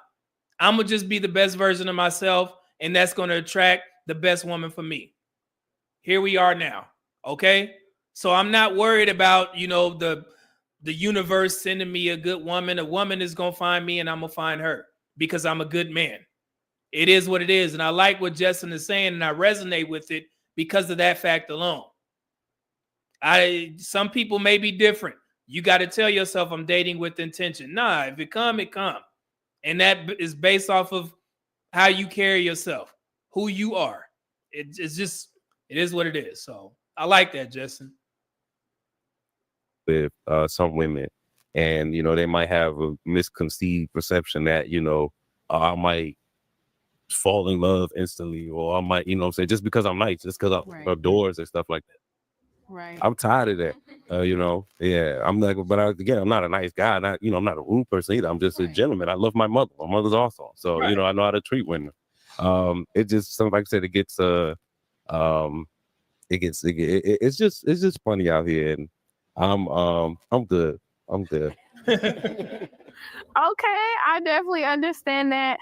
Speaker 1: I'm going to just be the best version of myself, and that's going to attract the best woman for me. Here we are now, okay? So I'm not worried about, the universe sending me a good woman. A woman is going to find me, and I'm going to find her because I'm a good man. It is what it is, and I like what Justin is saying, and I resonate with it because of that fact alone. Some people may be different. You got to tell yourself I'm dating with intention. Nah, if it come, it come. And that is based off of how you carry yourself, who you are. It is what it is. So I like that, Justin.
Speaker 16: With some women, and they might have a misconceived perception that I might fall in love instantly, or I might just because I'm nice, just because I'm outdoors and stuff like that.
Speaker 14: Right.
Speaker 16: I'm tired of that. Yeah, I'm like, but again, I'm not a nice guy. I'm not a rude person either. I'm just a gentleman. I love my mother. My mother's awesome. So I know how to treat women. It just something, like I said, it's just funny out here, and I'm good. I'm good.
Speaker 14: Okay, I definitely understand that.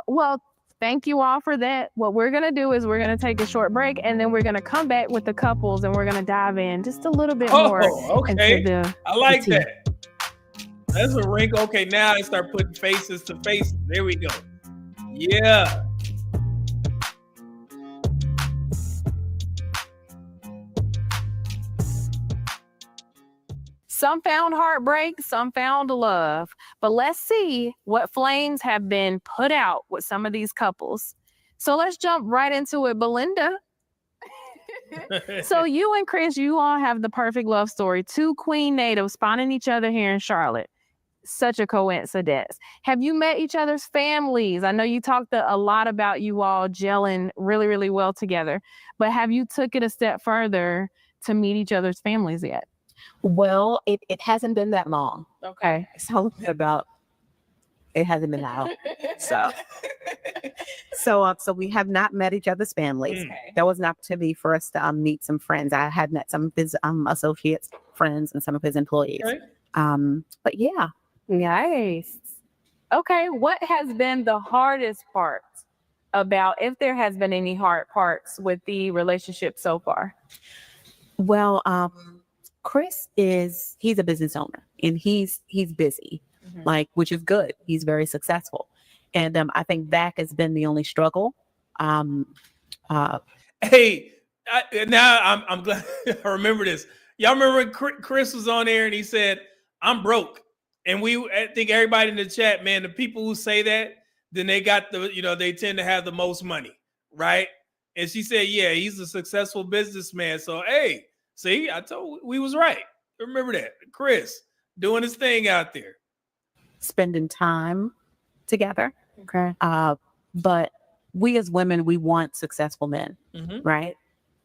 Speaker 14: Well, thank you all for that. What we're gonna do is we're gonna take a short break, and then we're gonna come back with the couples, and we're gonna dive in just a little bit more.
Speaker 1: Okay.
Speaker 14: Into the
Speaker 1: I like
Speaker 14: tea.
Speaker 1: that. That's a wrinkle. Okay, now I start putting faces to faces. There we go. Yeah.
Speaker 14: Some found heartbreak, some found love. But let's see what flames have been put out with some of these couples. So let's jump right into it. Belinda. So you and Chris, you all have the perfect love story. Two Queen natives finding each other here in Charlotte. Such a coincidence. Have you met each other's families? I know you talked a lot about you all gelling really, really well together, but have you took it a step further to meet each other's families yet?
Speaker 17: Well, it hasn't been that long.
Speaker 14: Okay.
Speaker 17: So it hasn't been out. So we have not met each other's families.
Speaker 14: Okay.
Speaker 17: That was an opportunity for us to meet some friends. I had met some of his associates, friends, and some of his employees.
Speaker 14: Okay.
Speaker 17: But yeah.
Speaker 14: Nice. Okay. What has been the hardest part about, if there has been any hard parts with the relationship so far?
Speaker 17: Well, Chris he's a business owner, and he's busy, which is good. He's very successful. And I think that has been the only struggle.
Speaker 1: Hey, now I'm glad I remember this. Y'all remember when Chris was on there and he said, I'm broke. And I think everybody in the chat, man, the people who say that, then they got they tend to have the most money, right? And she said, yeah, he's a successful businessman. So, hey, see, I told we was right. Remember that. Chris doing his thing out there.
Speaker 17: Spending time together.
Speaker 14: Okay.
Speaker 17: But we as women, we want successful men, right?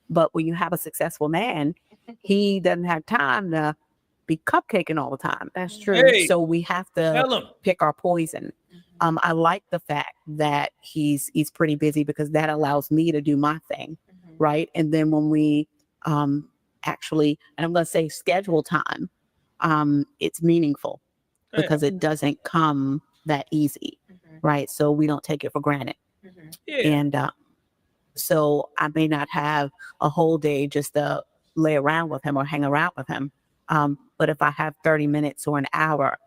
Speaker 17: But when you have a successful man, he doesn't have time to be cupcaking all the time.
Speaker 14: That's true.
Speaker 1: Hey,
Speaker 17: so we have to pick our poison. I like the fact that he's pretty busy, because that allows me to do my thing, right? And then when we actually, and I'm going to say schedule time, it's meaningful because it doesn't come that easy, right? So we don't take it for granted.
Speaker 1: Yeah.
Speaker 17: And so I may not have a whole day just to lay around with him or hang around with him. But if I have 30 minutes or an hour,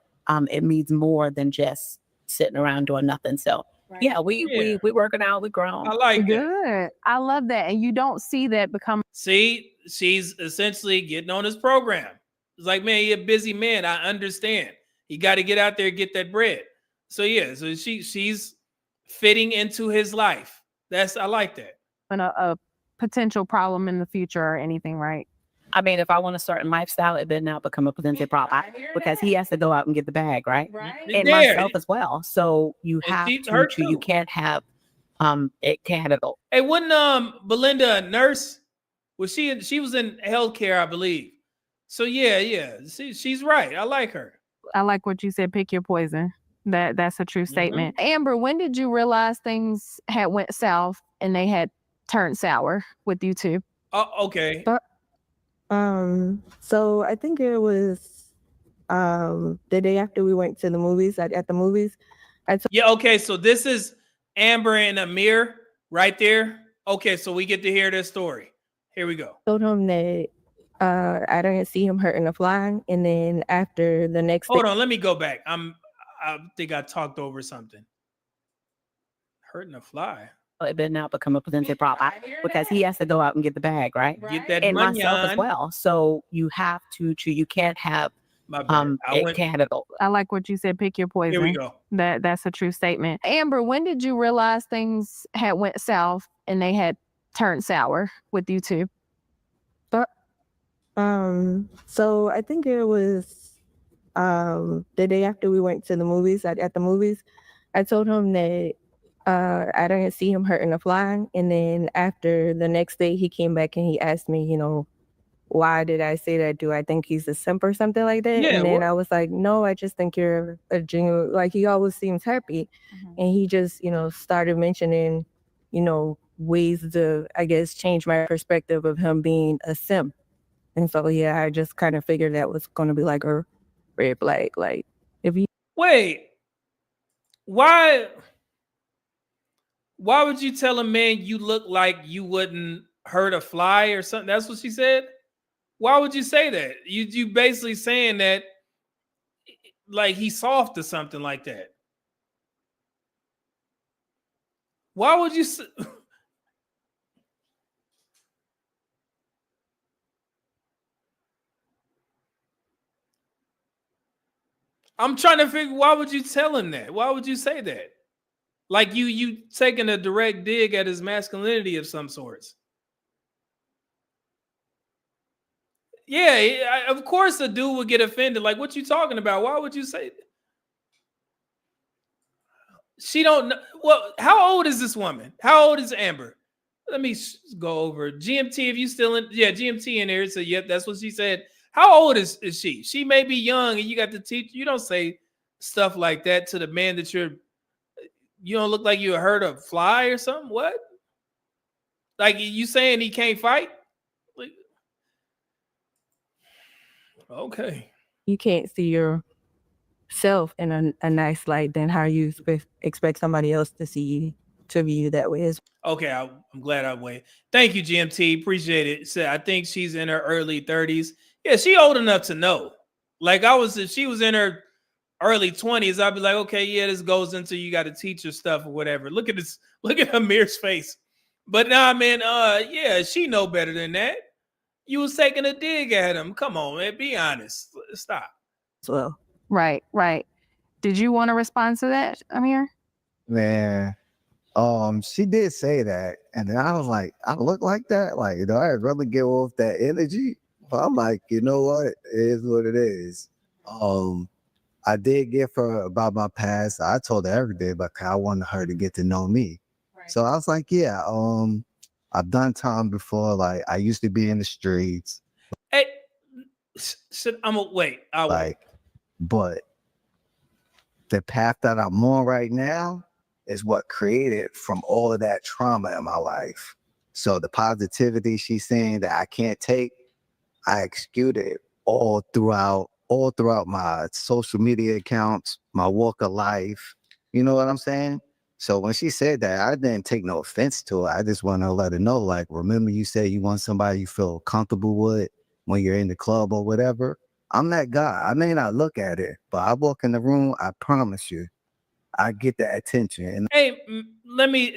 Speaker 17: it means more than just sitting around doing nothing. So yeah, we working out, we grown.
Speaker 1: I like
Speaker 14: Good.
Speaker 1: that.
Speaker 14: I love that. And you don't see that become.
Speaker 1: See, she's essentially getting on his program. It's like, man, you're a busy man. I understand. You got to get out there and get that bread. So yeah, so she's fitting into his life. I like that.
Speaker 14: And a potential problem in the future or anything, right?
Speaker 17: I mean, if I want a certain lifestyle, it better now become a potential problem, because he has to go out and get the bag, right? And myself as well. So you have to, you can't have, it can't go.
Speaker 1: Hey, wasn't Belinda a nurse? She was in healthcare, I believe. So yeah. She's right. I like her.
Speaker 14: I like what you said. Pick your poison. That's a true statement. Amber, when did you realize things had went south and they had turned sour with you two?
Speaker 1: Oh, okay.
Speaker 7: So I think it was the day after we went to the movies at the movies.
Speaker 1: Yeah, okay. So this is Amber and Amir right there. Okay, so we get to hear this story. Here we go.
Speaker 7: Told him that I didn't see him hurting a fly, and then after the next
Speaker 1: Hold on, let me go back. I think I talked over something. Hurting a fly.
Speaker 17: It better now become a potential problem because he has to go out and get the bag, right?
Speaker 1: Get that
Speaker 17: and
Speaker 1: money
Speaker 17: myself as
Speaker 1: on.
Speaker 17: well. So you have to you can't have it can't go.
Speaker 14: I like what you said. Pick your poison.
Speaker 1: Here we go.
Speaker 14: That's a true statement. Amber, when did you realize things had went south and they had turned sour with you two?
Speaker 7: So I think it was the day after we went to the movies at the movies. I told him that I didn't see him hurting a fly, and then after the next day he came back and he asked me, you know, why did I say that? Do I think he's a simp or something like that?
Speaker 1: Yeah,
Speaker 7: and then I was like, no, I just think you're a genuine, like he always seems happy. And he just, you know, started mentioning, you know, ways to, I guess, change my perspective of him being a simp. And so, yeah, I just kind of figured that was going to be like a red flag. Like, if you
Speaker 1: Wait, why would you tell a man you look like you wouldn't hurt a fly or something? That's what she said. Why would you say that? You basically saying that like he's soft or something like that. Why would you? I'm trying to figure. Why would you tell him that? Why would you say that? Like you taking a direct dig at his masculinity of some sorts. Yeah, of course a dude would get offended. Like, what you talking about? Why would you say that? She don't know. Well, how old is this woman? How old is Amber? Let me go over. GMT, if you still in, yeah, GMT in there. So, yep, that's what she said. How old is she? She may be young and you got to teach. You don't say stuff like that to the man that you don't look like you heard a fly or something. What? Like you saying he can't fight? Like, okay.
Speaker 7: You can't see yourself in a nice light, then how you expect somebody else to see to view you that way as
Speaker 1: Okay, I'm glad I went. Thank you, GMT. Appreciate it. So I think she's in her early 30s. Yeah, she old enough to know. Like if she was in her early 20s, I'd be like, okay, yeah, this goes into you got to teach her stuff or whatever. Look at this, look at Amir's face. But nah, man, yeah, she know better than that. You was taking a dig at him. Come on, man, be honest. Stop.
Speaker 7: well.
Speaker 14: Right. Did you want to respond to that, Amir?
Speaker 18: Man, she did say that, and then I was like, I look like that, like, you know, I'd rather give off that energy. But I'm like, you know what? It is what it is. I did give her about my past. I told her everything, but I wanted her to get to know me. Right. So I was like, yeah, I've done time before. Like I used to be in the streets.
Speaker 1: Hey, I'm gonna wait. I'll wait.
Speaker 18: But the path that I'm on right now is what created from all of that trauma in my life. So the positivity she's saying that I can't take, I executed all throughout my social media accounts, my walk of life. You know what I'm saying? So when she said that, I didn't take no offense to it. I just want to let her know, like, remember you said you want somebody you feel comfortable with when you're in the club or whatever? I'm that guy. I may not look at it, but I walk in the room, I promise you, I get that attention. And
Speaker 1: hey,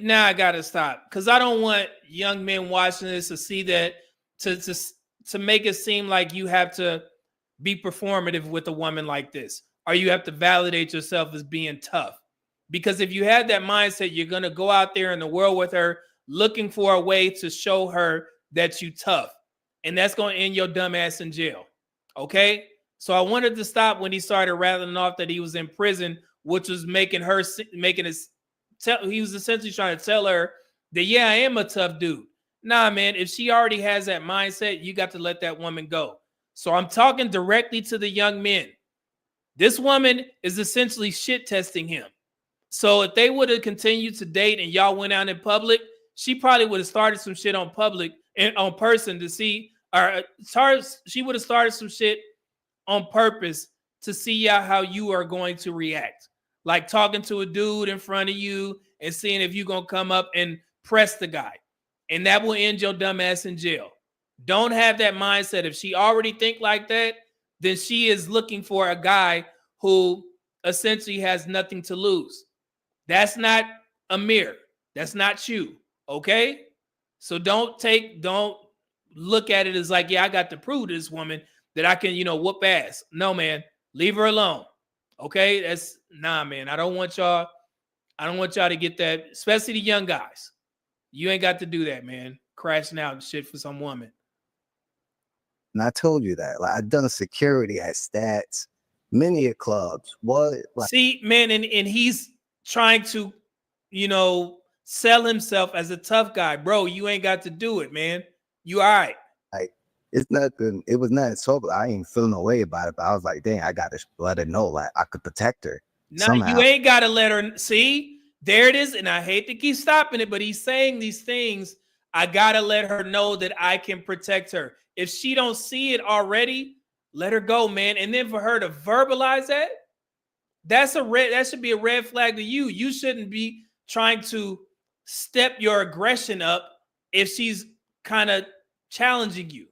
Speaker 1: now I gotta stop because I don't want young men watching this to see that to make it seem like you have to be performative with a woman like this, or you have to validate yourself as being tough. Because if you have that mindset, you're gonna go out there in the world with her looking for a way to show her that you tough, and that's gonna end your dumb ass in jail. Okay, so I wanted to stop when he started rattling off that he was in prison, which was he was essentially trying to tell her that, yeah, I am a tough dude. Nah, man, if she already has that mindset, you got to let that woman go. So I'm talking directly to the young men. This woman is essentially shit testing him. So if they would have continued to date and y'all went out in public, she probably would have started some shit on public and on person to see, or she would have started some shit on purpose to see y'all how you are going to react. Like talking to a dude in front of you and seeing if you're going to come up and press the guy. And that will end your dumb ass in jail. Don't have that mindset. If she already think like that, then she is looking for a guy who essentially has nothing to lose. That's not Amir. That's not you. Okay? So don't look at it as like, yeah, I got to prove to this woman that I can, whoop ass. No, man. Leave her alone. Okay? That's man. I don't want y'all to get that, especially the young guys. You ain't got to do that, man. Crashing out and shit for some woman.
Speaker 18: And I told you that. Like, I've done security at Stats, many clubs. What? Like,
Speaker 1: see, man, and he's trying to, sell himself as a tough guy. Bro, you ain't got to do it, man. You all right.
Speaker 18: Like, it's nothing. It was nothing sober. I ain't feeling no way about it. But I was like, dang, I got to let her know. Like, I could protect her. Somehow.
Speaker 1: You ain't got to let her see. There it is. And I hate to keep stopping it, but he's saying these things. I got to let her know that I can protect her. If she don't see it already, let her go, man. And then for her to verbalize that, that should be a red flag to you. You shouldn't be trying to step your aggression up if she's kind of challenging you.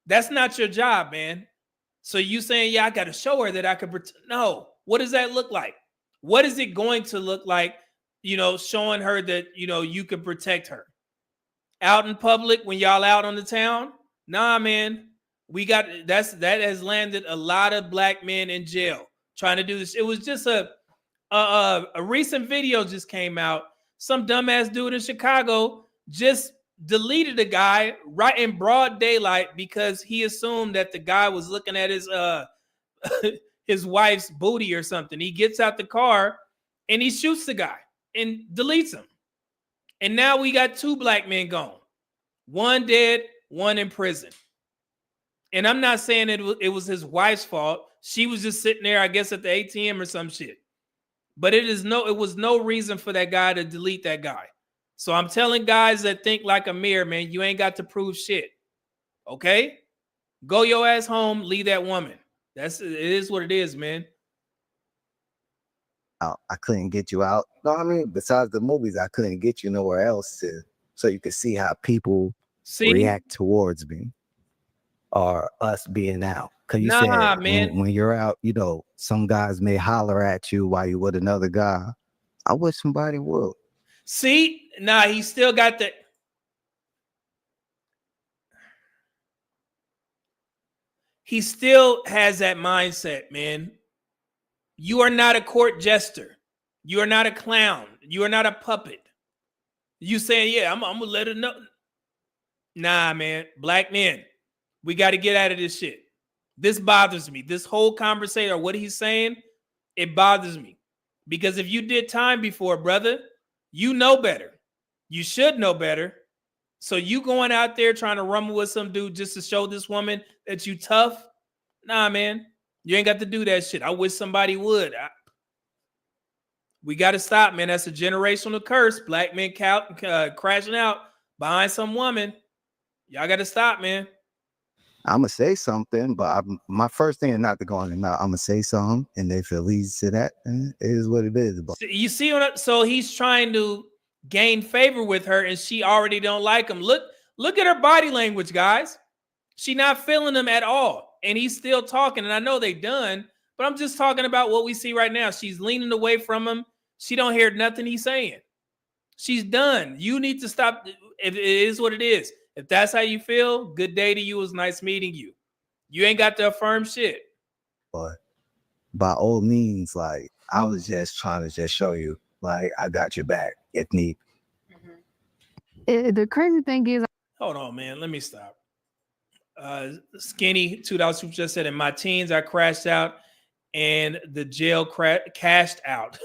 Speaker 1: That's not your job, man. So you saying, yeah, I got to show her that I can protect. No. What does that look like? What is it going to look like, showing her that, you can protect her? Out in public when y'all out on the town? Nah, man. That has landed a lot of black men in jail trying to do this. It was just a recent video just came out. Some dumbass dude in Chicago just deleted a guy right in broad daylight because he assumed that the guy was looking at his his wife's booty or something. He gets out the car and he shoots the guy and deletes him. And now we got 2 black men gone. 1 dead, 1 in prison. And I'm not saying it was his wife's fault. She was just sitting there, I guess, at the ATM or some shit. But it was no reason for that guy to delete that guy. So I'm telling guys that think like Amir, man, you ain't got to prove shit. Okay? Go your ass home, leave that woman. It is what it is, man.
Speaker 18: I couldn't get you out. No, I mean, besides the movies, I couldn't get you nowhere else so you could see how people react towards me or us being out. Because you said man. When you're out, some guys may holler at you while you with another guy. I wish somebody would.
Speaker 1: See, he still got that. He still has that mindset, man. You are not a court jester. You are not a clown. You are not a puppet. You saying, yeah, I'm going to let her know. Nah, man. Black men, we got to get out of this shit. This bothers me. This whole conversation or what he's saying, it bothers me. Because if you did time before, brother, you know better. You should know better. So you going out there trying to rumble with some dude just to show this woman that you tough? Nah, man. You ain't got to do that shit. I wish somebody would. We got to stop, man. That's a generational curse. Black men crashing out behind some woman. Y'all got to stop, man.
Speaker 18: I'm going to say something, but my first thing is not to go on and out. I'm going to say something, and if it leads to that, it is what it is. But
Speaker 1: you see so he's trying to gain favor with her, and she already don't like him. Look at her body language, guys. She not feeling him at all, and he's still talking. And I know they done, but I'm just talking about what we see right now. She's leaning away from him. She don't hear nothing he's saying. She's done. You need to stop. It is what it is. If that's how you feel, good day to you. It was nice meeting you. You ain't got to affirm shit.
Speaker 18: But by all means, like, I was just trying to show you, like, I got your back if need.
Speaker 14: The crazy thing is,
Speaker 1: hold on, man. Let me stop. Skinny $2 just said, in my teens, I crashed out and the jail cashed out.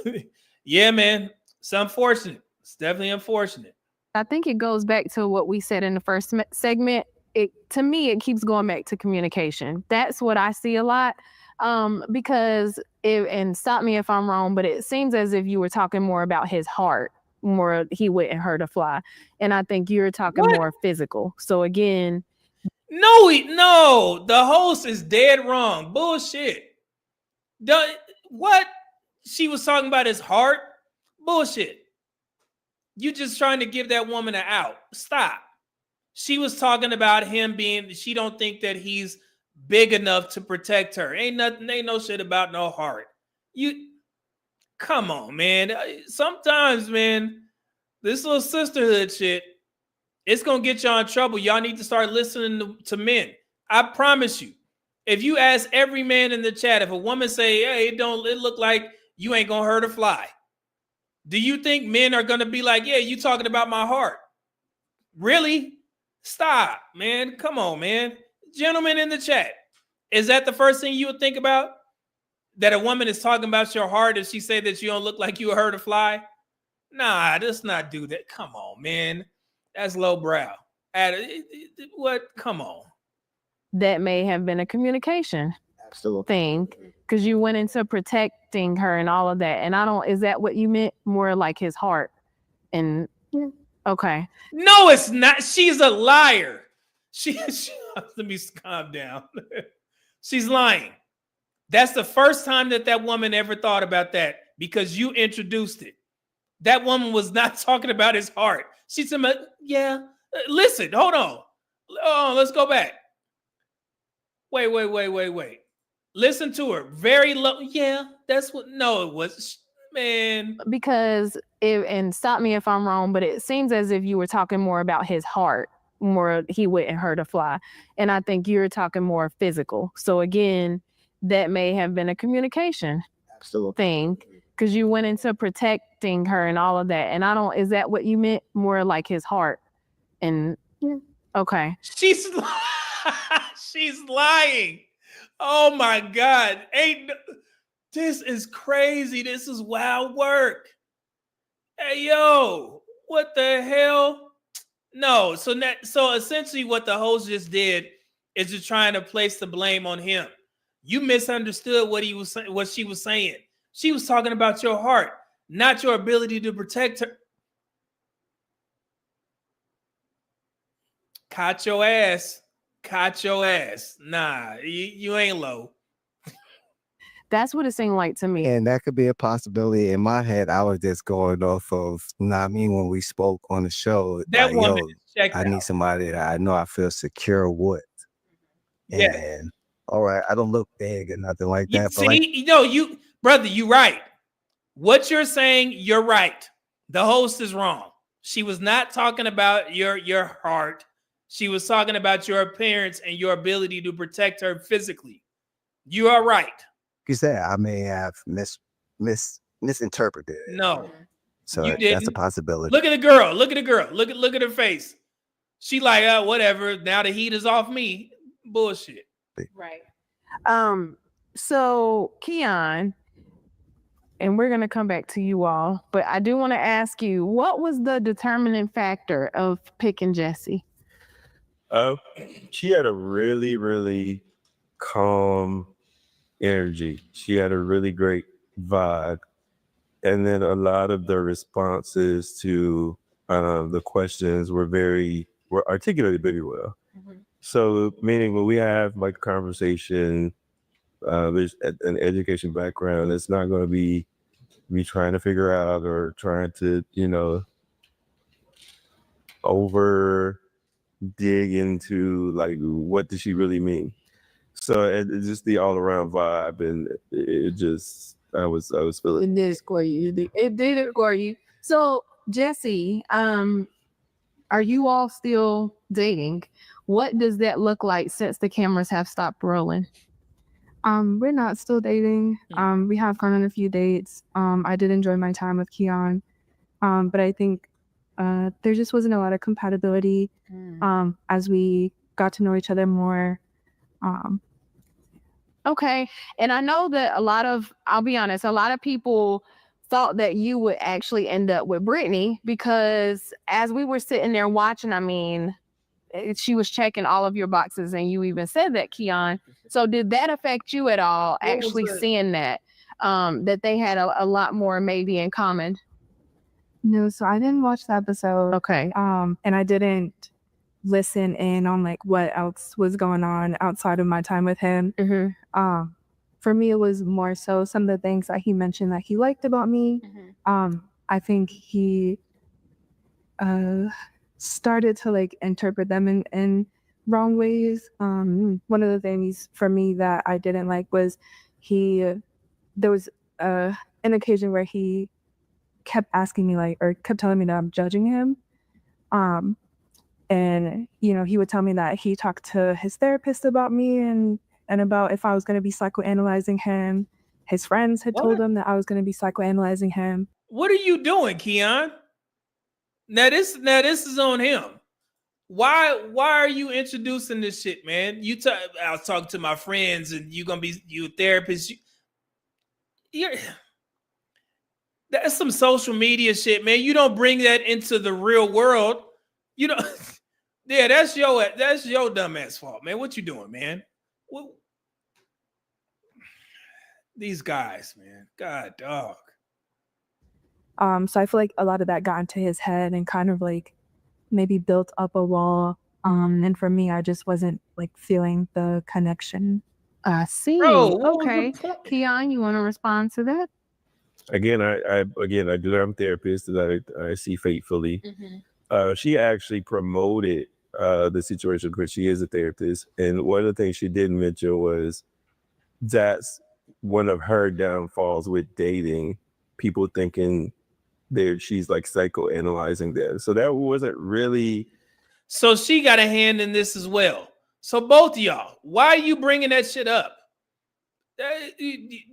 Speaker 1: Yeah, man. It's unfortunate. It's definitely unfortunate.
Speaker 14: I think it goes back to what we said in the first segment. To me, it keeps going back to communication. That's what I see a lot. Because and stop me if I'm wrong, but it seems as if you were talking more about his heart, more he wouldn't hurt a fly. And I think you're talking more physical. So again,
Speaker 1: no, the host is dead wrong. Bullshit. What? She was talking about his heart? Bullshit. You just trying to give that woman an out. Stop. She was talking about him she don't think that he's big enough to protect her. Ain't no shit about no heart. Come on, man. Sometimes, man, this little sisterhood shit, it's gonna get y'all in trouble. Y'all need to start listening to men. I promise you. If you ask every man in the chat, if a woman say, hey, it look like you ain't gonna hurt a fly. Do you think men are gonna be like, yeah, you talking about my heart? Really? Stop, man. Come on, man. Gentlemen in the chat, is that the first thing you would think about? That a woman is talking about your heart if she say that you don't look like you hurt a fly? Nah, let's not do that. Come on, man. That's lowbrow. What? Come on.
Speaker 14: that may have been a communication thing because you went into protecting her and all of that. And is that what you meant? More like his heart? And okay.
Speaker 1: No, it's not. She's a liar. Let me calm down. She's lying. That's the first time that woman ever thought about that because you introduced it. That woman was not talking about his heart. She said, yeah. Listen, hold on. Oh, let's go back. Wait. Listen to her. Very low. Yeah, that's what. No, it was. Man.
Speaker 14: Because, and stop me if I'm wrong, but it seems as if you were talking more about his heart, more he wouldn't hurt a fly. And I think you're talking more physical. So again, that may have been a communication thing because you went into protecting her and all of that. And is that what you meant? More like his heart? And okay.
Speaker 1: She's lying. Oh my God. This is crazy. This is wild work. Hey, yo, what the hell? No, so essentially what the host just did is just trying to place the blame on him. You misunderstood what she was saying. She was talking about your heart, not your ability to protect her. Caught your ass. Nah, you ain't low.
Speaker 14: That's what it seemed like to me.
Speaker 18: And that could be a possibility. In my head, I was just going off of, when we spoke on the show,
Speaker 1: that woman
Speaker 18: I need somebody that I know I feel secure with.
Speaker 1: Yeah.
Speaker 18: And all right, I don't look big or nothing like that.
Speaker 1: See, brother, you right. What you're saying, you're right. The host is wrong. She was not talking about your heart. She was talking about your appearance and your ability to protect her physically. You are right.
Speaker 18: You said I may have misinterpreted it.
Speaker 1: No.
Speaker 18: So
Speaker 1: you didn't.
Speaker 18: That's a possibility.
Speaker 1: Look at the girl. Look at her face. She like, whatever. Now the heat is off me. Bullshit.
Speaker 14: Right. So Keon, and we're gonna come back to you all, but I do want to ask you, what was the determining factor of picking Jessie?
Speaker 9: She had a really, really calm energy. She had a really great vibe. And then a lot of the responses to the questions were articulated very well. Mm-hmm. So meaning when we have like a conversation, there's an education background, it's not going to be me trying to figure out or trying to, over dig into like what does she really mean. So it's just the all around vibe, and it just I was feeling.
Speaker 14: It did score you. It did score you. So Jessie, are you all still dating? What does that look like since the cameras have stopped rolling?
Speaker 15: We're not still dating. We have gone on a few dates. I did enjoy my time with Keon, but I think there just wasn't a lot of compatibility as we got to know each other more.
Speaker 14: Okay. And I know that I'll be honest, a lot of people thought that you would actually end up with Brittany because as we were sitting there watching, she was checking all of your boxes, and you even said that, Keon. So did that affect you at all, actually seeing that? That they had a lot more maybe in common?
Speaker 15: No, so I didn't watch the episode.
Speaker 14: Okay.
Speaker 15: And I didn't listen in on like what else was going on outside of my time with him. For me, it was more so some of the things that he mentioned that he liked about me. I think he started to like interpret them in wrong ways. One of the things for me that I didn't like was there was an occasion where he kept asking me like, or kept telling me that I'm judging him. And, you know, he would tell me that he talked to his therapist about me and about if I was going to be psychoanalyzing him. His friends had told him that I was going to be psychoanalyzing him.
Speaker 1: What are you doing, Keon? Now this is on him. Why are you introducing this shit, man? I was talking to my friends, and you gonna be you a therapist. That's some social media shit, man. You don't bring that into the real world. You know, yeah, that's your dumbass fault, man. What you doing, man? These guys, man. God, dog.
Speaker 15: So I feel like a lot of that got into his head and kind of like maybe built up a wall. And for me, I just wasn't like feeling the connection.
Speaker 14: I see.
Speaker 1: Bro,
Speaker 14: okay. Keon, you want to respond to that?
Speaker 9: Again, I do have a therapist that I see faithfully. She actually promoted the situation because she is a therapist. And one of the things she did mention was that's one of her downfalls with dating, people thinking she's like psychoanalyzing them. So that wasn't really.
Speaker 1: So she got a hand in this as well. So both of y'all, why are you bringing that shit up?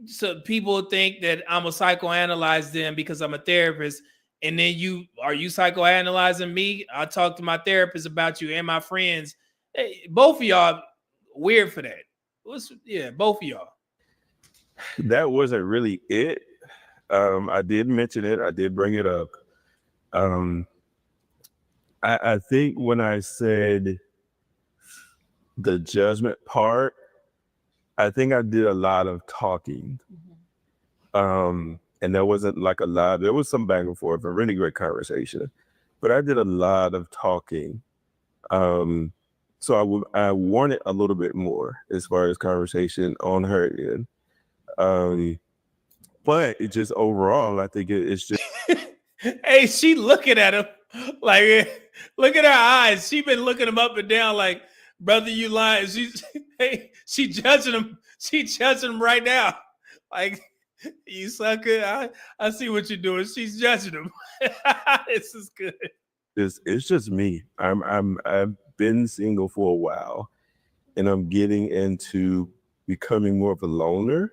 Speaker 1: So people think that I'm a psychoanalyze them because I'm a therapist, and then are you psychoanalyzing me? I talk to my therapist about you and my friends. Hey, both of y'all weird for that. Both of y'all.
Speaker 9: That wasn't really it. I did mention it. I did bring it up. I think when I said the judgment part, I think I did a lot of talking. And there wasn't like a lot. There was some back and forth, a really great conversation. But I did a lot of talking. So I wanted a little bit more as far as conversation on her end. But it just overall, I think it's just.
Speaker 1: Hey, she looking at him like, look at her eyes. She been looking him up and down like, brother, you lying. She judging him. She judging him right now. Like, you sucker. I see what you're doing. She's judging him. This is good.
Speaker 9: It's just me. I've been single for a while, and I'm getting into becoming more of a loner.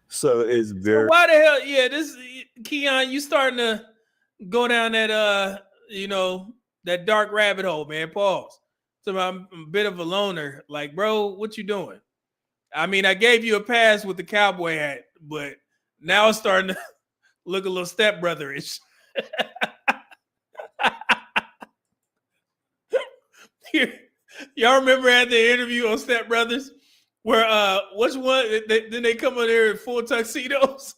Speaker 9: So it's very.
Speaker 1: So why the hell? Yeah, this Keon, you starting to go down that that dark rabbit hole, man. Pause. So I'm a bit of a loner. Like, bro, what you doing? I mean, I gave you a pass with the cowboy hat, but now it's starting to look a little stepbrotherish. Y'all remember at the interview on Step Brothers where which one then they come on there in full tuxedos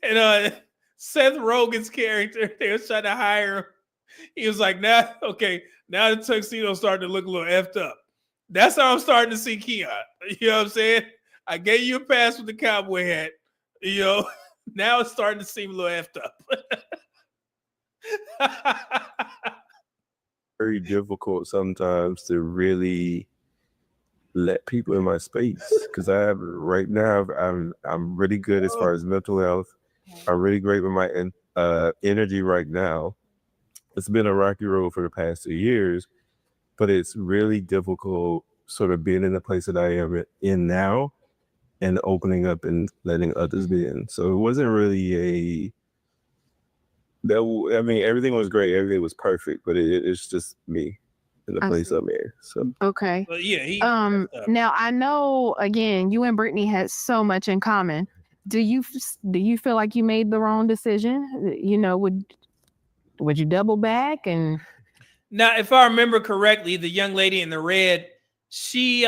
Speaker 1: and Seth Rogen's character, they was trying to hire him. He was like, now the tuxedo's starting to look a little effed up. That's how I'm starting to see Keon. You know what I'm saying? I gave you a pass with the cowboy hat. You know, now it's starting to seem a little effed up.
Speaker 9: Very difficult sometimes to really let people in my space because I'm really good as far as mental health. I'm really great with my energy right now. It's been a rocky road for the past 2 years, but it's really difficult sort of being in the place that I am in now and opening up and letting others be in. So it wasn't really everything was great. Everything was perfect, but it's just me in the place I'm in. So
Speaker 14: okay.
Speaker 1: Well, yeah.
Speaker 14: Now I know again, you and Brittany had so much in common. Do you feel like you made the wrong decision? You know, would you double back and
Speaker 1: Now, if I remember correctly, the young lady in the red, she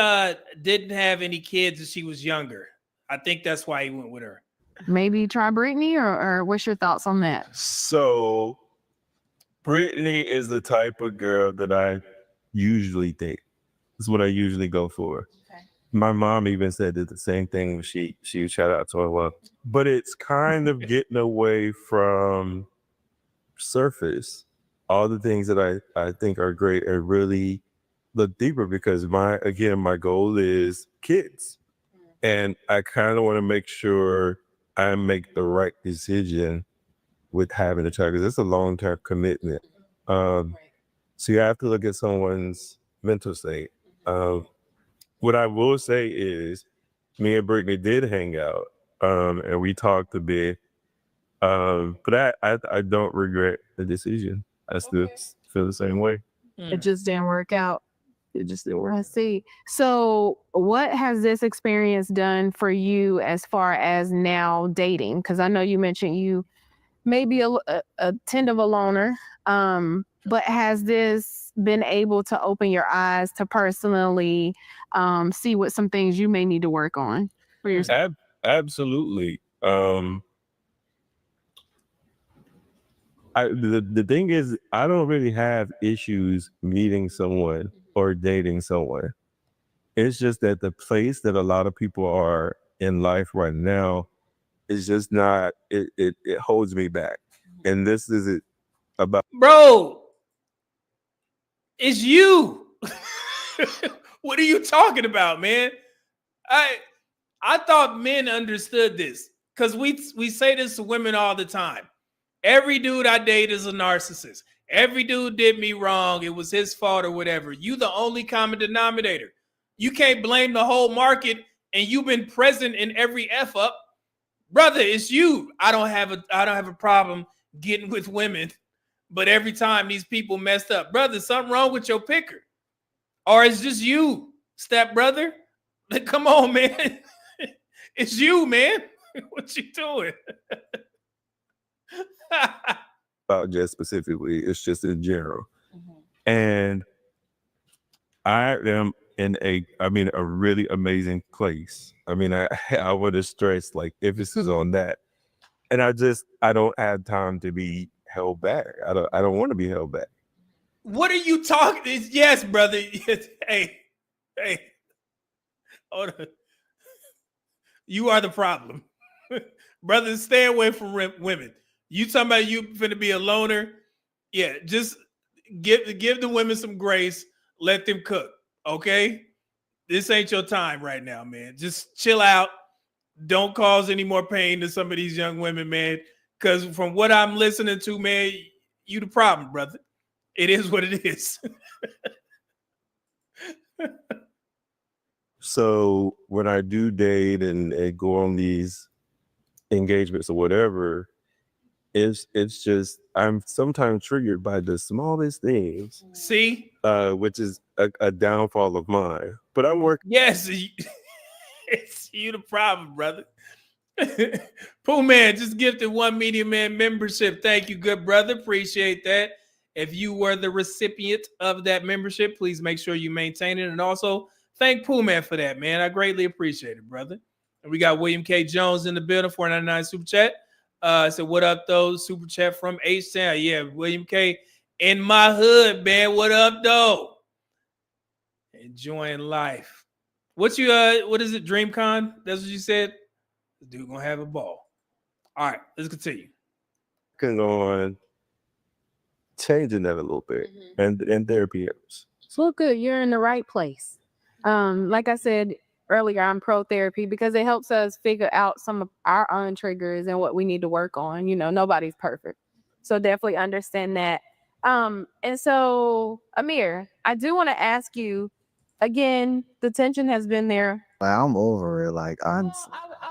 Speaker 1: didn't have any kids and she was younger. I think that's why he went with her.
Speaker 14: Maybe try Brittany, or what's your thoughts on that?
Speaker 9: So Brittany is the type of girl that I usually date. That's what I usually go for. Okay. My mom even said the same thing when she shout out to her. Well, but it's kind of getting away from surface. All the things that I think are great and really look deeper, because my goal is kids. And I kind of want to make sure I make the right decision with having a child, because it's a long-term commitment. So you have to look at someone's mental state. What I will say is, me and Brittany did hang out, and we talked a bit. But I don't regret the decision. I still feel the same way.
Speaker 14: It just didn't work out. It just didn't work. I see. So what has this experience done for you as far as now dating? Because I know you mentioned you may be a tend of a loner, but has this been able to open your eyes to personally see what some things you may need to work on for yourself?
Speaker 9: Absolutely. The thing is, I don't really have issues meeting someone or dating someone. It's just that the place that a lot of people are in life right now is just not, it holds me back. And this is it about.
Speaker 1: Bro, it's you. What are you talking about, man? I thought men understood this, because we say this to women all the time. Every dude I date is a narcissist. Every dude did me wrong. It was his fault or whatever. You the only common denominator. You can't blame the whole market, and you've been present in every F up. Brother, it's you. I don't have a problem getting with women, but every time these people messed up. Brother, something wrong with your picker. Or it's just you, step brother. Like, come on, man. It's you, man. What you doing?
Speaker 9: About just specifically, it's just in general. And I am in a really amazing place. I mean, I would have stressed like emphasis on that. And I don't have time to be held back. I don't want to be held back.
Speaker 1: What are you talking? Yes, brother. Hey. Hold on. You are the problem. Brothers, stay away from women. You talking about you finna be a loner? Yeah, just give the women some grace. Let them cook, okay? This ain't your time right now, man. Just chill out. Don't cause any more pain to some of these young women, man. Because from what I'm listening to, man, you the problem, brother. It is what it is.
Speaker 9: So when I do date and go on these engagements or whatever, it's just I'm sometimes triggered by the smallest things.
Speaker 1: See?
Speaker 9: Which is a downfall of mine. But I'm working.
Speaker 1: Yes, it's you the problem, brother. Pooh Man just gifted 1 Media Man membership. Thank you, good brother. Appreciate that. If you were the recipient of that membership, please make sure you maintain it. And also thank Pooh Man for that, man. I greatly appreciate it, brother. And we got William K. Jones in the building, 499 super chat. So what up, though? Super chat from H-Town. Yeah, William K. In my hood, man. What up, though? Enjoying life. What is it? DreamCon? That's what you said? This dude gonna have a ball. All right, let's continue.
Speaker 9: Working on changing that a little bit, and therapy helps.
Speaker 14: So good, you're in the right place. Like I said earlier, I'm pro therapy because it helps us figure out some of our own triggers and what we need to work on. You know, nobody's perfect. So definitely understand that. And so Amir, I do want to ask you again, the tension has been there.
Speaker 18: Like, I'm over it. Like, I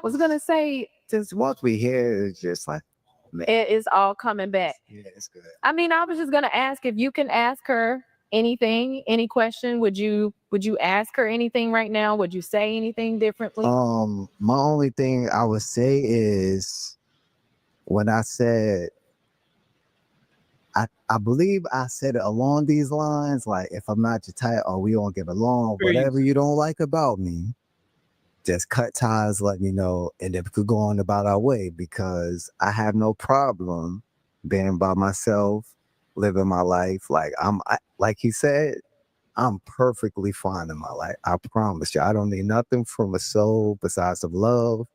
Speaker 14: was gonna say,
Speaker 18: just once we hear it, it's just like, man.
Speaker 14: it is all coming back.
Speaker 18: Yeah, it's good.
Speaker 14: I mean, I was just gonna ask if you can ask her anything, any question. Would you ask her anything right now? Would you say anything differently?
Speaker 18: My only thing I would say is when I said I believe I said it along these lines, like if I'm not your type or we don't get along, whatever you don't like about me, just cut ties, let me know, and then we could go on about our way, because I have no problem being by myself, living my life. Like like he said, I'm perfectly fine in my life. I promise you. I don't need nothing from a soul besides some love.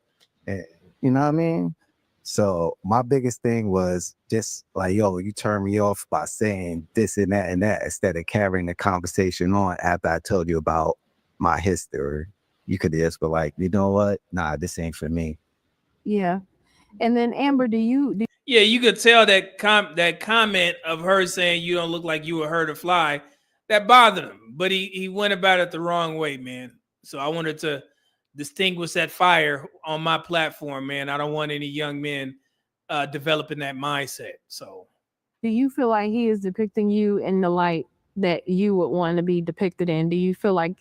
Speaker 18: And you know what I mean? So my biggest thing was just like, yo, you turn me off by saying this and that instead of carrying the conversation on after I told you about my history. You could just be like, you know what? Nah, this ain't for me.
Speaker 14: Yeah. And then Amber,
Speaker 1: Yeah, you could tell that that comment of her saying you don't look like you were her to fly, that bothered him. But he went about it the wrong way, man. So I wanted to distinguish that fire on my platform, man. I don't want any young men developing that mindset. So
Speaker 14: do you feel like he is depicting you in the light that you would want to be depicted in? Do you feel like,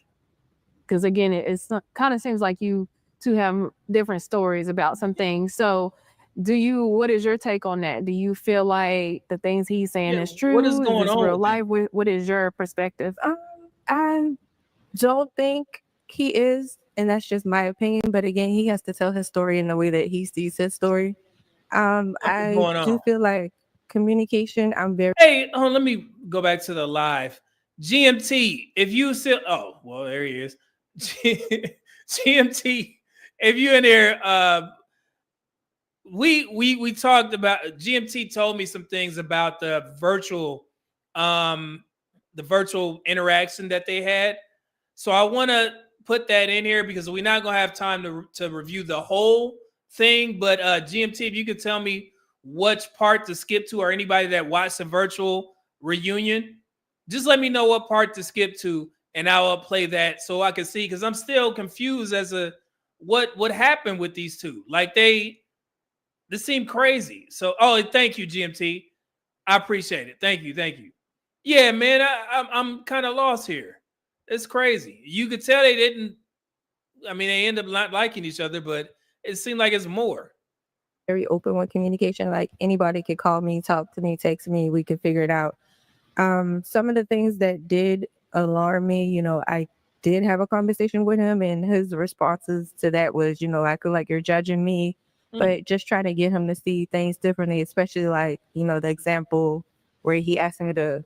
Speaker 14: because again, it's kind of seems like you two have different stories about some things. So what is your take on that? Do you feel like the things he's saying is true?
Speaker 1: what is going
Speaker 14: this
Speaker 1: on
Speaker 14: real
Speaker 1: with
Speaker 14: life? What is your perspective?
Speaker 7: I don't think he is, and that's just my opinion. But again, he has to tell his story in the way that he sees his story. I
Speaker 1: going
Speaker 7: do
Speaker 1: on?
Speaker 7: feel like communication. I'm very.
Speaker 1: Hey, let me go back to the live. GMT, if you still, oh, well, there he is. GMT, if you're in there, we talked about, GMT told me some things about the virtual interaction that they had. So I want to put that in here because we're not going to have time to review the whole thing. But GMT, if you could tell me which part to skip to, or anybody that watched the virtual reunion, just let me know what part to skip to, and I will play that so I can see, because I'm still confused as to what happened with these two. Like this seemed crazy. So, thank you, GMT. I appreciate it. Thank you. Yeah, man, I'm kind of lost here. It's crazy. You could tell they didn't. I mean, they end up not liking each other, but it seemed like it's more.
Speaker 7: Very open with communication. Like anybody could call me, talk to me, text me. We could figure it out. Some of the things that did alarm me, I did have a conversation with him, and his responses to that was, I feel like you're judging me, but just trying to get him to see things differently, especially like, the example where he asked me to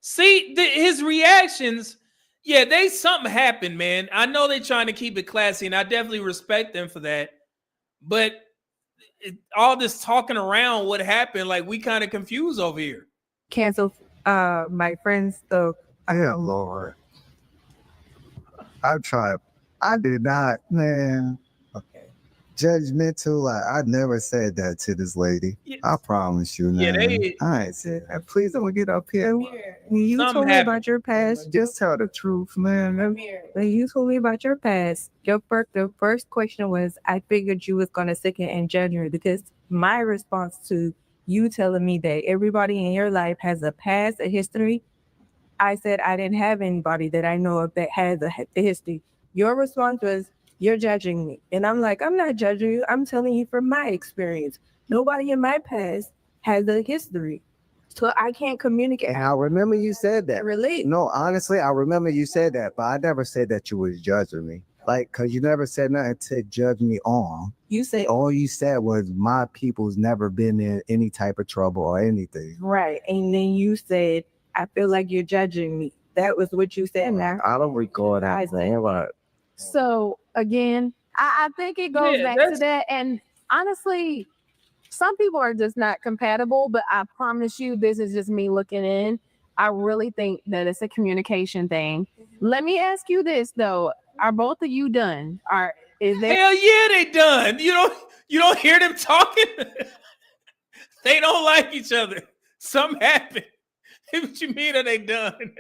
Speaker 1: see his reactions. Yeah, something happened, man. I know they're trying to keep it classy, and I definitely respect them for that. But all this talking around what happened, like we kind of confused over here.
Speaker 7: Cancel my friends though.
Speaker 18: Yeah, Lord. I tried. I did not, man. Okay. Judgmental. Like, I never said that to this lady. Yeah. I promise you, man. I ain't said that. Please don't get up here. You told me about your past. Just tell the truth, man. You told me about your past. The first question was, I figured you was gonna stick it in January, because my response to you telling me that everybody in your life has a past, a history, I said I didn't have anybody that I know of that has a history. Your response was, you're judging me. And I'm like, I'm not judging you. I'm telling you from my experience. Nobody in my past has a history. So I can't communicate. And I remember you said that. Relate. No, honestly, I remember you said that, but I never said that you was judging me. Like, cause you never said nothing to judge me on. You say all you said was my people's never been in any type of trouble or anything. Right. And then you said, I feel like you're judging me. That was what you said. Now I don't recall that. I said, what?
Speaker 14: So again, I think it goes back to that. And honestly, some people are just not compatible, but I promise you, this is just me looking in. I really think that it's a communication thing. Let me ask you this though. Are both of you done? Is there?
Speaker 1: Hell yeah, they done. You don't hear them talking? They don't like each other. Something happened. What you mean are they done?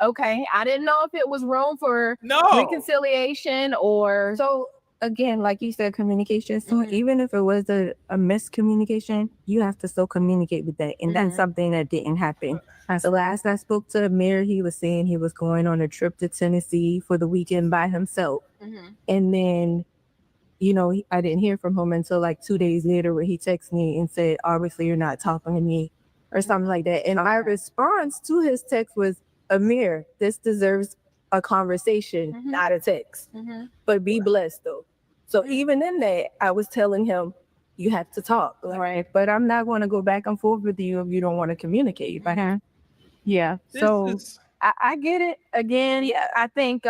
Speaker 14: Okay, I didn't know if it was room for reconciliation or.
Speaker 7: So again, like you said, communication. So even if it was a miscommunication, you have to still communicate with that. And that's something that didn't happen. So last I spoke to Amir, he was saying he was going on a trip to Tennessee for the weekend by himself. And then I didn't hear from him until like 2 days later when he texted me and said, obviously you're not talking to me or something like that. And my response to his text was, Amir, this deserves a conversation, not a text. But be blessed though. So even in that, I was telling him, you have to talk, right? But I'm not going to go back and forth with you if you don't want to communicate.
Speaker 14: Yeah. So I get it. Again, yeah, I think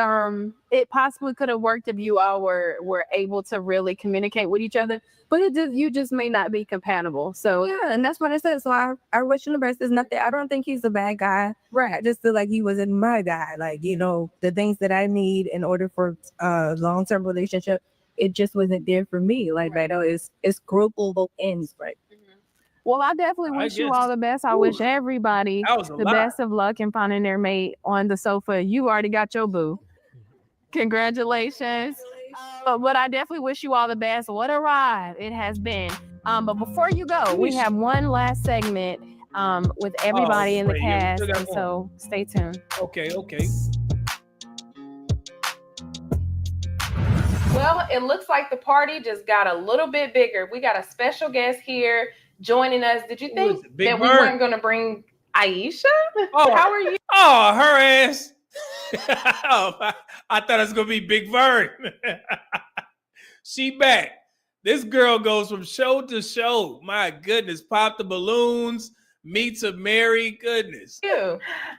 Speaker 14: it possibly could have worked if you all were able to really communicate with each other, but you just may not be compatible. So
Speaker 7: yeah, and that's what I said. So I wish him the best. There's nothing. I don't think he's a bad guy. Right. I just feel like he wasn't my guy. Like, the things that I need in order for a long-term relationship, it just wasn't there for me. Like, right now, it's growth on both ends, right?
Speaker 14: Well, I definitely wish you all the best. I wish everybody the best of luck in finding their mate on the sofa. You already got your boo. Congratulations. But I definitely wish you all the best. What a ride it has been. But before you go, we have one last segment with everybody in the cast. And so stay tuned.
Speaker 1: Okay.
Speaker 14: Well, it looks like the party just got a little bit bigger. We got a special guest here joining us. Did you think that we weren't going to bring Aisha?
Speaker 1: Oh,
Speaker 14: how are you?
Speaker 1: Oh, her ass. I thought it was going to be Big Vern. She back. This girl goes from show to show. My goodness. Pop the balloons. MEET2MARRY. Goodness.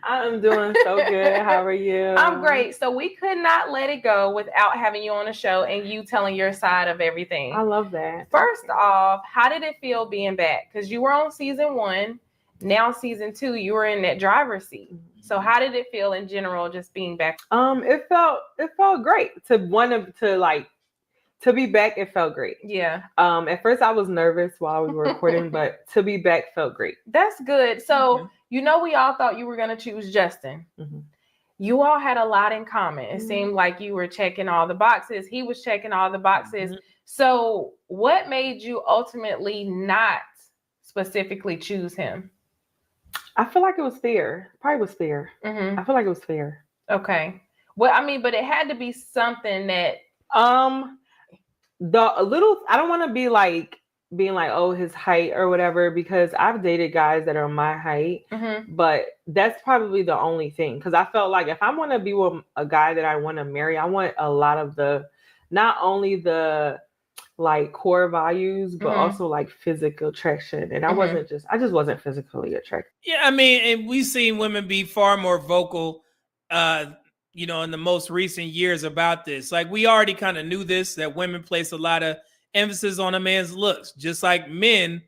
Speaker 8: I'm doing so good. How are you?
Speaker 14: I'm great. So we could not let it go without having you on the show and you telling your side of everything.
Speaker 8: I love that.
Speaker 14: First off, how did it feel being back? Because you were on season 1. Now season 2, you were in that driver's seat. So how did it feel in general just being back?
Speaker 8: It felt great to be back. It felt great.
Speaker 14: Yeah.
Speaker 8: At first I was nervous while we were recording, but to be back felt great.
Speaker 14: That's good. So, we all thought you were going to choose Justin. You all had a lot in common. It seemed like you were checking all the boxes. He was checking all the boxes. So what made you ultimately not specifically choose him?
Speaker 8: I feel like it was fair. Probably was fair. I feel like it was fair.
Speaker 14: Okay. Well, I mean, but it had to be something that
Speaker 8: I don't want to be like being like, oh, his height or whatever, because I've dated guys that are my height, but that's probably the only thing. Because I felt like if I want to be with a guy that I want to marry, I want a lot of not only the like core values, but also like physical attraction. And I just wasn't physically attracted.
Speaker 1: Yeah, I mean, and we've seen women be far more vocal, in the most recent years about this. Like, we already kind of knew this, that women place a lot of emphasis on a man's looks, just like men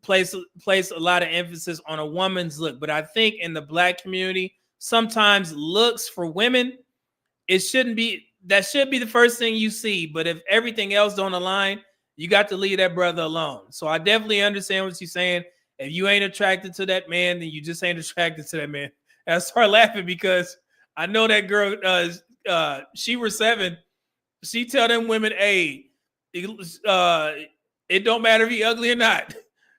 Speaker 1: place a lot of emphasis on a woman's look. But I think in the Black community, sometimes looks for women, that should be the first thing you see. But if everything else don't align, you got to leave that brother alone. So I definitely understand what you're saying. If you ain't attracted to that man, then you just ain't attracted to that man. And I start laughing because I know that girl, she was 7. She tell them women, hey, it don't matter if he ugly or not.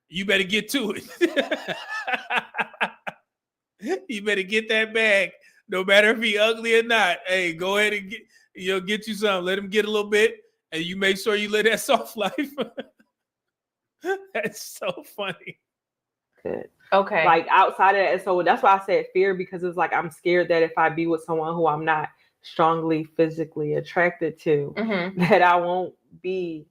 Speaker 1: You better get to it. You better get that bag. No matter if he ugly or not. Hey, go ahead and get you something. Let him get a little bit, and you make sure you live that soft life. That's so funny.
Speaker 8: Good.
Speaker 14: Okay.
Speaker 8: Like outside of that, so that's why I said fear, because it's like I'm scared that if I be with someone who I'm not strongly physically attracted to, that I won't be.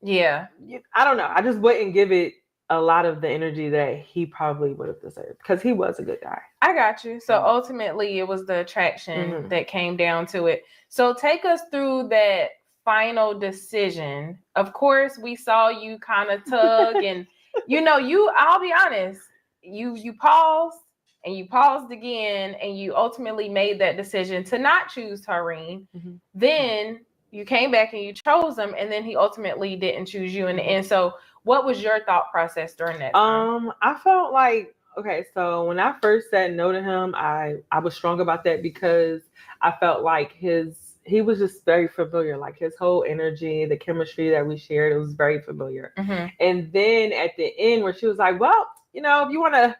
Speaker 14: Yeah.
Speaker 8: I don't know. I just wouldn't give it a lot of the energy that he probably would have deserved, because he was a good guy.
Speaker 14: I got you. So ultimately it was the attraction that came down to it. So take us through that final decision. Of course, we saw you kind of tug and I'll be honest, you paused and you paused again, and you ultimately made that decision to not choose Tareen. Then you came back and you chose him, and then he ultimately didn't choose you in the end. So what was your thought process during that time?
Speaker 8: I felt like, okay, so when I first said no to him, I was strong about that because I felt like he was just very familiar, like his whole energy, the chemistry that we shared, it was very familiar. And then at the end where she was like, well, if you want to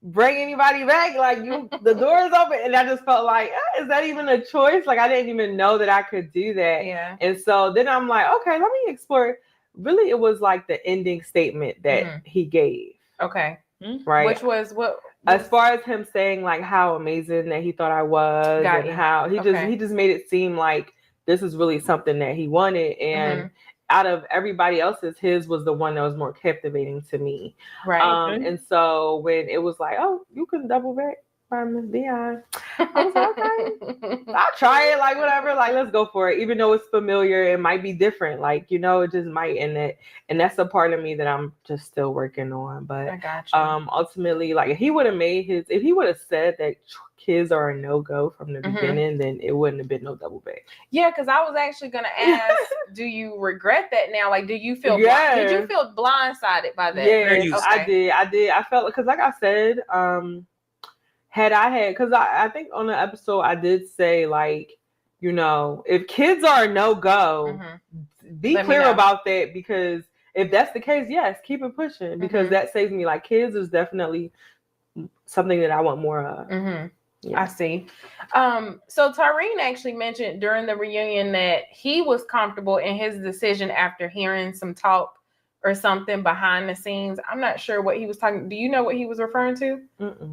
Speaker 8: bring anybody back. Like the door is open. And I just felt like, is that even a choice? Like I didn't even know that I could do that.
Speaker 14: Yeah.
Speaker 8: And so then I'm like, okay, let me explore. Really, it was like the ending statement that he gave.
Speaker 14: Okay.
Speaker 8: Right.
Speaker 14: Which was what?
Speaker 8: As far as him saying like how amazing that he thought I was,
Speaker 14: Got
Speaker 8: and
Speaker 14: you.
Speaker 8: how he just made it seem like this is really something that he wanted, and out of everybody else's, his was the one that was more captivating to me.
Speaker 14: Right.
Speaker 8: And so when it was like, oh, you can double back by Miss Dion, I was like, okay, I'll try it. Like whatever, like let's go for it. Even though it's familiar, it might be different. Like it just might end it, and that's a part of me that I'm just still working on. But
Speaker 14: I got you.
Speaker 8: ultimately, like if he would have said that kids are a no-go from the beginning, then it wouldn't have been no double back.
Speaker 14: Yeah, because I was actually gonna ask, do you regret that now? Like, do you feel did you feel blindsided by that?
Speaker 8: Yeah, I did. I felt because, like I said, because I think on the episode I did say like, if kids are a no-go, be clear about that, because if that's the case, yes, keep it pushing, because that saves me. Like kids is definitely something that I want more of. Yeah.
Speaker 14: I see. So Tyreen actually mentioned during the reunion that he was comfortable in his decision after hearing some talk or something behind the scenes. I'm not sure what he was talking. Do you know what he was referring to?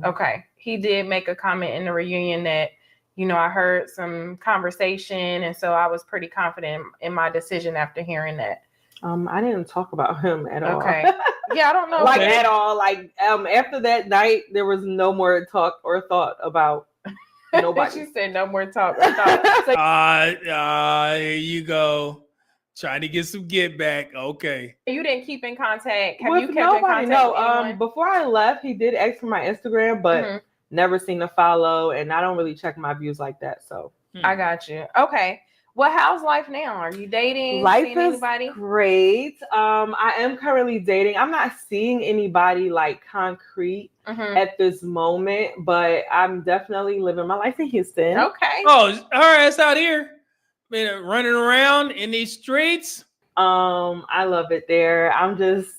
Speaker 14: Okay. He did make a comment in the reunion that, I heard some conversation, and so I was pretty confident in my decision after hearing that.
Speaker 8: I didn't talk about him at all.
Speaker 14: Okay. Yeah, I don't know.
Speaker 8: Like at all. Like after that night, there was no more talk or thought about nobody.
Speaker 14: She said no more talk or thought.
Speaker 1: Here you go. Trying to get some get back. Okay.
Speaker 14: You didn't keep in contact. Have
Speaker 8: with
Speaker 14: you kept
Speaker 8: nobody?
Speaker 14: in contact with
Speaker 8: No.
Speaker 14: anyone?
Speaker 8: Before I left, he did ask for my Instagram, but never seen a follow, and I don't really check my views like that. So
Speaker 14: I got you. Okay. Well, how's life now? Are you dating?
Speaker 8: Life
Speaker 14: seeing
Speaker 8: is
Speaker 14: anybody?
Speaker 8: great. I am currently dating. I'm not seeing anybody like concrete at this moment, but I'm definitely living my life in Houston.
Speaker 14: Okay.
Speaker 1: Oh, her ass out here, running around in these streets.
Speaker 8: I love it there. I'm just,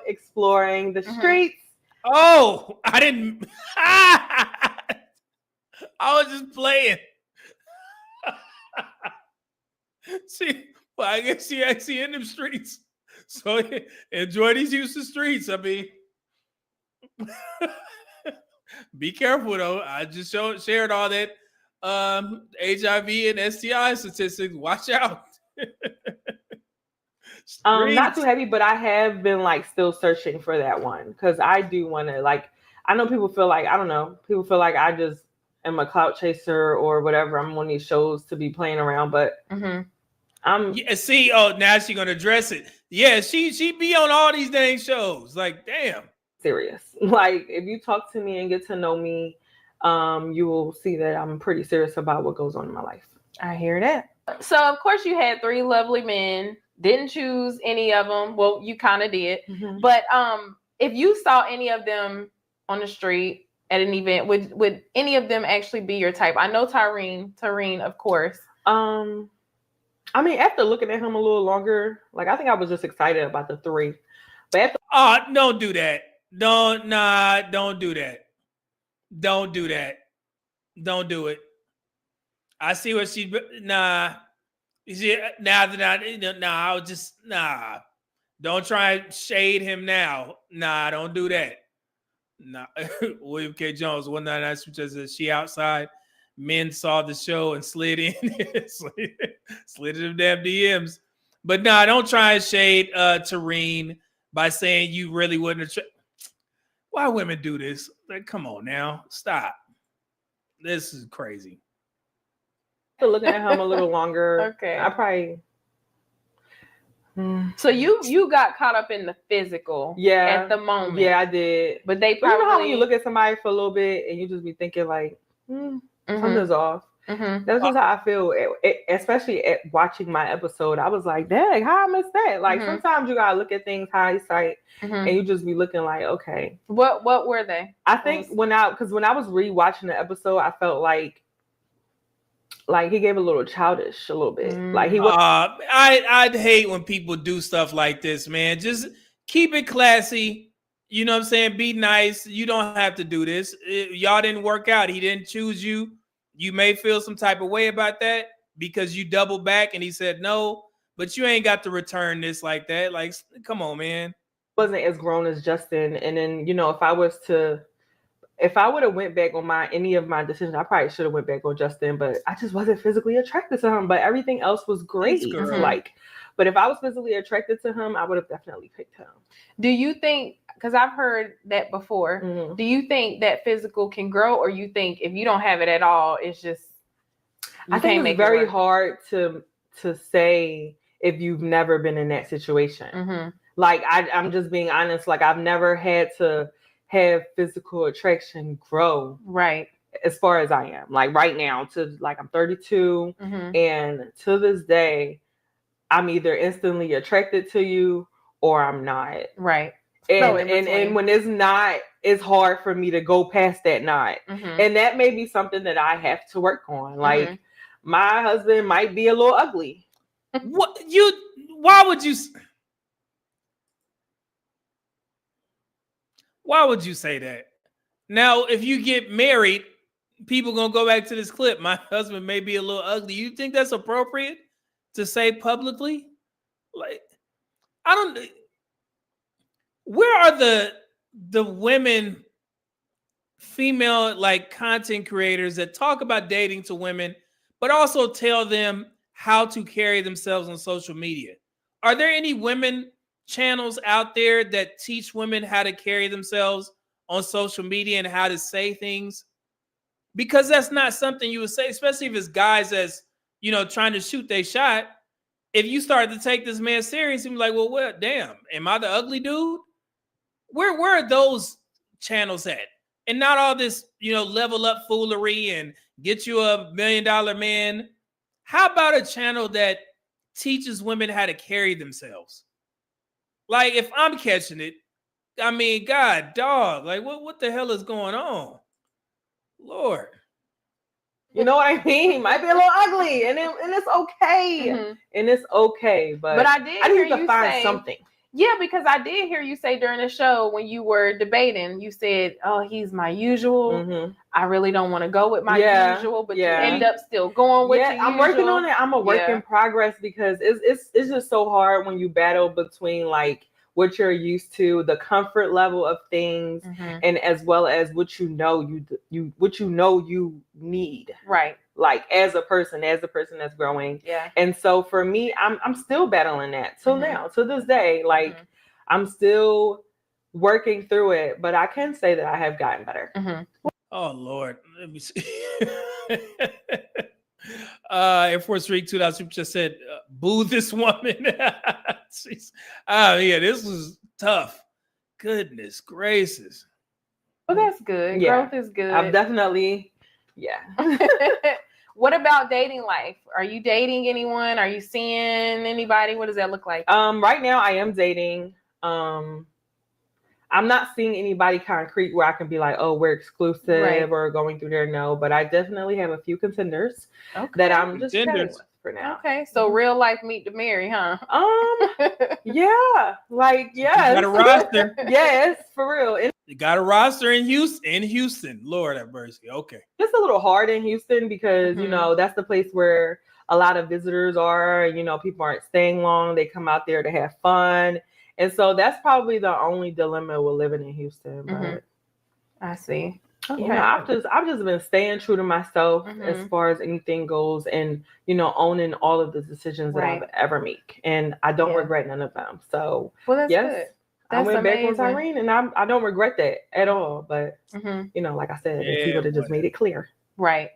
Speaker 8: exploring the streets.
Speaker 1: Oh, I didn't. I was just playing. See, well, I guess she actually in them streets. So enjoy these Houston streets. I mean, be careful though. I just shared all that HIV and STI statistics. Watch out.
Speaker 8: Not too heavy, but I have been like still searching for that one, because I do want to, like, I know people feel like, I don't know, people feel like I just am a clout chaser or whatever. I'm on these shows to be playing around, but
Speaker 1: see, now she's gonna address it. Yeah, she be on all these dang shows. Like, damn.
Speaker 8: Serious. Like, if you talk to me and get to know me, you will see that I'm pretty serious about what goes on in my life.
Speaker 14: I hear that. So, of course, you had 3 lovely men. Didn't choose any of them. Well, you kind of did. But if you saw any of them on the street at an event, would any of them actually be your type? I know Tyreen, of course.
Speaker 8: I mean, after looking at him a little longer, like, I think I was just excited about the 3. But
Speaker 1: don't do that. Don't do that. Don't do that. Don't do it. I see what she. You see, I was just Don't try and shade him now. Don't do that. William K. Jones, 199 says she outside. Men saw the show and slid in, slid in them damn DMs. But don't try and shade Tareen by saying you really wouldn't have. Why women do this? Like, come on now, stop. This is crazy.
Speaker 8: Looking at him a little longer.
Speaker 14: Okay.
Speaker 8: I probably.
Speaker 14: So you got caught up in the physical.
Speaker 8: Yeah.
Speaker 14: At the moment.
Speaker 8: Yeah, I did.
Speaker 14: But they
Speaker 8: you
Speaker 14: probably.
Speaker 8: know how when you look at somebody for a little bit and you just be thinking like, something's off. That's just how I feel. Especially at watching my episode, I was like, dang, how I missed that? Like sometimes you gotta look at things hindsight, and you just be looking like, okay.
Speaker 14: What were they?
Speaker 8: I think when I was rewatching the episode, I felt like he gave a little childish, a little bit. Like he was.
Speaker 1: I'd hate when people do stuff like this, man. Just keep it classy You know what I'm saying? Be nice. You don't have to do this. Y'all didn't work out. He didn't choose you. You may feel some type of way about that because you doubled back and he said no, but you ain't got to return this like that. Like, come on, man.
Speaker 8: Wasn't as grown as Justin. And then, you know, if I would have went back on any of my decisions, I probably should have went back on Justin, but I just wasn't physically attracted to him. But everything else was great. Like, but if I was physically attracted to him, I would have definitely picked him.
Speaker 14: Do you think, because I've heard that before, do you think that physical can grow, or you think if you don't have it at all, it's just
Speaker 8: I think it's very hard to say if you've never been in that situation. Like I'm just being honest. Like I've never had to have physical attraction grow.
Speaker 14: Right.
Speaker 8: As far as I am, like right now, I'm 32, and to this day, I'm either instantly attracted to you or I'm not.
Speaker 14: Right.
Speaker 8: And when it's not, it's hard for me to go past that not. And that may be something that I have to work on. Like my husband might be a little ugly.
Speaker 1: Why would you say that? Now, if you get married, people gonna go back to this clip. My husband may be a little ugly. You think that's appropriate to say publicly? Like, I don't. Where are the women, female like content creators that talk about dating to women, but also tell them how to carry themselves on social media? Are there any women channels out there that teach women how to carry themselves on social media and how to say things? Because that's not something you would say, especially if it's guys that's, you know, trying to shoot their shot. If you start to take this man serious, you're like, well, damn, am I the ugly dude? Where are those channels at? And not all this, you know, level up foolery and get you $1 million man. How about a channel that teaches women how to carry themselves? Like, if I'm catching it, I mean, God, dog, like, what the hell is going on? Lord.
Speaker 8: You know what I mean? He might be a little ugly, and it's okay. And it's okay. But
Speaker 14: I
Speaker 8: need to find something.
Speaker 14: Yeah, because I did hear you say during the show when you were debating, you said, "Oh, he's my usual. I really don't want to go with my usual," but you end up still going with your
Speaker 8: I'm
Speaker 14: usual.
Speaker 8: working on it. I'm a work in progress because it's just so hard when you battle between like what you're used to, the comfort level of things, and as well as what you know you need.
Speaker 14: Right.
Speaker 8: Like as a person that's growing.
Speaker 14: Yeah.
Speaker 8: And so for me, I'm still battling that till now, to this day. Like I'm still working through it, but I can say that I have gotten better.
Speaker 1: Oh Lord. Let me see. Air Force Street 2000 just said, boo this woman. Yeah, this was tough. Goodness gracious.
Speaker 14: Well, that's good.
Speaker 8: Yeah.
Speaker 14: Growth is good.
Speaker 8: I've definitely,
Speaker 14: What about dating life? Are you dating anyone? Are you seeing anybody? What does that look like?
Speaker 8: Right now I am dating. I'm not seeing anybody concrete where I can be like, oh, we're exclusive or going through there. No, but I definitely have a few contenders that I'm just chatting with for now.
Speaker 14: Okay, so real life MEET2MARRY, huh?
Speaker 8: Yeah, like yes.
Speaker 1: You got a roster.
Speaker 8: Yes, for real.
Speaker 1: You got a roster in Houston. Lord have mercy. Okay.
Speaker 8: It's a little hard in Houston because you know that's the place where a lot of visitors are. You know, people aren't staying long. They come out there to have fun. And so that's probably the only dilemma with living in Houston. But
Speaker 14: I see. Okay.
Speaker 8: You know, I've just been staying true to myself as far as anything goes, and you know, owning all of the decisions that I've ever make, and I don't regret none of them. So
Speaker 14: that's good.
Speaker 8: I went back with
Speaker 14: amazing.
Speaker 8: Irene, and I don't regret that at all. But you know, like I said, if he would have just made it clear,
Speaker 14: right,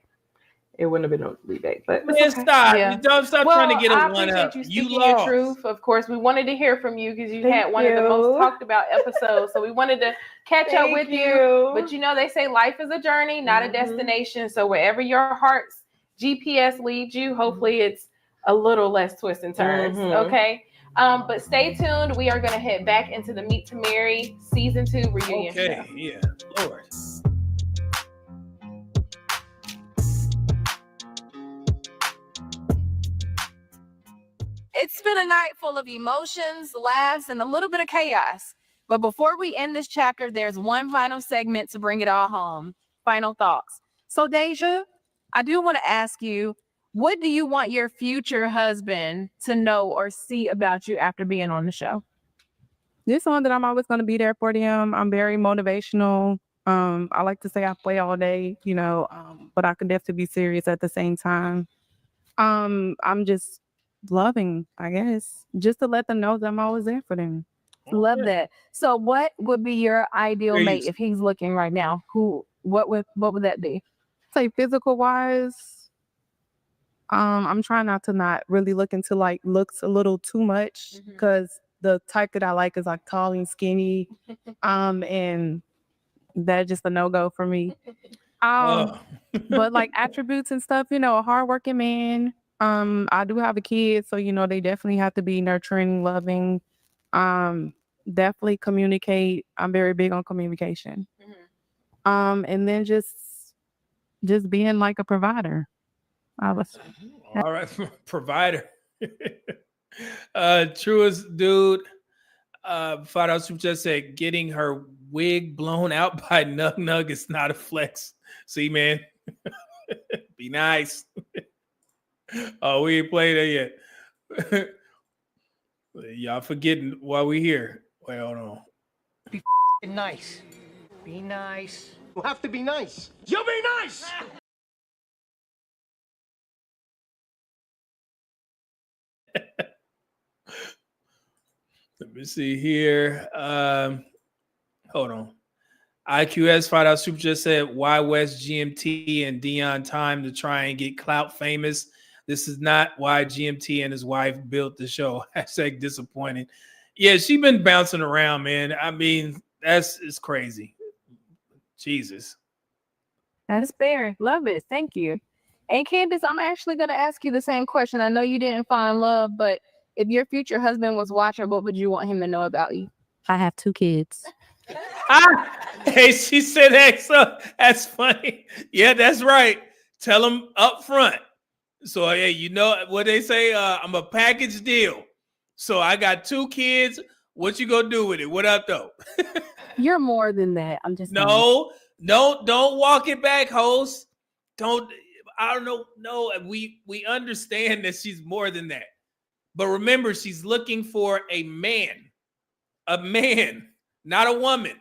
Speaker 8: it wouldn't have been no rebate. But
Speaker 1: man, stop! Don't stop trying to get a one up.
Speaker 14: You lost. Your truth. Of course, we wanted to hear from you because you had one of the most talked about episodes. So we wanted to catch up with you. But you know, they say life is a journey, not a destination. So wherever your heart's GPS leads you, hopefully it's a little less twists and turns. Okay. But stay tuned. We are going to head back into the MEET2MARRY season 2 reunion show.
Speaker 1: Yeah, Lord.
Speaker 3: It's been a night full of emotions, laughs, and a little bit of chaos.
Speaker 14: But before we end this chapter, there's one final segment to bring it all home. Final thoughts. So, Deja, I do want to ask you, what do you want your future husband to know or see about you after being on the show?
Speaker 21: Just one that I'm always going to be there for them. I'm very motivational. I like to say I play all day, but I can definitely be serious at the same time. I'm just loving, I guess, just to let them know that I'm always there for them.
Speaker 14: Love that. So, what would be your ideal mate if he's looking right now? What would that be?
Speaker 21: Say physical wise, I'm trying not really look into like looks a little too much because the type that I like is like tall and skinny, and that's just a no-go for me. But like attributes and stuff, a hardworking man. I do have a kid, so they definitely have to be nurturing, loving. Definitely communicate. I'm very big on communication. And then just being like a provider.
Speaker 1: All right, provider. Truest dude. Fado Super just said getting her wig blown out by Nug Nug is not a flex. See, man, be nice. Oh, we ain't played that yet. Y'all forgetting why we here. Wait, hold on.
Speaker 3: Be nice. Be nice. You have to be nice. You be nice.
Speaker 1: Let me see here. Hold on. IQS 5 Super just said, why West GMT and Dion time to try and get clout famous? This is not why GMT and his wife built the show. Hashtag disappointed. Yeah, she been bouncing around, man. I mean, it's crazy. Jesus.
Speaker 14: That's fair. Love it. Thank you. And Candace, I'm actually going to ask you the same question. I know you didn't find love, but if your future husband was watching, what would you want him to know about you?
Speaker 4: I have 2 kids.
Speaker 1: Hey, she said that, so that's funny. Yeah, that's right. Tell him up front. So, hey, you know what they say? I'm a package deal. So I got 2 kids. What you gonna do with it? What up, though?
Speaker 4: You're more than that. I'm just
Speaker 1: No, don't walk it back, host. Don't. I don't know. No, we understand that she's more than that. But remember, she's looking for a man, not a woman.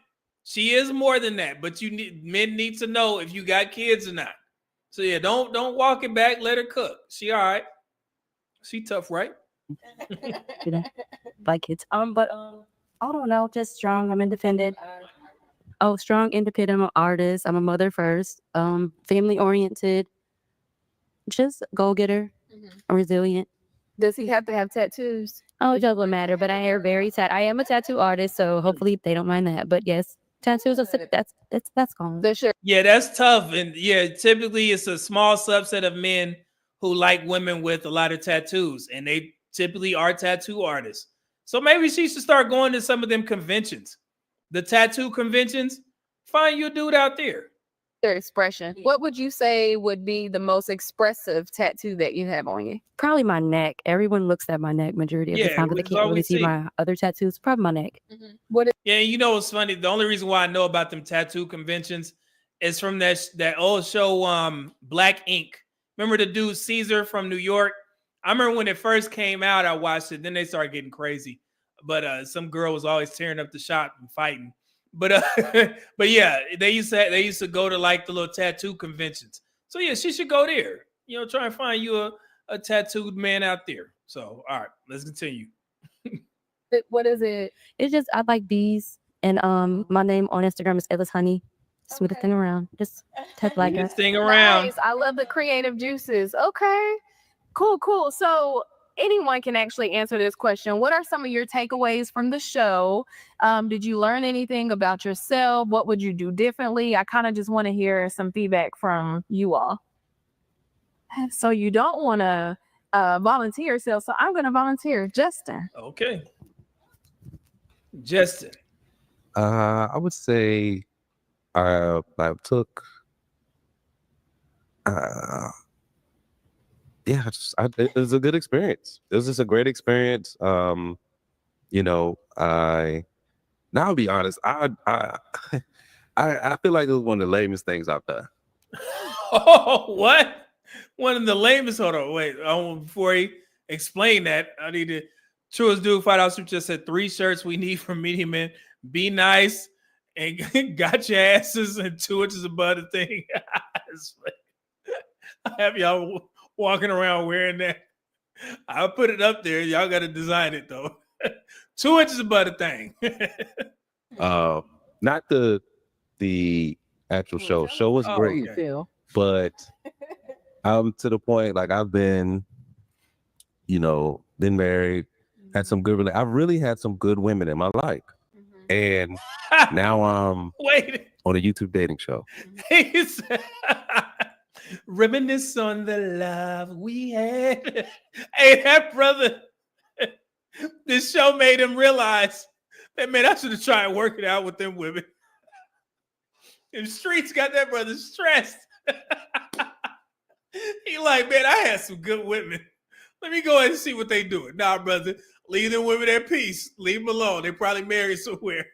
Speaker 1: She is more than that. But men need to know if you got kids or not. So yeah, don't walk it back. Let her cook. She all right. She tough, right?
Speaker 4: Like kids. But I don't know. Just strong. I'm independent. Strong, independent. I'm an artist. I'm a mother first. Family oriented. Just go getter. I'm resilient.
Speaker 14: Does he have to have tattoos?
Speaker 4: Oh, it doesn't matter. But I am a tattoo artist, so hopefully they don't mind that. But yes, tattoos are that's gone.
Speaker 1: Yeah, that's tough. And yeah, typically it's a small subset of men who like women with a lot of tattoos, and they typically are tattoo artists. So maybe she should start going to some of them conventions. The tattoo conventions, find you a dude out there.
Speaker 14: Their expression. What would you say would be the most expressive tattoo that you have on you?
Speaker 4: Probably my neck. Everyone looks at my neck majority of the time, but they can't really see my other tattoos. Probably my neck.
Speaker 1: Yeah, you know what's funny? The only reason why I know about them tattoo conventions is from that old show, Black Ink. Remember the dude Caesar from New York? I remember when it first came out, I watched it. Then they started getting crazy. But some girl was always tearing up the shop and fighting. But yeah, they used to go to like the little tattoo conventions. So yeah, she should go there. Try and find you a tattooed man out there. So all right, let's continue.
Speaker 14: What is it?
Speaker 4: It's just I like bees, and my name on Instagram is Ellis Honey. Sweetest thing around. Just type like
Speaker 1: Sweetest thing around.
Speaker 14: Nice. I love the creative juices. Okay, cool. So anyone can actually answer this question. What are some of your takeaways from the show? Did you learn anything about yourself? What would you do differently? I kind of just want to hear some feedback from you all. So you don't want to volunteer yourself. So I'm going to volunteer. Justin.
Speaker 1: Okay. Justin.
Speaker 16: I would say I took it was a good experience. It was just a great experience. I Now I'll be honest. I feel like it was one of the lamest things I've done.
Speaker 1: Oh, what? One of the lamest. Hold on, wait. Before he explain that, I need to. Truest dude, $5 just said 3 shirts we need from Media Men. Be nice and got your asses and 2 inches above the thing. I have y'all walking around wearing that. I'll put it up there. Y'all got to design it though. 2 inches above the thing.
Speaker 16: Not the actual show. Show was great, but I'm to the point like I've been, been married, had some good. I've really had some good women in my life, and now I'm on a YouTube dating show.
Speaker 1: He said, reminisce on the love we had. Hey, that brother. This show made him realize that, man, I should have tried working out with them women. The streets got that brother stressed. He like, man, I had some good women. Let me go ahead and see what they doing. Nah, brother, leave them women at peace. Leave them alone. They probably married somewhere.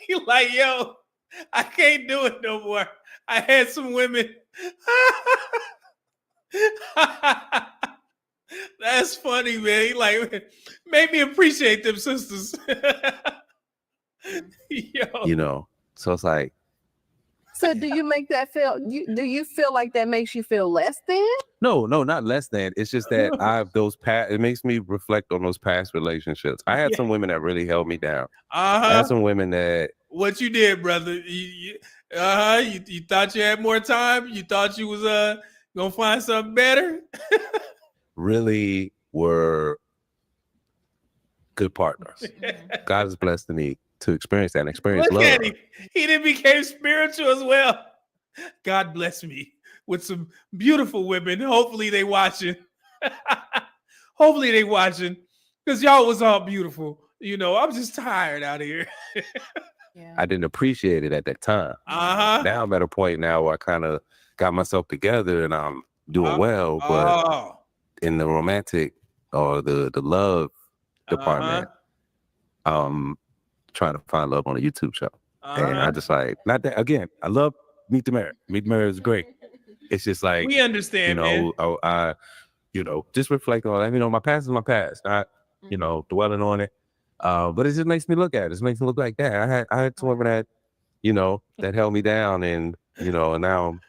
Speaker 1: He like, yo, I can't do it no more. I had some women. That's funny, man. He like made me appreciate them sisters. Yo.
Speaker 16: So it's like,
Speaker 14: So do you make that feel? Do you feel like that makes you feel less than?
Speaker 16: no, not less than. It's just that it makes me reflect on those past relationships. I had some women that really held me down. I had some women that.
Speaker 1: What you did, brother? You thought you had more time? You thought you was gonna find something better?
Speaker 16: Really were good partners. God has blessed me to experience that and experience
Speaker 1: Look
Speaker 16: love.
Speaker 1: at him. He then became spiritual as well. God bless me with some beautiful women. Hopefully they watching. Hopefully they watching. Because y'all was all beautiful. I'm just tired out here.
Speaker 16: I didn't appreciate it at that time. Now I'm at a point now where I kind of got myself together and I'm doing well, but in the romantic or the love department, trying to find love on a YouTube show. And I just like, not that, again, I love MEET2MARRY. MEET2MARRY is great. It's just like,
Speaker 1: We understand, man.
Speaker 16: I just reflect on it. My past is my past, not, dwelling on it. But it just makes me look at it. It makes me look like that. I had some women that, that held me down and, and now I'm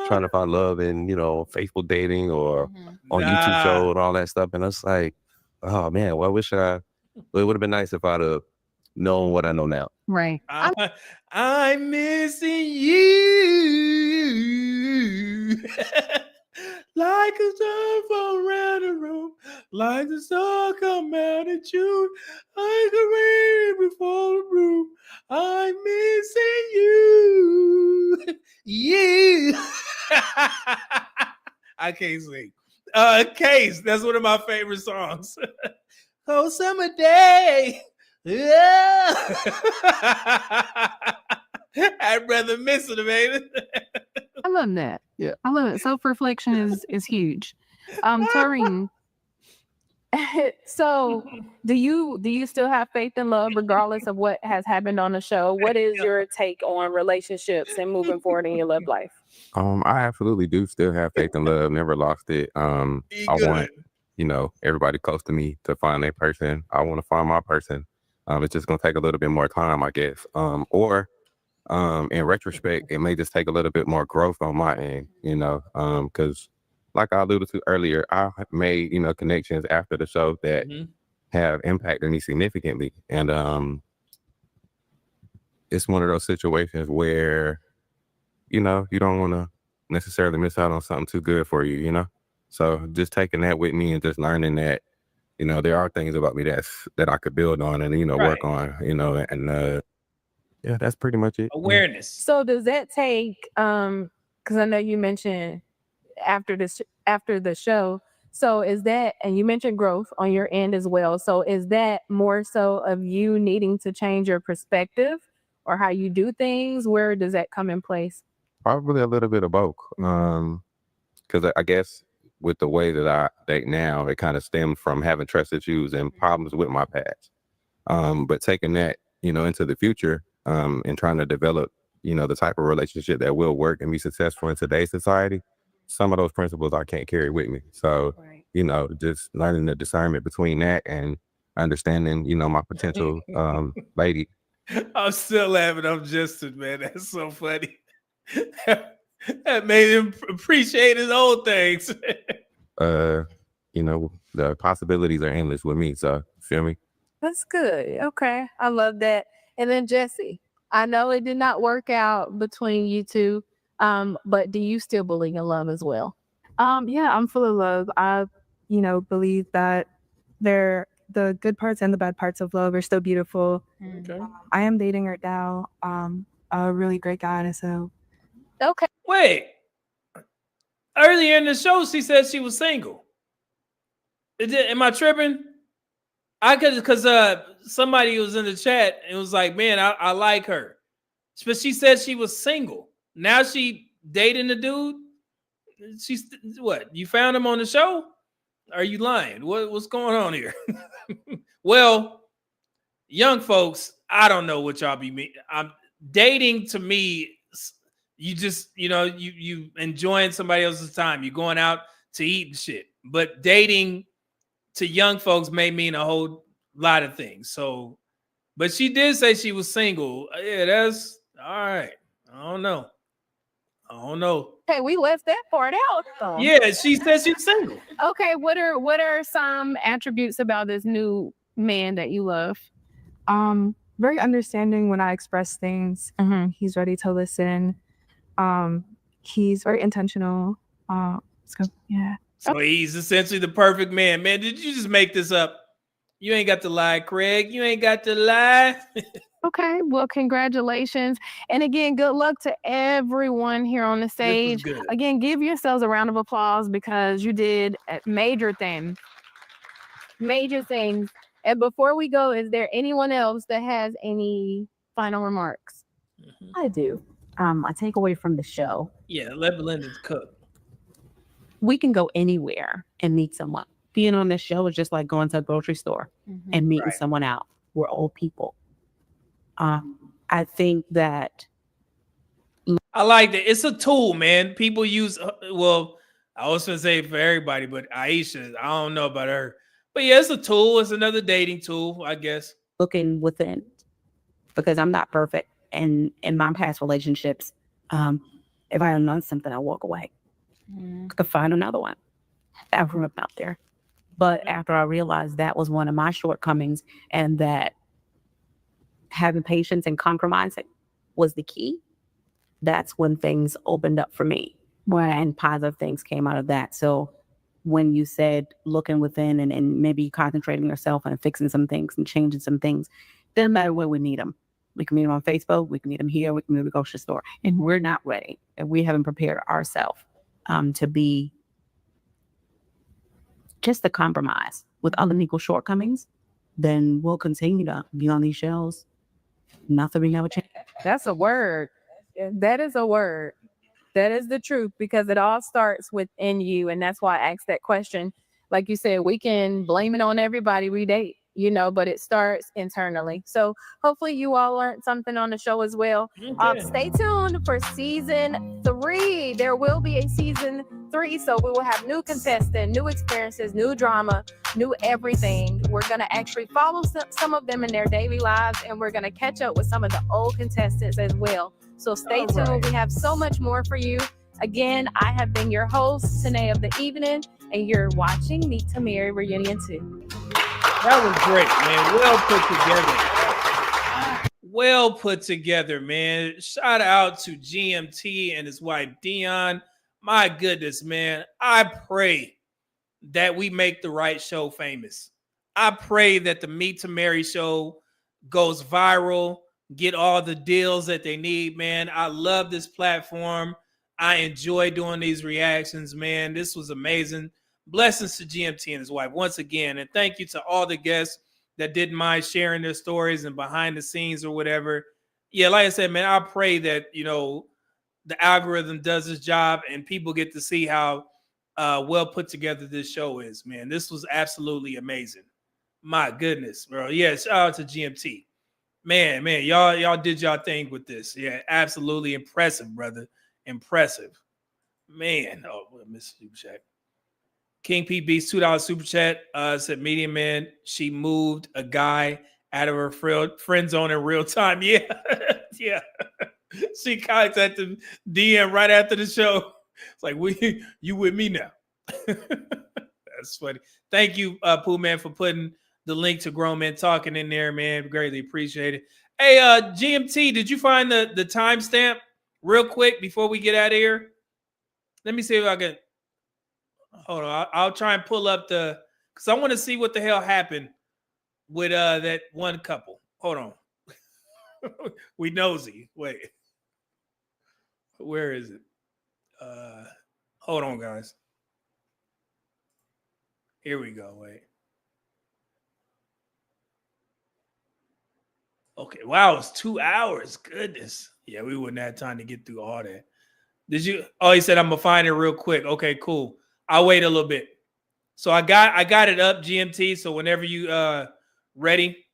Speaker 16: trying to find love in, faithful dating or on YouTube show and all that stuff. And it's like, oh man, well, it would have been nice if I'd have known what I know now.
Speaker 14: Right.
Speaker 1: I'm missing you. Like a star fall around the room, like the star come out in June, like a rain before the bloom. I'm missing you. You. I can't sing. Case, that's one of my favorite songs. Oh, summer day. Yeah. I'd rather miss it, baby.
Speaker 14: I love that.
Speaker 1: Yeah.
Speaker 14: I love it. Self-reflection is huge. Taurine. So do you still have faith in love regardless of what has happened on the show? What is your take on relationships and moving forward in your love life?
Speaker 5: I absolutely do still have faith in love. Never lost it. I want, everybody close to me to find their person. I want to find my person. It's just gonna take a little bit more time, I guess. Or in retrospect, it may just take a little bit more growth on my end, because like I alluded to earlier, I made, connections after the show that have impacted me significantly. And it's one of those situations where, you don't want to necessarily miss out on something too good for you, So just taking that with me and just learning that, there are things about me that I could build on and, work on, and yeah, that's pretty much it.
Speaker 1: Awareness.
Speaker 14: So does that take because I know you mentioned after the show. So is that, and you mentioned growth on your end as well. So is that more so of you needing to change your perspective or how you do things? Where does that come in place?
Speaker 5: Probably a little bit of both. Because I guess with the way that I date now, it kind of stems from having trust issues and problems with my past. But taking that into the future, and trying to develop, the type of relationship that will work and be successful in today's society, some of those principles I can't carry with me. So, just learning the discernment between that and understanding, my potential lady.
Speaker 1: I'm still laughing. I'm Justin, man. That's so funny. That made him appreciate his old things.
Speaker 5: The possibilities are endless with me. So, feel me?
Speaker 14: That's good. Okay. I love that. And then Jesse, I know it did not work out between you two, but do you still believe in love as well?
Speaker 15: Yeah, I'm full of love. I, believe that the good parts and the bad parts of love are still beautiful.
Speaker 1: Okay.
Speaker 15: I am dating right now, a really great guy. So
Speaker 14: Okay.
Speaker 1: Wait. Earlier in the show, she said she was single. Am I tripping? I could, because somebody was in the chat and was like, man, I like her. But she said she was single. Now she dating the dude. She's what? You found him on the show? Are you lying? What's going on here? Well, young folks, I don't know what y'all be mean. I'm dating to me. You just, you enjoying somebody else's time. You're going out to eat and shit. But dating to young folks may mean a whole lot of things. So, but she did say she was single. Yeah, that's all right. I don't know.
Speaker 14: Okay, we left that part out though.
Speaker 1: Yeah, she said she's single.
Speaker 14: Okay, what are some attributes about this new man that you love?
Speaker 15: Very understanding when I express things. He's ready to listen. He's very intentional. Yeah.
Speaker 1: So he's essentially the perfect man. Man, did you just make this up? You ain't got to lie, Craig. You ain't got to lie.
Speaker 14: Okay, well, congratulations. And again, good luck to everyone here on the stage.
Speaker 1: good.
Speaker 14: Again, give yourselves a round of applause because you did major things. Major things. And before we go, is there anyone else that has any final remarks?
Speaker 17: I do. I take away from the show.
Speaker 1: Yeah, let Belinda cook.
Speaker 17: We can go anywhere and meet someone. Being on this show is just like going to a grocery store and meeting someone out. We're old people. I think that
Speaker 1: I like that. It's a tool, man. People use, well, I was going to say for everybody, but Aisha, I don't know about her. But yeah, it's a tool. It's another dating tool, I guess.
Speaker 17: Looking within, because I'm not perfect. And in my past relationships, if I had done something, I walk away. I could find another one. I've room out there. But after I realized that was one of my shortcomings and that having patience and compromising was the key, that's when things opened up for me. And positive things came out of that. So when you said looking within and maybe concentrating yourself on fixing some things and changing some things, doesn't matter where we need them. We can meet them on Facebook. We can meet them here. We can meet them at the grocery store. And we're not ready. And we haven't prepared ourselves to be just a compromise with unequal shortcomings, then we'll continue to be on these shelves. Nothing will ever change.
Speaker 14: That's a word. That is a word. That is the truth because it all starts within you. And that's why I asked that question. Like you said, we can blame it on everybody we date, but it starts internally. So hopefully you all learned something on the show as well. Stay tuned for season 3. There will be a season 3. So we will have new contestants, new experiences, new drama, new everything. We're going to actually follow some of them in their daily lives, and we're going to catch up with some of the old contestants as well. So stay tuned. Right. We have so much more for you. Again, I have been your host, Tanae of the Evening, and you're watching MEET2MARRY Reunion 2.
Speaker 1: That was great, man. Well put together, man. Shout out to GMT and his wife, Dion. My goodness, man. I pray that we make the right show famous. I pray that the MEET2MARRY show goes viral, get all the deals that they need, man. I love this platform. I enjoy doing these reactions, man. This was amazing. Blessings to GMT and his wife once again. And thank you to all the guests that didn't mind sharing their stories and behind the scenes or whatever. Yeah, like I said, man, I pray that, the algorithm does its job and people get to see how well put together this show is, man. This was absolutely amazing. My goodness, bro. Yeah, shout out to GMT. Man, y'all did y'all thing with this. Yeah, absolutely impressive, brother. Impressive. Man, oh, Mr. Super Chat. King P Beats $2 super chat said, Medium Man, she moved a guy out of her friend zone in real time. Yeah, yeah. She contacted DM right after the show. It's like, you with me now? That's funny. Thank you, Pooh Man, for putting the link to Grown Men Talking in there, man. Greatly appreciate it. Hey, GMT, did you find the timestamp real quick before we get out of here? Let me see if I can. Hold on. I'll try and pull up because I want to see what the hell happened with that one couple. Hold on. We nosy. Wait. Where is it? Hold on, guys. Here we go. Wait. Okay. Wow, it's 2 hours. Goodness. Yeah, we wouldn't have time to get through all that. Did you? Oh, he said I'm gonna find it real quick. Okay, cool. I'll wait a little bit. So I got it up, GMT. So whenever you ready,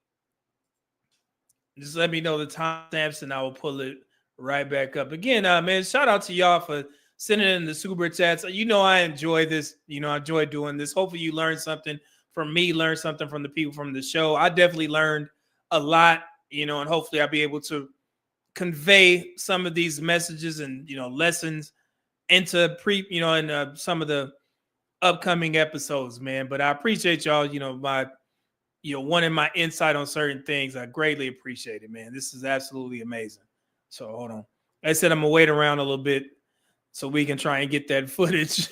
Speaker 1: just let me know the timestamps and I will pull it right back up. Again, man, shout out to y'all for sending in the super chats. You know I enjoy this. You know, I enjoy doing this. Hopefully you learn something from me, learn something from the people from the show. I definitely learned a lot, you know, and hopefully I'll be able to convey some of these messages and, you know, lessons into some of the upcoming episodes, man. But I appreciate y'all, you know, wanting my insight on certain things. I greatly appreciate it, man. This is absolutely amazing. So hold on. I said I'm gonna wait around a little bit so we can try and get that footage.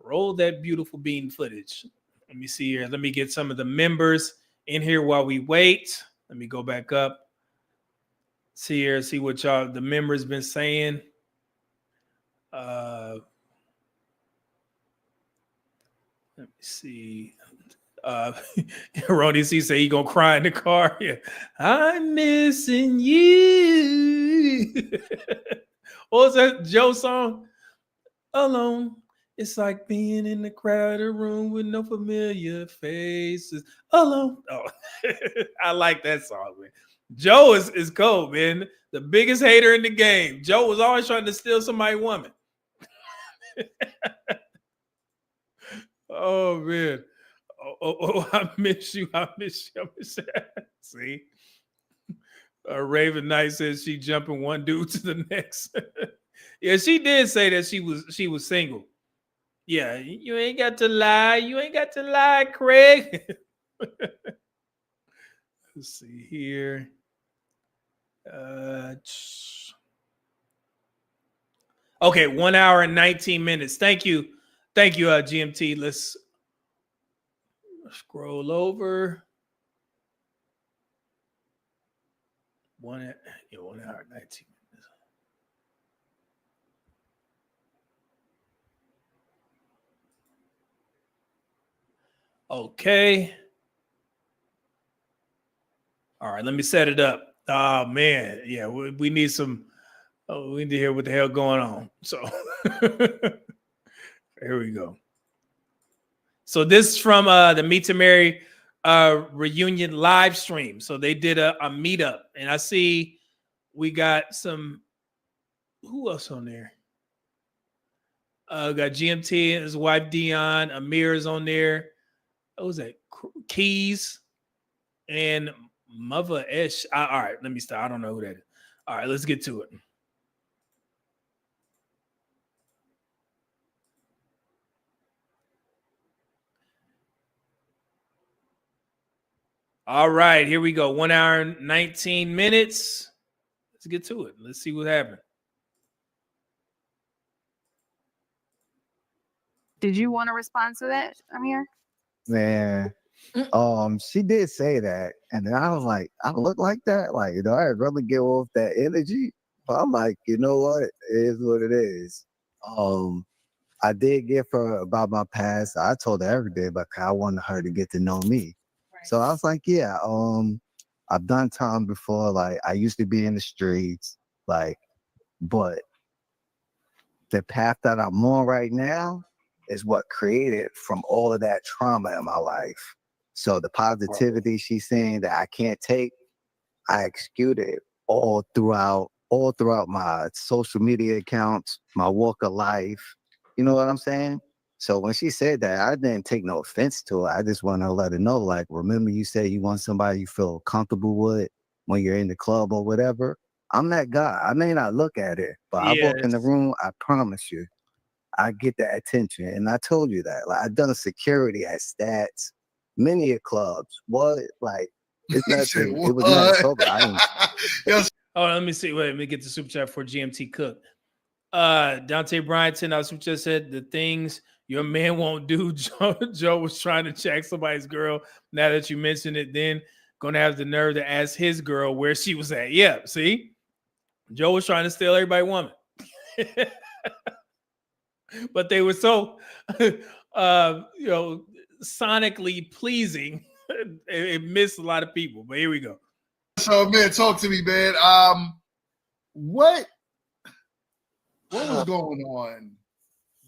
Speaker 1: Roll that beautiful bean footage. Let me see here. Let me get some of the members in here while we wait. Let me go back up. See here, see what the members been saying. Let me see. Ronnie C say he gonna cry in the car. Yeah, I'm missing you. What was that Joe song? Alone. It's like being in the crowded room with no familiar faces. Alone. Oh, I like that song, man. Joe is cold, man. The biggest hater in the game. Joe was always trying to steal somebody's woman. Oh man. Oh, I miss you. I miss you. I miss you. See? Raven Knight says she jumping one dude to the next. Yeah, she did say that she was single. Yeah, you ain't got to lie. You ain't got to lie, Craig. Let's see here. Okay, 1 hour and 19 minutes. Thank you, GMT. Let's scroll over. 1 hour and 19 minutes. Okay. All right, let me set it up. Oh man, yeah, we need some. Oh, we need to hear what the hell going on. So here we go. So this is from the MEET2MARRY reunion live stream. So they did a meetup, and I see we got some. Who else on there? Got GMT and his wife Dion. Amir is on there. What was that? Keys and Mother Esh. All right, let me start. I don't know who that is. All right, let's get to it. All right, here we go. 1 hour and 19 minutes. Let's get to it. Let's see what happened.
Speaker 14: Did you want to respond to that, Amir?
Speaker 18: Man, she did say that, and then I was like, I look like that, like, you know, I really give off that energy. But I'm like, you know what? It is what it is. I did give her about my past. I told her every day, but I wanted her to get to know me. So I was like, yeah, I've done time before. Like, I used to be in the streets, like, but the path that I'm on right now is what created from all of that trauma in my life. So the positivity she's saying that I can't take, I executed it all throughout my social media accounts, my walk of life. You know what I'm saying? So when she said that, I didn't take no offense to it. I just want to let her know, like, remember you said you want somebody you feel comfortable with when you're in the club or whatever. I'm that guy. I may not look at it, but I walk in the room, I promise you, I get that attention. And I told you that. Like, I've done security at Stats, many a clubs. What? Like, it's nothing. It was nothing sober. I ain't.
Speaker 1: Oh, let me see. Wait, let me get the super chat for GMT Cook. Dante Bryanton, our super chat said the things your man won't do. Joe was trying to check somebody's girl. Now that you mentioned it, then gonna have the nerve to ask his girl where she was at. Yeah, see, Joe was trying to steal everybody's woman, but they were so, sonically pleasing. It missed a lot of people. But here we go.
Speaker 10: So, man, talk to me, man. What was going on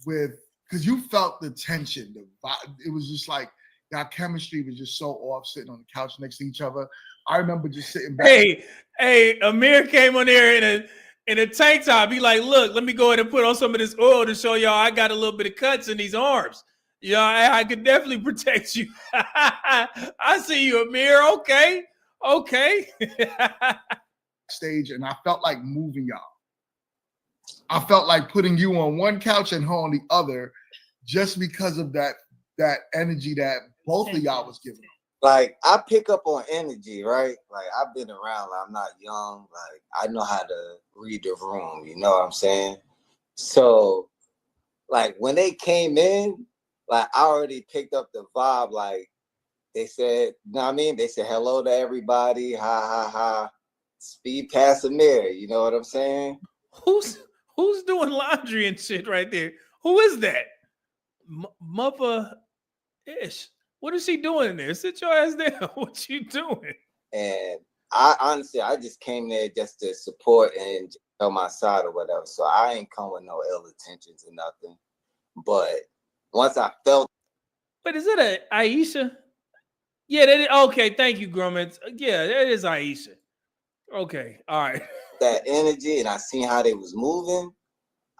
Speaker 10: with, because you felt the tension, the vibe. It was just like our chemistry was just so off, sitting on the couch next to each other. I remember just sitting back.
Speaker 1: Hey, Amir came on there in a tank top. He like, look, let me go ahead and put on some of this oil to show y'all I got a little bit of cuts in these arms. I could definitely protect you. I see you, Amir. Okay.
Speaker 10: Stage, and I felt like moving y'all. I felt like putting you on one couch and her on the other, just because of that energy that both of y'all was giving.
Speaker 12: Like, I pick up on energy, right? Like, I've been around. Like, I'm not young. Like, I know how to read the room. You know what I'm saying? So, like, when they came in, like, I already picked up the vibe. Like, they said, you know what I mean? They said hello to everybody. Ha, ha, ha. Speed past Amir. You know what I'm saying?
Speaker 1: Who's doing laundry and shit right there? Who is that? Muppa Ish. What is she doing in there? Sit your ass down. What you doing?
Speaker 12: And I honestly, I just came there just to support and tell my side or whatever. So I ain't come with no ill intentions or nothing. But once I felt.
Speaker 1: But is it a Aisha? Yeah, that is, okay. Thank you, Grumman. Yeah, that is Aisha. Okay, all right.
Speaker 12: That energy, and I seen how they was moving.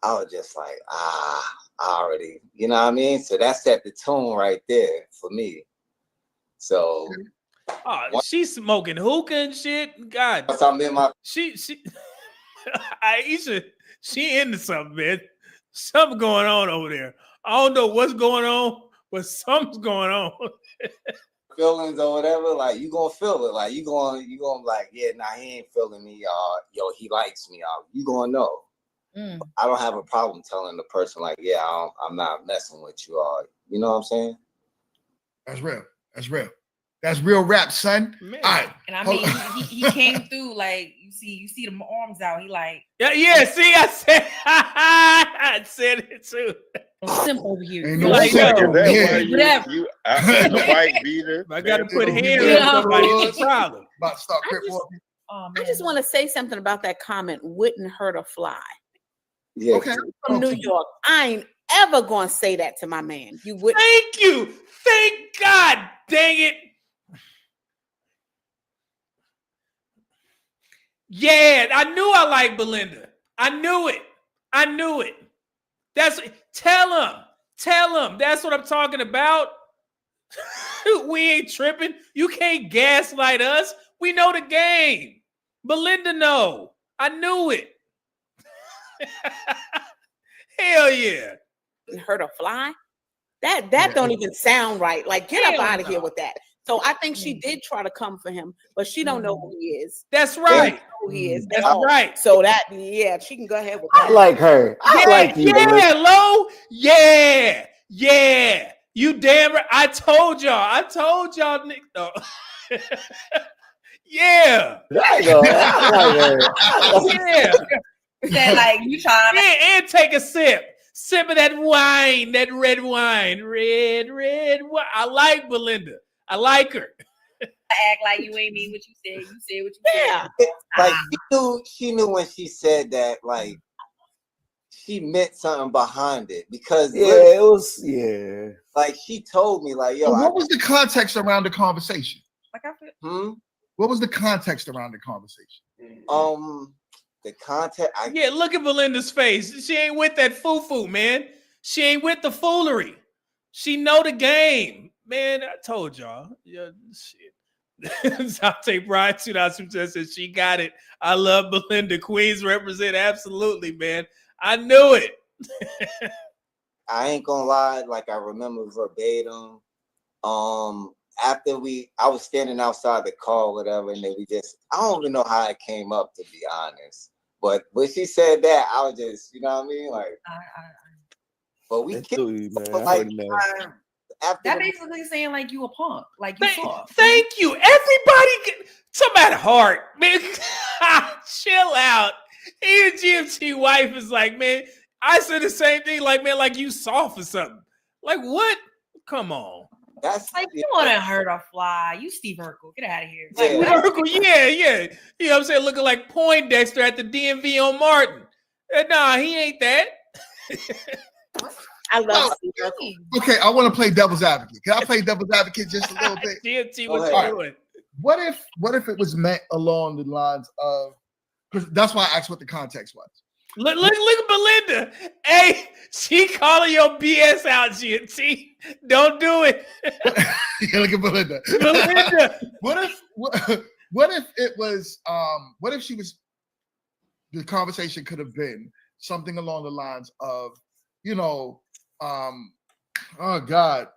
Speaker 12: I was just like, I already, you know what I mean? So that set the tone right there for me. So
Speaker 1: she's smoking hookah and shit. God,
Speaker 12: I'm in my
Speaker 1: she Aisha, she into something, man. Something going on over there. I don't know what's going on, but something's going on.
Speaker 12: feelings or whatever, like you gonna feel it. Like you gonna like, yeah, nah, he ain't feeling me, y'all. Yo, he likes me, y'all. You gonna know. I don't have a problem telling the person like, yeah, I'm not messing with you all. You know what I'm saying?
Speaker 10: That's real. That's real rap, son.
Speaker 1: Man.
Speaker 10: All right.
Speaker 13: And I mean, he came through like you see them arms out. He like
Speaker 1: yeah. See, I said it too.
Speaker 13: Simple over here.
Speaker 10: Ain't no
Speaker 1: Like,
Speaker 10: simple.
Speaker 13: Whatever.
Speaker 9: You out in the white beater.
Speaker 1: I got to put hands
Speaker 10: Yeah.
Speaker 1: on somebody. It's a problem.
Speaker 10: About to start crip walking.
Speaker 17: I just want to say something about that comment. Wouldn't hurt a fly.
Speaker 12: Yeah.
Speaker 10: Okay.
Speaker 17: I'm from New York. I ain't ever gonna say that to my man. You wouldn't.
Speaker 1: Thank you. Thank God. Dang it. Yeah, I knew I liked Belinda. I knew it. Tell him. That's what I'm talking about. We ain't tripping. You can't gaslight us. We know the game. Belinda, no. I knew it. Hell yeah.
Speaker 17: Hurt a fly? That don't even sound right. Like, get up out of here with that. So I think she did try to come for him, but she don't know who he is.
Speaker 1: That's right.
Speaker 17: She don't know who he is.
Speaker 1: That's right.
Speaker 17: So that, yeah, she can go ahead with that.
Speaker 12: I like her. I like you.
Speaker 1: Yeah, Lo. Yeah. You damn right. I told y'all, Nick. Oh. Yeah. Yeah.
Speaker 13: Said like you trying to
Speaker 1: and take a sip of that wine, that red wine, red wine. I like Belinda. I like her.
Speaker 13: act like you ain't mean what you said. You said what you said.
Speaker 12: Like she knew when she said that, like she meant something behind it because
Speaker 6: it was
Speaker 12: like she told me like, yo,
Speaker 10: What was the context around the conversation?
Speaker 13: Like I feel
Speaker 10: What was the context around the conversation?
Speaker 12: The context.
Speaker 1: Yeah, look at Belinda's face. She ain't with that foo-foo, man. She ain't with the foolery. She know the game. Man, I told y'all. Yeah, shit. Zante Bryan 2000 says she got it. I love Belinda. Queens represent absolutely, man. I knew it.
Speaker 12: I ain't gonna lie, like I remember verbatim. After I was standing outside the car, whatever, and then I don't even know how it came up, to be honest. But when she said that, I was just, you know what I mean? Like, but we killed, like,
Speaker 13: that basically saying like you a punk, like you soft.
Speaker 1: Thank you. Everybody, somebody heart, man. Chill out. Even GMT wife is like, man, I said the same thing, like, man, like you soft or something. Like, what? Come on.
Speaker 12: That's
Speaker 13: like you want to hurt a fly. You Steve Urkel. Get out of here.
Speaker 1: Like, Urkel, yeah. You know what I'm saying? Looking like Poindexter at the DMV on Martin. Nah, he ain't that.
Speaker 12: I love
Speaker 10: Okay, I want to play devil's advocate. Can I play devil's advocate just a little bit?
Speaker 1: GMT was doing.
Speaker 10: What if it was meant along the lines of, because that's why I asked what the context was.
Speaker 1: Look at Belinda. Hey, she calling your BS out, GMT. Don't do it.
Speaker 10: Yeah, look at Belinda.
Speaker 1: Belinda.
Speaker 10: What if it was what if she was, the conversation could have been something along the lines of, you know, oh God.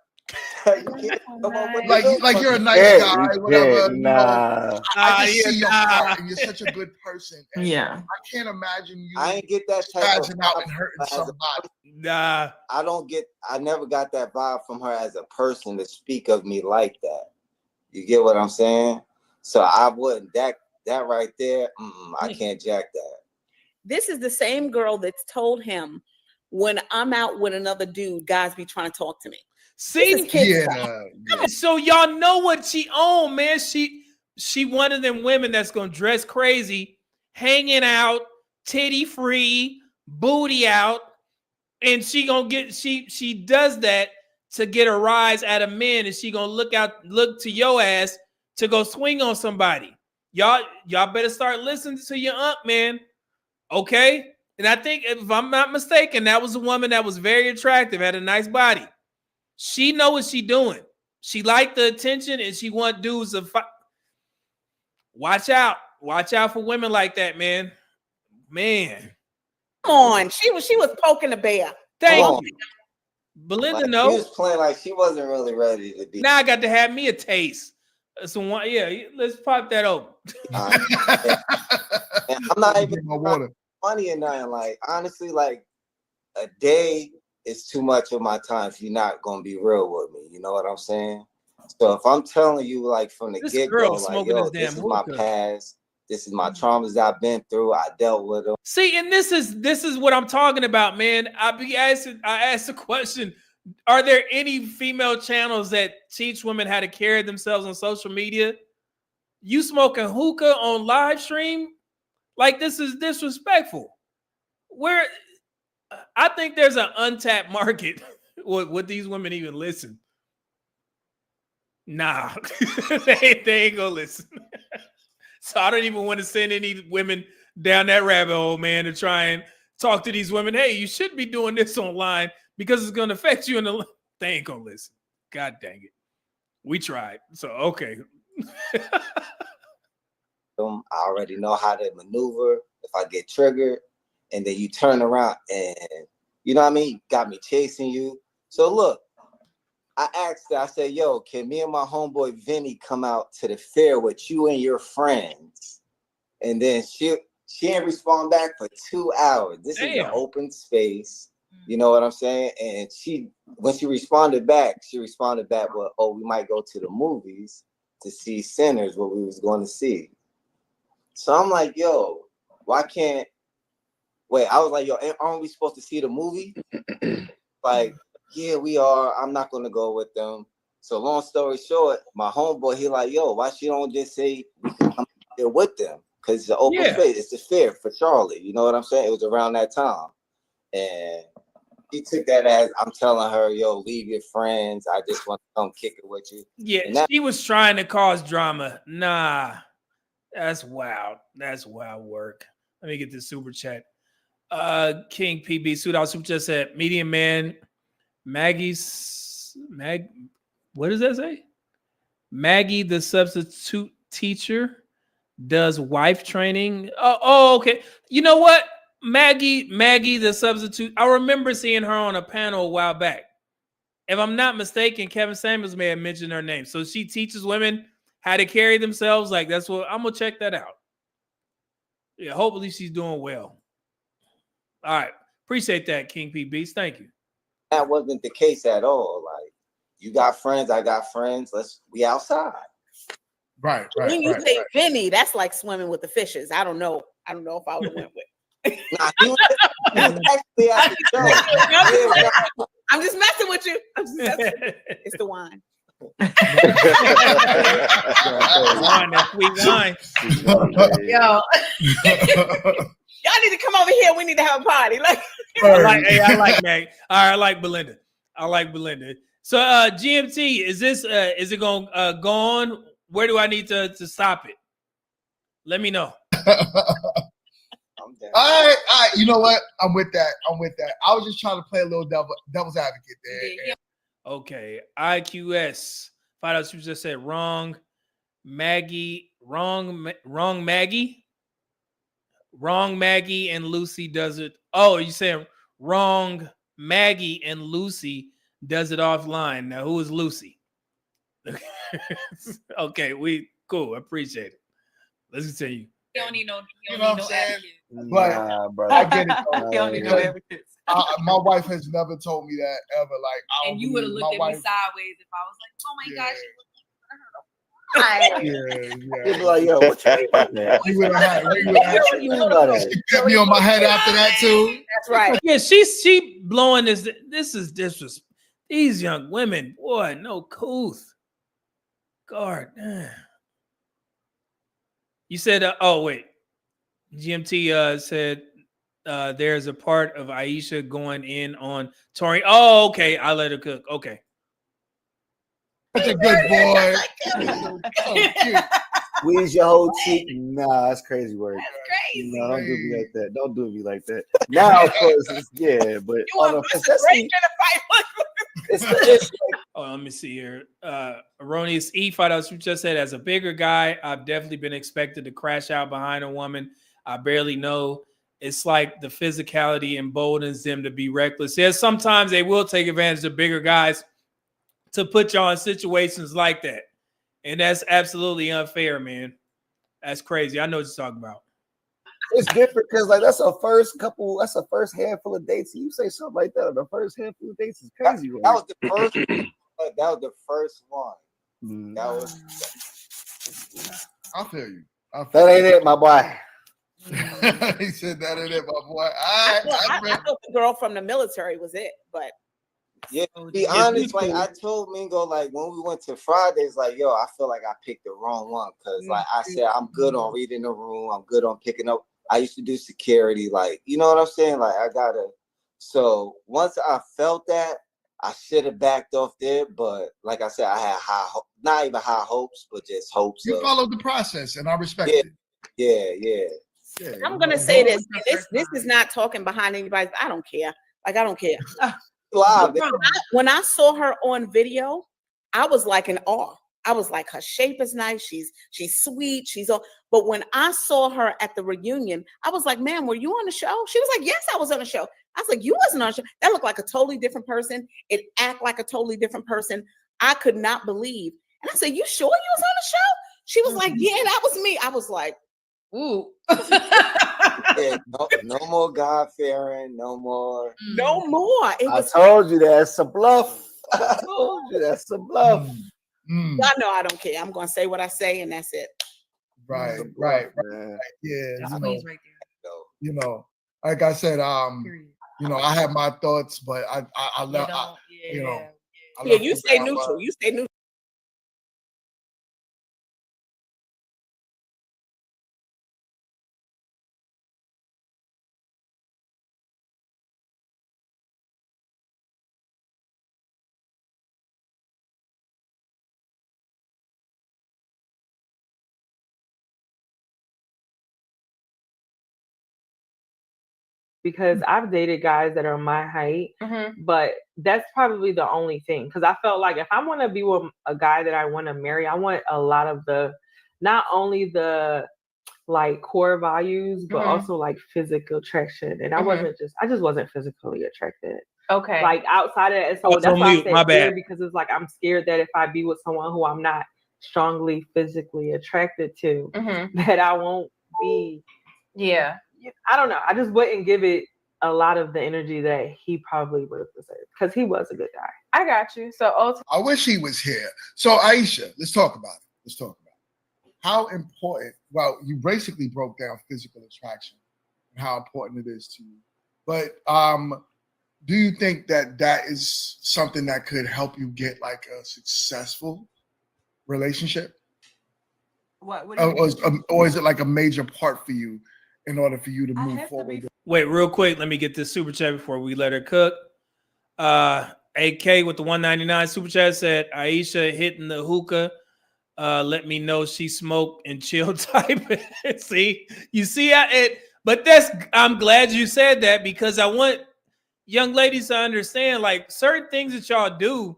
Speaker 10: like you're a nice guy, whatever.
Speaker 12: Nah.
Speaker 10: I just see your heart, and you're such a good person. And I can't imagine you.
Speaker 12: I ain't get that type of
Speaker 10: out and hurting somebody.
Speaker 1: Nah,
Speaker 12: I never got that vibe from her as a person to speak of me like that. You get what I'm saying? So I wouldn't. That right there, I can't jack that.
Speaker 17: This is the same girl that's told him, when I'm out with another dude, guys be trying to talk to me.
Speaker 1: See, so y'all know what she own, man. She one of them women that's gonna dress crazy, hanging out, titty free, booty out, and she gonna get she does that to get a rise out of men, and she gonna look to your ass to go swing on somebody. Y'all better start listening to your aunt, man. Okay, and I think if I'm not mistaken, that was a woman that was very attractive, had a nice body. She know what she doing. She liked the attention, and she want dudes to fight. Watch out for women like that, man.
Speaker 17: Come on, she was poking the bear.
Speaker 1: Thank you, Belinda.
Speaker 12: Like,
Speaker 1: No,
Speaker 12: she was playing like she wasn't really ready to be.
Speaker 1: Now I got to have me a taste. So let's pop that open.
Speaker 12: I'm not even funny or nothing. Like, honestly, like a day is too much of my time if you're not gonna be real with me. You know what I'm saying? So if I'm telling you, like, from the get-go, like, yo, this is my past, this is my traumas I've been through, I dealt with them.
Speaker 1: See, and this is what I'm talking about, man. I asked the question: are there any female channels that teach women how to carry themselves on social media? You smoking hookah on live stream? Like, this is disrespectful. I think there's an untapped market. Would these women even listen? Nah, they ain't gonna listen. So I don't even want to send any women down that rabbit hole, man, to try and talk to these women. Hey, you should be doing this online because it's gonna affect you. They ain't gonna listen. God dang it. We tried. So okay.
Speaker 12: I already know how to maneuver if I get triggered, and then you turn around and you know what I mean? Got me chasing you. So look, I asked her, I said, yo, can me and my homeboy Vinny come out to the fair with you and your friends? And then she didn't respond back for 2 hours. This is an open space. You know what I'm saying? And when she responded back with, oh, we might go to the movies to see Sinners, what we was going to see. So I'm like, yo, why can't, wait, I was like, yo, aren't we supposed to see the movie? Like, yeah, we are. I'm not going to go with them. So long story short, my homeboy, he like, yo, why she don't just say we can come there with them? Because it's an open space. It's the fair for Charlotte. You know what I'm saying? It was around that time. And he took that as I'm telling her, yo, leave your friends. I just want to come kick it with you.
Speaker 1: Yeah, she was trying to cause drama. Nah. That's wild. That's wild work. Let me get this super chat. King PB Suit Out Super Chat said, medium man, what does that say? Maggie, the substitute teacher, does wife training. Oh, okay. You know what? Maggie, the substitute. I remember seeing her on a panel a while back. If I'm not mistaken, Kevin Samuels may have mentioned her name. So she teaches women how to carry themselves. Like, that's what I'm gonna check that out. Yeah, hopefully she's doing well. All right. Appreciate that, King P Beast. Thank you.
Speaker 12: That wasn't the case at all. Like, you got friends, I got friends. We outside.
Speaker 10: Right.
Speaker 11: When you say Vinny, that's like swimming with the fishes. I don't know if I would have went with.
Speaker 12: Nah, he was actually at the show.
Speaker 11: I'm just messing with you. It's the wine.
Speaker 1: Wine, that sweet wine.
Speaker 11: Yo. Y'all need to come over here. We need to have a party.
Speaker 1: I like Meg. All right, I like Belinda. So GMT, is it gonna go on? Where do I need to stop it? Let me know.
Speaker 10: All right. You know what? I'm with that. I was just trying to play a little devil's advocate there.
Speaker 1: Yeah. Okay. IQS. Find out. She just said wrong. Maggie. Wrong Maggie. Wrong Maggie and Lucy does it. Oh, you saying wrong Maggie and Lucy does it offline. Now, who is Lucy? Okay, cool. I appreciate it. Let's continue.
Speaker 13: You don't need no.
Speaker 10: You know what I'm saying?
Speaker 9: Nah, brother.
Speaker 10: I get it. Though.
Speaker 13: You don't need no advocates.
Speaker 10: My wife has never told me that ever. Like,
Speaker 13: And you would have looked at me sideways if I was like, "Oh my gosh."
Speaker 10: Yeah.
Speaker 9: You'd be like, yo, what you mean by that?
Speaker 10: You would have kept me on my head after that too.
Speaker 11: That's right.
Speaker 1: Yeah, she blowing this. This is disrespect. These young women, boy, no couth. God, you said, oh wait, GMT said there's a part of Aisha going in on Tori. Oh, okay, I let her cook. Okay.
Speaker 10: Such a good boy.
Speaker 11: So cute.
Speaker 20: Squeeze your whole cheek. Nah, that's crazy work.
Speaker 11: That's crazy.
Speaker 20: No, don't do me like that. Don't do me like that. Now, of course, yeah, but
Speaker 11: You want to break in a fight?
Speaker 20: it's
Speaker 1: Oh, let me see here. Erroneous E Fidos just said, as a bigger guy, I've definitely been expected to crash out behind a woman I barely know. It's like the physicality emboldens them to be reckless. Yes, sometimes they will take advantage of bigger guys to put y'all in situations like that. And that's absolutely unfair, man. That's crazy. I know what you're talking about.
Speaker 20: it's different because like that's a first handful of dates. You say something like that on the first handful of dates is crazy.
Speaker 12: That was the first. That was the first one. That was.
Speaker 10: I feel you.
Speaker 20: That ain't it, my boy.
Speaker 10: He said that ain't it, my boy.
Speaker 11: I thought the girl from the military was it, but
Speaker 12: Yeah, to be honest, like I told Mingo, like when we went to Fridays, like, yo, I feel like I picked the wrong one. Cause like I said, I'm good on reading the room, I'm good on picking up. I used to do security, like, you know what I'm saying? Like I gotta, so once I felt that, I should have backed off there, but like I said, I had not even high hopes, but just hopes.
Speaker 10: You followed the process and I respect
Speaker 12: it.
Speaker 10: Yeah.
Speaker 11: I'm gonna say this. This is not talking behind anybody. I don't care. Like I don't care. When I saw her on video, I was like in awe. I was like, her shape is nice. She's sweet. She's all. But when I saw her at the reunion, I was like, "Ma'am, were you on the show?" She was like, "Yes, I was on the show." I was like, "You wasn't on the show." That looked like a totally different person. It act like a totally different person. I could not believe. And I said, "You sure you was on the show?" She was like, "Yeah, that was me." I was like, "Ooh."
Speaker 12: Yeah, no more God fearing, no more.
Speaker 11: No more.
Speaker 20: I told you that's a bluff. I told you that's a bluff.
Speaker 11: Y'all know I don't care. I'm gonna say what I say, and that's it.
Speaker 10: Right. Yeah. You know, like I said, you know, I have my thoughts, but I love, you know.
Speaker 11: Yeah, you stay neutral. You stay neutral.
Speaker 8: because I've dated guys that are my height, but that's probably the only thing. Because I felt like if I want to be with a guy that I want to marry, I want a lot of the, not only the like core values, but also like physical attraction. And I just wasn't physically attracted.
Speaker 14: Okay.
Speaker 8: Like outside of that, so that's why I said scared, because it's like I'm scared that if I be with someone who I'm not strongly physically attracted to, that I won't be.
Speaker 14: Yeah.
Speaker 8: I don't know. I just wouldn't give it a lot of the energy that he probably would have deserved, because he was a good guy.
Speaker 14: I got you. So
Speaker 10: I wish he was here. So Aisha, let's talk about it. How important, well, you basically broke down physical attraction and how important it is to you. But do you think that that is something that could help you get like a successful relationship?
Speaker 2: What
Speaker 10: Or is it like a major part for you in order for you to move forward?
Speaker 1: Wait, real quick. Let me get this super chat before we let her cook. AK with the 199 super chat said, Aisha hitting the hookah. Let me know she smoked and chill type. See, you see how it, but I'm glad you said that, because I want young ladies to understand, like, certain things that y'all do,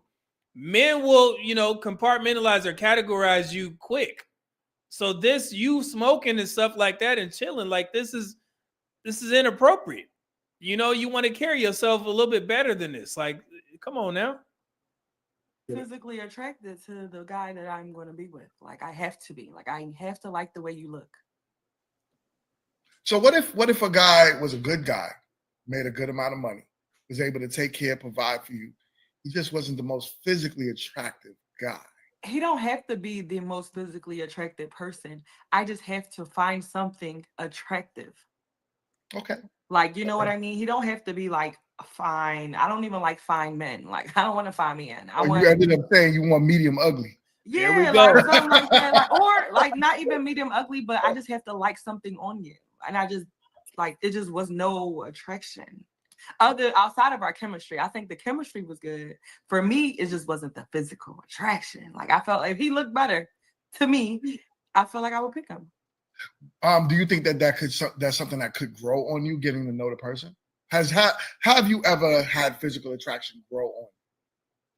Speaker 1: men will, compartmentalize or categorize you quick. So this, you smoking and stuff like that and chilling, like this is inappropriate. You want to carry yourself a little bit better than this. Like, come on now.
Speaker 2: Physically attracted to the guy that I'm going to be with. Like, I have to be. Like, I have to like the way you look.
Speaker 10: So what if a guy was a good guy, made a good amount of money, was able to take care, provide for you? He just wasn't the most physically attractive guy.
Speaker 2: He don't have to be the most physically attractive person. I just have to find something attractive.
Speaker 10: Okay.
Speaker 2: Like, you know what I mean? He don't have to be like fine. I don't even like fine men. Like, I don't want to find men.
Speaker 10: You ended up saying you want medium ugly.
Speaker 2: Yeah, like something like that. Like, or like not even medium ugly, but I just have to like something on you. And I just like, it just was no attraction. Outside of our chemistry. I think the chemistry was good. For me, it just wasn't the physical attraction. Like, I felt like if he looked better to me, I feel like I would pick him.
Speaker 10: Do you think that's something that could grow on you, getting to know the person? Have you ever had physical attraction grow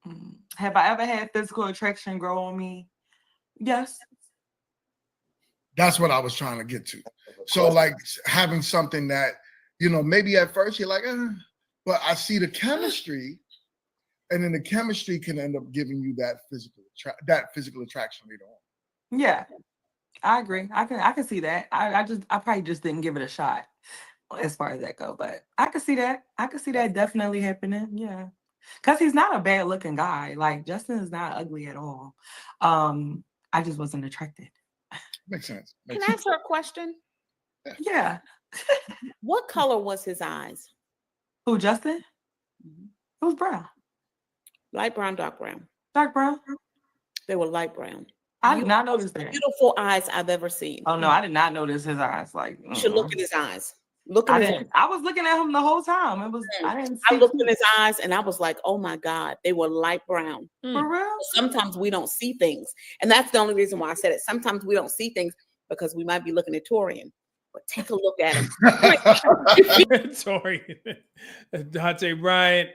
Speaker 10: on?
Speaker 2: Have I ever had physical attraction grow on me? Yes.
Speaker 10: That's what I was trying to get to. So like having something that, maybe at first you're like, but I see the chemistry, and then the chemistry can end up giving you that physical attraction later on.
Speaker 2: Yeah, I agree. I can see that. I probably just didn't give it a shot as far as that go, but I could see that. I could see that definitely happening. Yeah, because he's not a bad looking guy. Like, Justin is not ugly at all. I just wasn't attracted.
Speaker 10: Makes sense.
Speaker 11: Can I ask her a question?
Speaker 2: Yeah.
Speaker 11: What color was his eyes?
Speaker 2: Who, Justin? It was brown.
Speaker 11: Light brown, dark brown.
Speaker 2: Dark brown.
Speaker 11: They were light brown.
Speaker 2: I did not notice that.
Speaker 11: Beautiful eyes I've ever seen.
Speaker 2: Oh no, I did not notice his eyes. Like,
Speaker 11: you should look in his eyes.
Speaker 2: I was looking at him the whole time. It was
Speaker 11: I looked in his eyes and I was like, oh my God, they were light brown.
Speaker 2: For real?
Speaker 11: Sometimes we don't see things. And that's the only reason why I said it. Sometimes we don't see things because we might be looking at Torian. But take a look at him.
Speaker 1: Torian. Dante Bryant,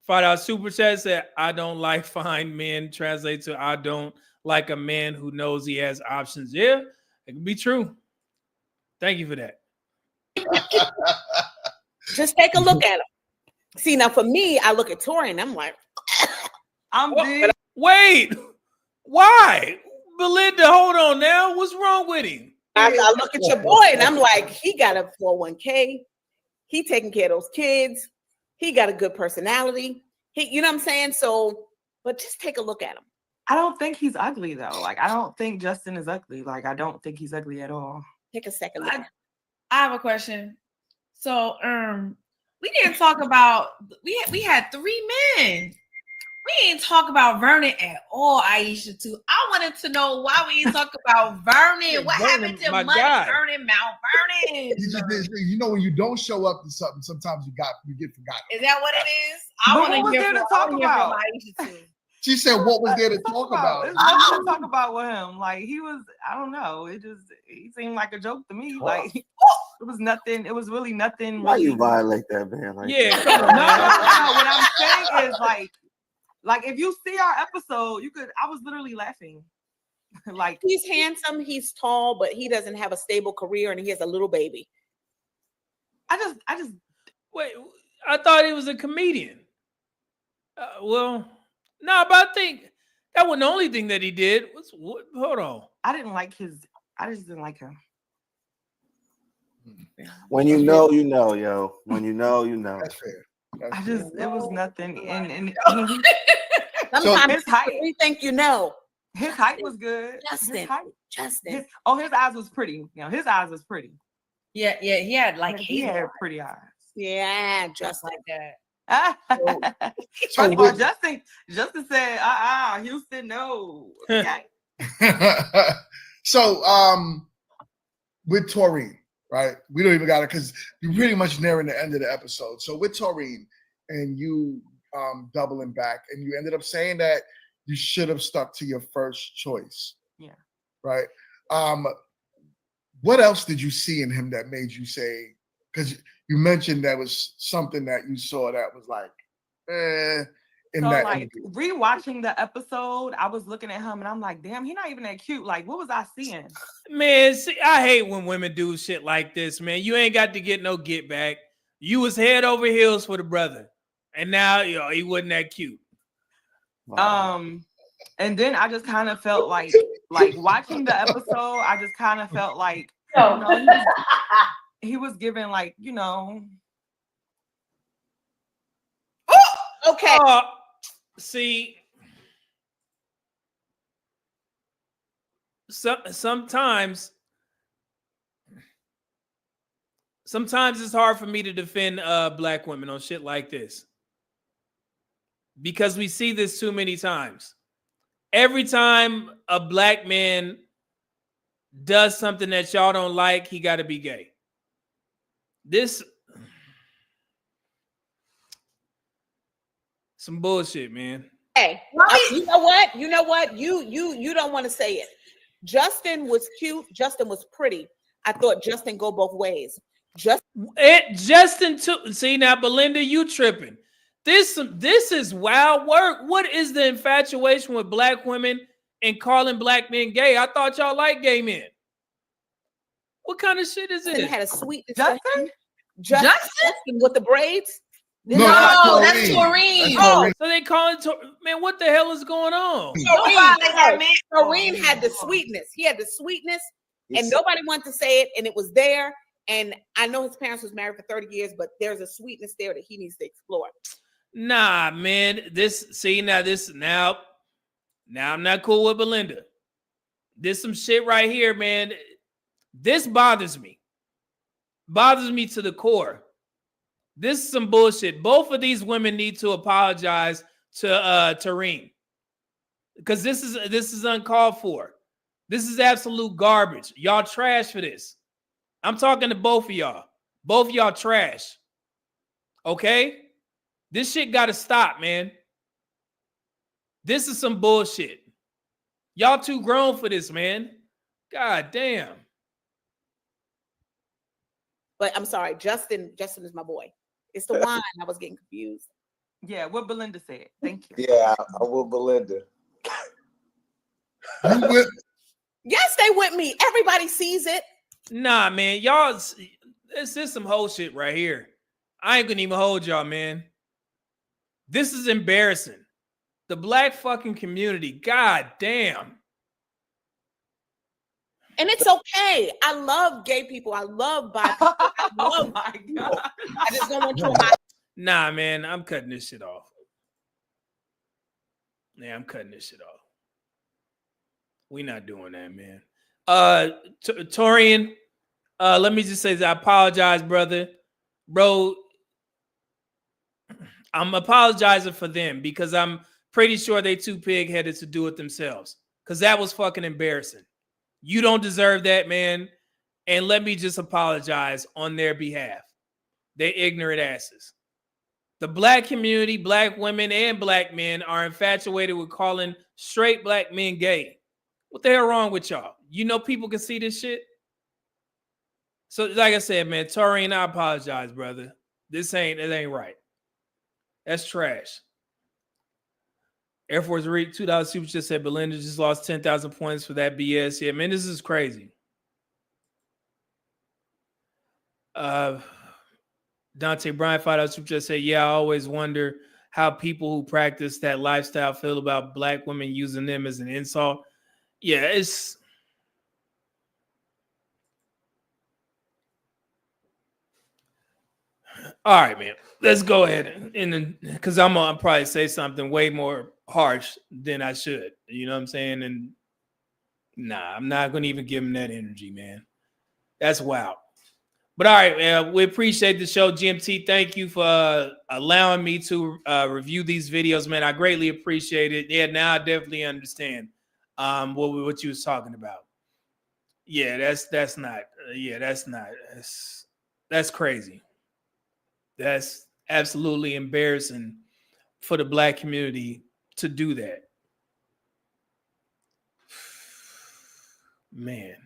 Speaker 1: $5 super chat said, I don't like fine men. Translate to, I don't like a man who knows he has options. Yeah, it can be true. Thank you for that.
Speaker 11: Just take a look at him. See, now for me, I look at Torian, I'm like,
Speaker 1: wait, why? Belinda, hold on now. What's wrong with him?
Speaker 11: I look at your boy and I'm like, he got a 401k. He taking care of those kids. He got a good personality. You know what I'm saying? So, but just take a look at him.
Speaker 2: I don't think he's ugly though. Like, I don't think Justin is ugly. Like, I don't think he's ugly at all.
Speaker 11: Take a second look.
Speaker 13: I have a question. So, we didn't talk about we had 3 men. We didn't talk about Vernon at all, Aisha, too. I wanted to know why we didn't talk about Vernon. What happened to Money, Vernon, Mount Vernon?
Speaker 10: When you don't show up to something, sometimes you get forgotten.
Speaker 13: Is that what it is? I want to hear
Speaker 2: to talk about
Speaker 10: Aisha, too. She said, what was there to talk about?
Speaker 2: There's nothing to talk about with him. Like, he was, I don't know. He seemed like a joke to me. Like, It was nothing. It was really nothing.
Speaker 20: Why
Speaker 2: really...
Speaker 20: you violate that man? Like
Speaker 1: Yeah,
Speaker 20: that?
Speaker 1: come on,
Speaker 2: No.
Speaker 1: man.
Speaker 2: What I'm saying is like if you see our episode, you could. I was literally laughing. Like
Speaker 11: he's handsome, he's tall, but he doesn't have a stable career, and he has a little baby.
Speaker 2: I just
Speaker 1: wait. I thought he was a comedian. Well, no, but I think that wasn't the only thing that he did. Hold on.
Speaker 2: I didn't like his. I just didn't like him.
Speaker 20: When you know, you know, yo. When you know, you know.
Speaker 10: That's fair.
Speaker 2: It was nothing. And
Speaker 11: sometimes
Speaker 2: his height.
Speaker 11: We think you know.
Speaker 2: His height was good.
Speaker 11: Justin.
Speaker 2: His eyes was pretty. You know, his eyes was pretty.
Speaker 13: Yeah, he had like
Speaker 2: he had pretty eyes.
Speaker 11: Yeah, just like
Speaker 13: that.
Speaker 2: First of all, Justin said, Houston, no. Okay.
Speaker 10: So with Taurine, right? We don't even got it because you're pretty much nearing the end of the episode. So with Taurine and you doubling back, and you ended up saying that you should have stuck to your first choice.
Speaker 2: Yeah.
Speaker 10: Right. What else did you see in him that made you say, because you mentioned that was something that you saw that was like, in
Speaker 2: so
Speaker 10: that
Speaker 2: like
Speaker 10: interview.
Speaker 2: rewatching the episode, I was looking at him and I'm like, damn, he's not even that cute. Like, what was I seeing?
Speaker 1: Man, see, I hate when women do shit like this, man. You ain't got to get no get back. You was head over heels for the brother, and now he wasn't that cute.
Speaker 2: And then I just kind of felt like watching the episode, I just kind of felt like he was giving like,
Speaker 11: okay.
Speaker 1: See, sometimes it's hard for me to defend black women on shit like this because we see this too many times. Every time a black man does something that y'all don't like, he got to be gay. This some bullshit, man.
Speaker 11: Hey, you know what? You don't want to say it. Justin was cute. Justin was pretty. I thought Justin go both ways.
Speaker 1: Justin too. See now, Belinda, you tripping. This is wild work. What is the infatuation with black women and calling black men gay? I thought y'all like gay men. What kind of shit is it?
Speaker 11: Justin had a sweet
Speaker 2: Justin
Speaker 11: with the braids.
Speaker 10: No,
Speaker 13: that's Taurine.
Speaker 1: Oh, so they call it man. What the hell is going on?
Speaker 11: Taurine had the sweetness. He had the sweetness, and nobody wanted to say it, and it was there. And I know his parents was married for 30 years, but there's a sweetness there that he needs to explore.
Speaker 1: Nah, man. Now I'm not cool with Belinda. This some shit right here, man. This bothers me. Bothers me to the core. This is some bullshit. Both of these women need to apologize to Taurine. Because this is uncalled for. This is absolute garbage. Y'all trash for this. I'm talking to both of y'all. Both of y'all trash. Okay? This shit gotta stop, man. This is some bullshit. Y'all too grown for this, man. God damn.
Speaker 11: But I'm sorry, Justin is my boy. It's the wine. I was getting confused.
Speaker 2: Yeah, what Belinda said. Thank you.
Speaker 12: Yeah, I will Belinda.
Speaker 11: Yes, they with me. Everybody sees it.
Speaker 1: Nah, man. Y'all, this is some whole shit right here. I ain't gonna even hold y'all, man. This is embarrassing. The black fucking community. God damn.
Speaker 11: And it's okay. I love gay people. I love bi people. I love
Speaker 2: my God.
Speaker 11: I just don't want you.
Speaker 1: Nah, man. I'm cutting this shit off. Yeah, I'm cutting this shit off. We not doing that, man. Torian, let me just say this. I apologize, brother. Bro, I'm apologizing for them because I'm pretty sure they too pig-headed to do it themselves. Because that was fucking embarrassing. You don't deserve that, man. And let me just apologize on their behalf. They ignorant asses. The black community, black women, and black men are infatuated with calling straight black men gay. What the hell wrong with y'all? You know people can see this shit? So, like I said, man, Taurine, I apologize, brother. It ain't right. That's trash. Air Force Reek, $2 super just said Belinda just lost 10,000 points for that BS. Yeah, man, this is crazy. Dante Bryan, $5 super just said, yeah, I always wonder how people who practice that lifestyle feel about black women using them as an insult. Yeah, it's all right, man. Let's go ahead and because I'm gonna probably say something way more harsh than I should. You know what I'm saying? And nah, I'm not gonna even give him that energy, man. That's wild. But all right, man. We appreciate the show, GMT. Thank you for allowing me to review these videos, man. I greatly appreciate it. Yeah, now I definitely understand what you was talking about. Yeah, that's not. That's crazy. That's absolutely embarrassing for the black community to do that. Man,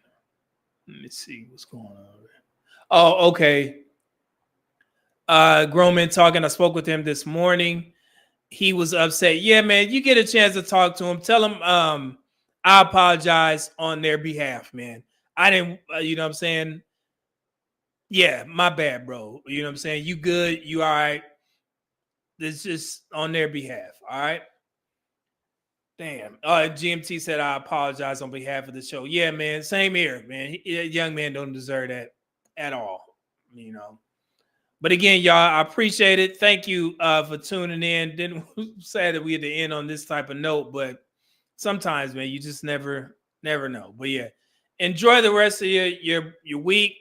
Speaker 1: let me see what's going on. Oh, okay. Grown Man Talking. I spoke with him this morning. He was upset. Yeah, man, you get a chance to talk to him. Tell him I apologize on their behalf, man. I didn't, you know what I'm saying? Yeah, my bad, bro. You know what I'm saying? You good? You all right? This just on their behalf. All right. Damn. GMT said I apologize on behalf of the show. Yeah, man. Same here, man. Young man don't deserve that at all. You know. But again, y'all, I appreciate it. Thank you for tuning in. Didn't say that we had to end on this type of note, but sometimes, man, you just never know. But yeah, enjoy the rest of your week.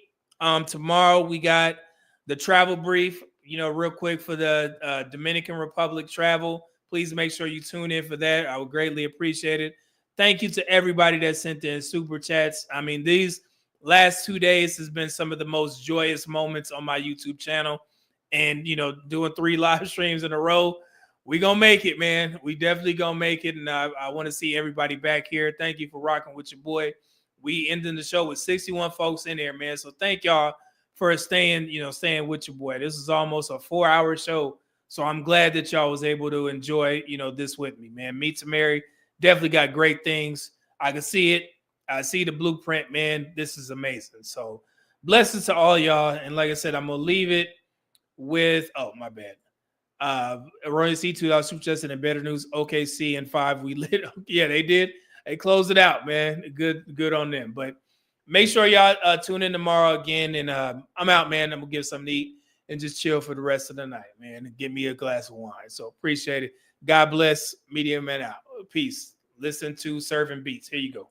Speaker 1: Tomorrow we got the travel brief. You know, real quick for the Dominican Republic travel. Please make sure you tune in for that. I would greatly appreciate it. Thank you to everybody that sent in super chats. I mean, these last 2 days has been some of the most joyous moments on my YouTube channel. And, you know, doing 3 live streams in a row, we going to make it, man. We definitely going to make it. And I want to see everybody back here. Thank you for rocking with your boy. We ending the show with 61 folks in there, man. So thank y'all for staying with your boy. This is almost a 4-hour show. So I'm glad that y'all was able to enjoy, this with me, man. MEET2MARRY definitely got great things. I can see it. I see the blueprint, man. This is amazing. So blessings to all y'all. And like I said, I'm going to leave it with, my bad. Roy C2 super chats and better news. OKC and 5 we lit. Yeah, they did. They closed it out, man. Good on them. But make sure y'all tune in tomorrow again. And I'm out, man. I'm going to give something to eat and just chill for the rest of the night, man. And give me a glass of wine. So appreciate it. God bless. Media Man out. Peace. Listen to Serving Beats. Here you go.